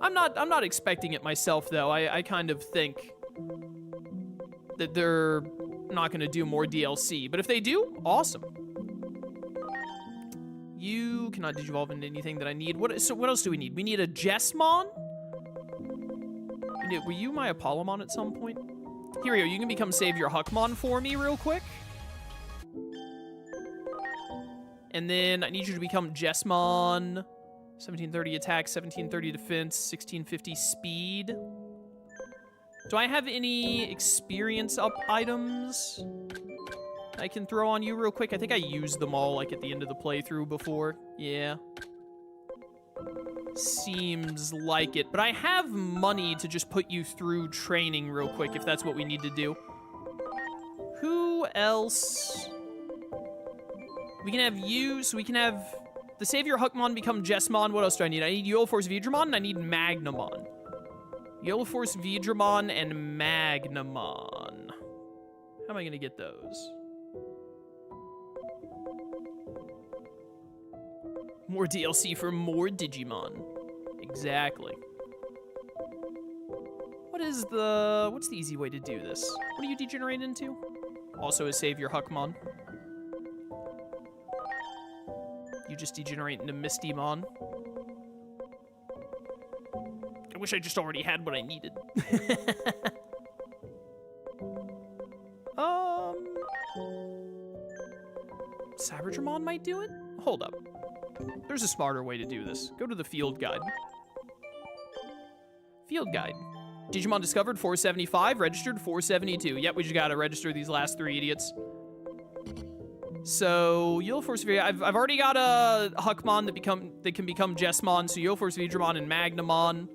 I'm not expecting it myself, though. I kind of think that they're not going to do more DLC. But if they do, awesome. You cannot digivolve into anything that I need. So what else do we need? We need a Jesmon? Were you my Apollomon at some point? Here we go. You can become Savior Huckmon for me real quick. And then I need you to become Jesmon. 1730 attack, 1730 defense, 1650 speed. Do I have any experience up items I can throw on you real quick? I think I used them all like at the end of the playthrough before. Yeah. Seems like it. But I have money to just put you through training real quick if that's what we need to do. Who else? We can have you, so we can have the Savior Huckmon become Jesmon. What else do I need? I need Yoloforce Vidramon, and I need Magnamon. Yoloforce Vidramon and Magnamon. How am I going to get those? More DLC for more Digimon. Exactly. What's the easy way to do this? What do you degenerate into? Also a Savior Huckmon. You just degenerate into Mistymon. I wish I just already had what I needed. Cyberdramon might do it? Hold up. There's a smarter way to do this. Go to the field guide. Field guide. Digimon discovered 475, registered 472. Yep, we just gotta register these last 3 idiots. So, you'll force I've already got a Huckmon that can become Jesmon, so you'll force Jesmon and Magnamon.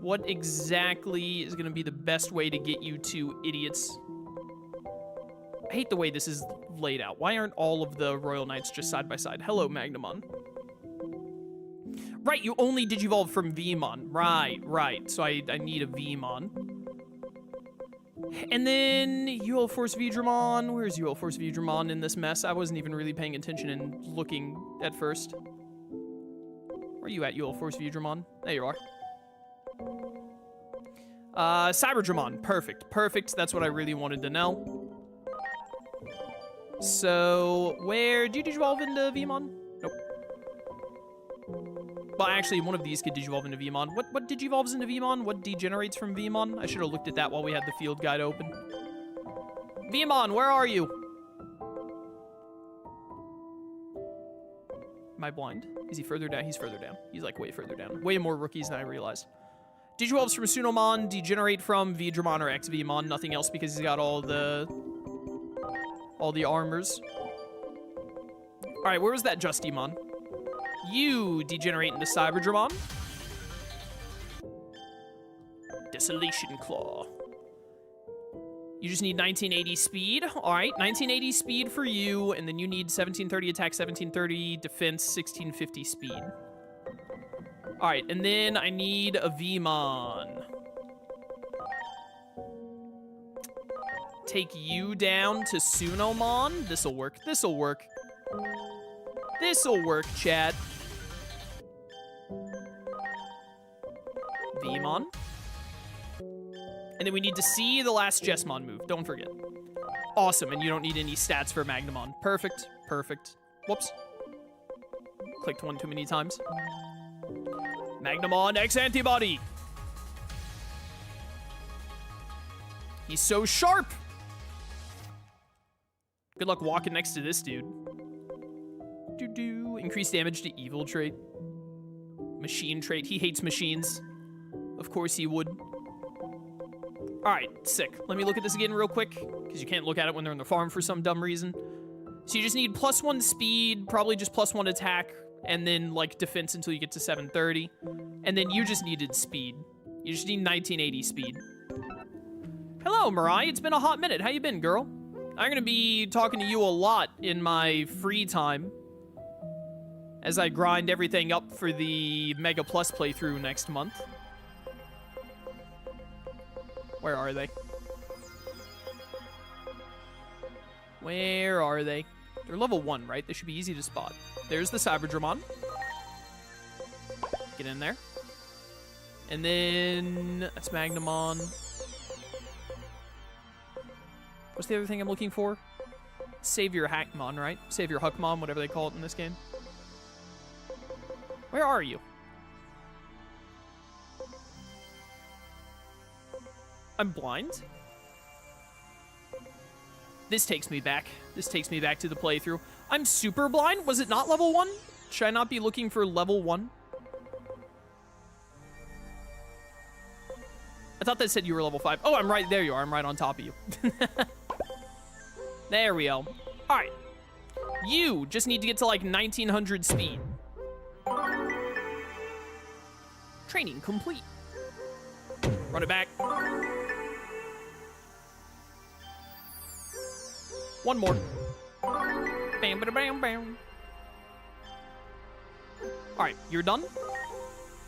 What exactly is gonna be the best way to get you 2 idiots? I hate the way this is laid out. Why aren't all of the Royal Knights just side by side? Hello, Magnamon. Right, you only Digivolve from Vmon. Right. So I need a Vmon. And then UL Force Vidramon. Where's UL Force Vidramon in this mess? I wasn't even really paying attention and looking at first. Where are you at, UL Force Vidramon? There you are. Cyberdramon. Perfect. That's what I really wanted to know. So, where do you Digivolve into Vmon? Nope. Well, actually, one of these could Digivolve into Vmon. What Digivolves into Vmon? What degenerates from Vmon? I should have looked at that while we had the field guide open. Vmon, where are you? Am I blind? Is he further down? He's further down. He's like way further down. Way more rookies than I realized. Digivolves from Sunomon, degenerate from Vidramon or X-Vmon. Nothing else because he's got all the armors. All right, where was that Justymon? You degenerate into Cyberdramon. Desolation Claw. You just need 1980 speed. All right, 1980 speed for you, and then you need 1730 attack, 1730 defense, 1650 speed. All right, and then I need a Vmon. Take you down to Sunomon. This'll work. This'll work, chat. Vmon. And then we need to see the last Jesmon move. Don't forget. Awesome, and you don't need any stats for Magnamon. Perfect. Whoops. Clicked one too many times. Magnamon X-Antibody. He's so sharp. Good luck walking next to this dude. Increase damage to evil trait. Machine trait. He hates machines. Of course he would. Alright, sick. Let me look at this again real quick, because you can't look at it when they're in the farm for some dumb reason. So you just need +1 speed, probably just +1 attack, and then, like, defense until you get to 730. And then you just needed speed. You just need 1980 speed. Hello, Mirai. It's been a hot minute. How you been, girl? I'm gonna be talking to you a lot in my free time as I grind everything up for the Mega Plus playthrough next month. Where are they? Where are they? They're level 1, right? They should be easy to spot. There's the Cyberdramon. Get in there. And then that's Magnamon. What's the other thing I'm looking for? Savior Hackmon, right? Savior Huckmon, whatever they call it in this game. Where are you? I'm blind? This takes me back. This takes me back to the playthrough. I'm super blind? Was it not level 1? Should I not be looking for level 1? I thought that said you were level 5. Oh, I'm right. There you are. I'm right on top of you. There we go. All right. You just need to get to like 1900 speed. Training complete. Run it back. One more. Bam, bam, bam, bam. All right, you're done.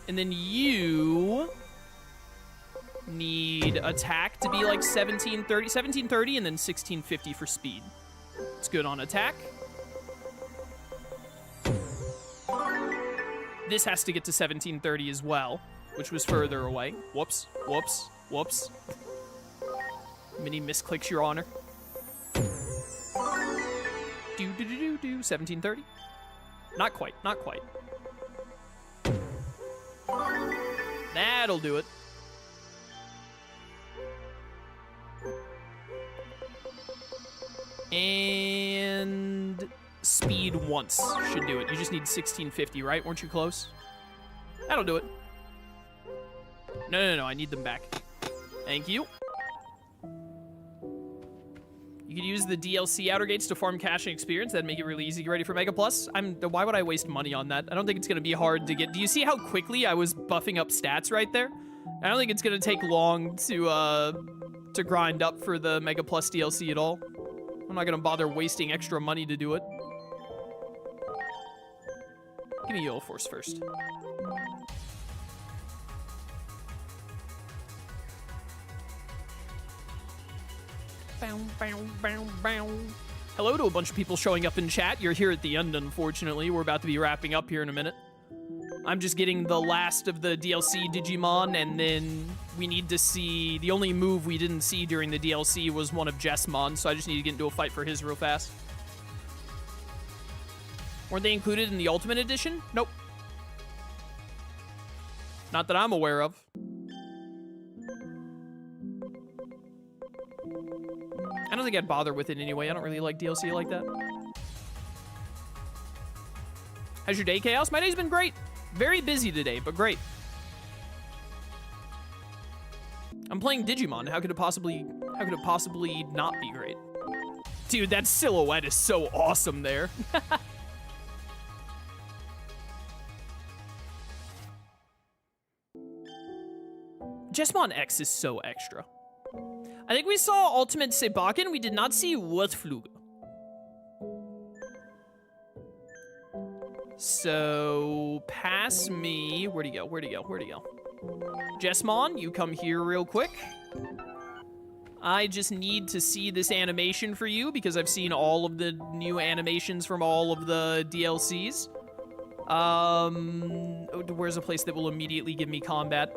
And then you need attack to be like 1730, and then 1650 for speed. It's good on attack. This has to get to 1730 as well, which was further away. Whoops, whoops, whoops. Mini misclicks, Your Honor. 1730. Not quite, not quite. That'll do it. And speed once should do it. You just need 1650, right? Weren't you close? That'll do it. No, I need them back. Thank you. You could use the DLC outer gates to farm cash and experience. That'd make it really easy to get ready for Mega Plus. Why would I waste money on that? I don't think it's gonna be hard to get. Do you see how quickly I was buffing up stats right there? I don't think it's gonna take long to grind up for the Mega Plus DLC at all. I'm not gonna bother wasting extra money to do it. Give me Yellow Force first. Hello to a bunch of people showing up in chat. You're here at the end, unfortunately. We're about to be wrapping up here in a minute. I'm just getting the last of the DLC Digimon, and then we need to see... The only move we didn't see during the DLC was one of Jesmon, so I just need to get into a fight for his real fast. Weren't they included in the Ultimate Edition? Nope. Not that I'm aware of. I don't think I'd bother with it anyway. I don't really like DLC like that. How's your day, Chaos? My day's been great. Very busy today, but great. I'm playing Digimon. How could it possibly not be great? Dude, that silhouette is so awesome there. Jesmon X is so extra. I think we saw Ultimate Sebaken. We did not see Wurzflügel. So, pass me. Where'd he go? Jesmon, you come here real quick. I just need to see this animation for you because I've seen all of the new animations from all of the DLCs. Where's a place that will immediately give me combat?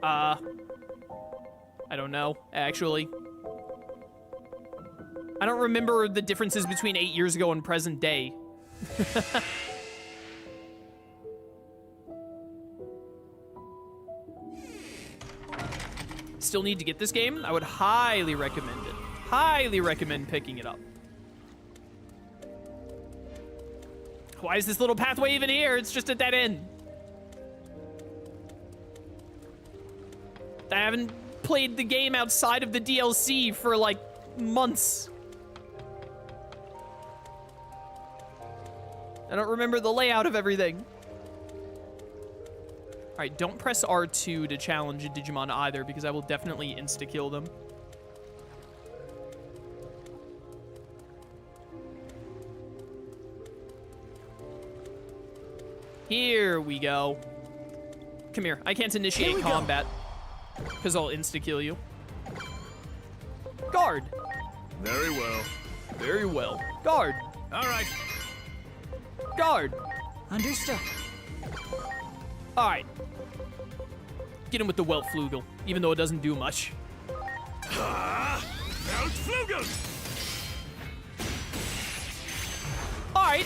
I don't know, actually. I don't remember the differences between 8 years ago and present day. Still need to get this game. I would highly recommend it. Highly recommend picking it up. Why is this little pathway even here? It's just a dead end. I haven't played the game outside of the DLC for like months. I don't remember the layout of everything. All right, don't press R2 to challenge a Digimon either because I will definitely insta-kill them. Here we go. Come here. I can't initiate combat. Because I'll insta-kill you. Guard. Very well. Very well. Guard. All right. Guard. Understood. All right. Get him with the Weltflügel, even though it doesn't do much. Weltflügel! All right.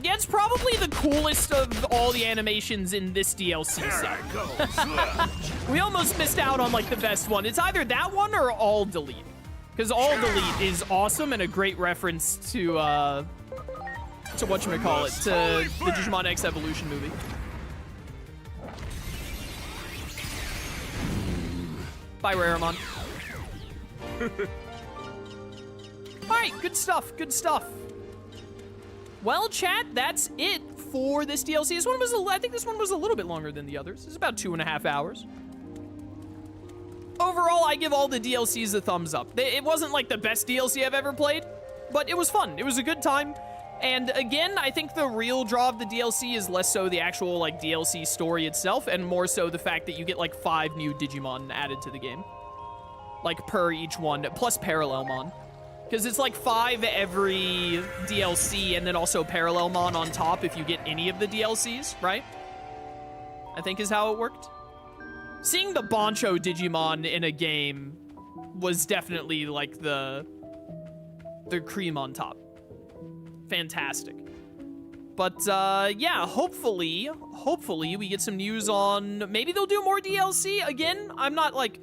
Yeah, it's probably the coolest of all the animations in this DLC set. We almost missed out on like the best one. It's either that one or All Delete. Because All Delete is awesome and a great reference to whatchamacallit, to the Digimon X Evolution movie. Bye, Raremon. Alright, good stuff, good stuff. Well, chat, that's it for this DLC. This one was, I think this one was a little bit longer than the others. It's about 2.5 hours. Overall, I give all the DLCs a thumbs up. It wasn't like the best DLC I've ever played, but it was fun. It was a good time. And again, I think the real draw of the DLC is less so the actual like DLC story itself and more so the fact that you get like 5 new Digimon added to the game. Like per each one, plus Parallelmon. Because it's like 5 every DLC, and then also Parallelmon on top if you get any of the DLCs, right? I think is how it worked. Seeing the Boncho Digimon in a game was definitely like the cream on top. Fantastic. But yeah, hopefully we get some news on, maybe they'll do more DLC. Again, I'm not like,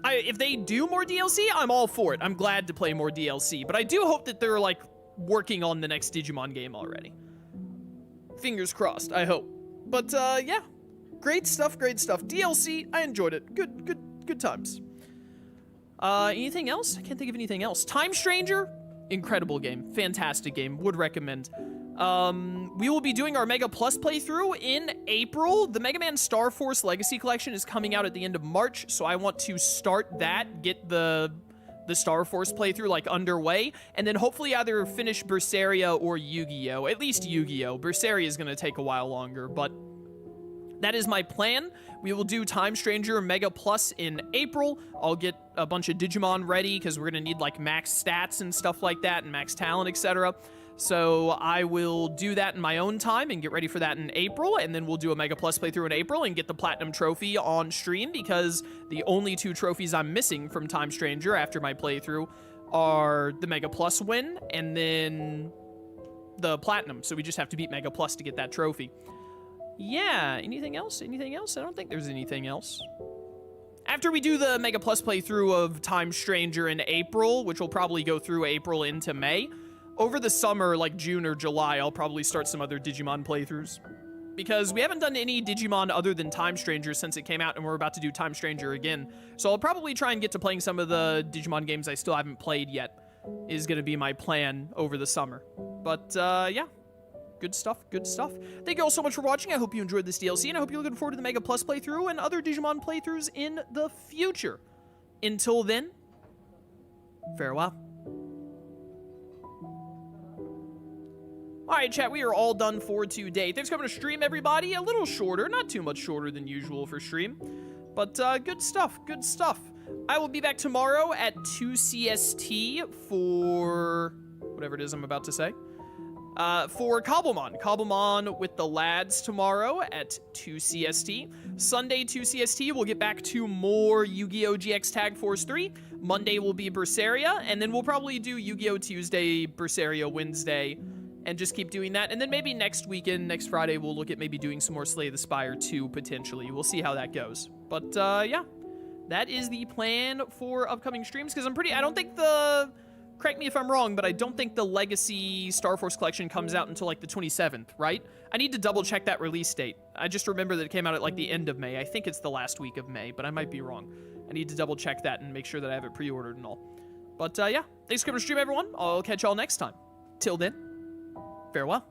if they do more DLC, I'm all for it. I'm glad to play more DLC, but I do hope that they're like working on the next Digimon game already. Fingers crossed, I hope. But yeah, great stuff, great stuff. DLC, I enjoyed it. Good times. Anything else? I can't think of anything else. Time Stranger, incredible game, fantastic game, would recommend. We will be doing our Mega Plus playthrough in April. The Mega Man Star Force Legacy Collection is coming out at the end of March, so I want to start that, get the Star Force playthrough like underway, and then hopefully either finish Berseria or Yu-Gi-Oh! At least Yu-Gi-Oh! Berseria is going to take a while longer, but that is my plan. We will do Time Stranger Mega Plus in April. I'll get a bunch of Digimon ready, because we're going to need like max stats and stuff like that, and max talent, etc. So I will do that in my own time and get ready for that in April, and then we'll do a Mega Plus playthrough in April and get the Platinum Trophy on stream, because the only 2 trophies I'm missing from Time Stranger after my playthrough are the Mega Plus win and then the Platinum, so we just have to beat Mega Plus to get that trophy. Yeah, anything else? Anything else? I don't think there's anything else. After we do the Mega Plus playthrough of Time Stranger in April, which will probably go through April into May, over the summer, like June or July, I'll probably start some other Digimon playthroughs. Because we haven't done any Digimon other than Time Stranger since it came out, and we're about to do Time Stranger again. So I'll probably try and get to playing some of the Digimon games I still haven't played yet, is going to be my plan over the summer. But, yeah. Good stuff, good stuff. Thank you all so much for watching. I hope you enjoyed this DLC, and I hope you're looking forward to the Mega Plus playthrough and other Digimon playthroughs in the future. Until then, farewell. Alright, chat, we are all done for today. Thanks for coming to stream, everybody. A little shorter, not too much shorter than usual for stream. But, good stuff, good stuff. I will be back tomorrow at 2 CST for whatever it is I'm about to say. For Cobblemon with the lads tomorrow at 2 CST. Sunday, 2 CST, we'll get back to more Yu-Gi-Oh! GX Tag Force 3. Monday will be Berseria, and then we'll probably do Yu-Gi-Oh! Tuesday, Berseria Wednesday, and just keep doing that. And then maybe next weekend, next Friday, we'll look at maybe doing some more Slay the Spire 2, potentially. We'll see how that goes. But, yeah. That is the plan for upcoming streams, because I don't think correct me if I'm wrong, but I don't think the Legacy Star Force Collection comes out until like the 27th, right? I need to double check that release date. I just remember that it came out at like the end of May. I think it's the last week of May, but I might be wrong. I need to double check that and make sure that I have it pre-ordered and all. But yeah, thanks for coming to stream, everyone. I'll catch y'all next time. Till then, farewell.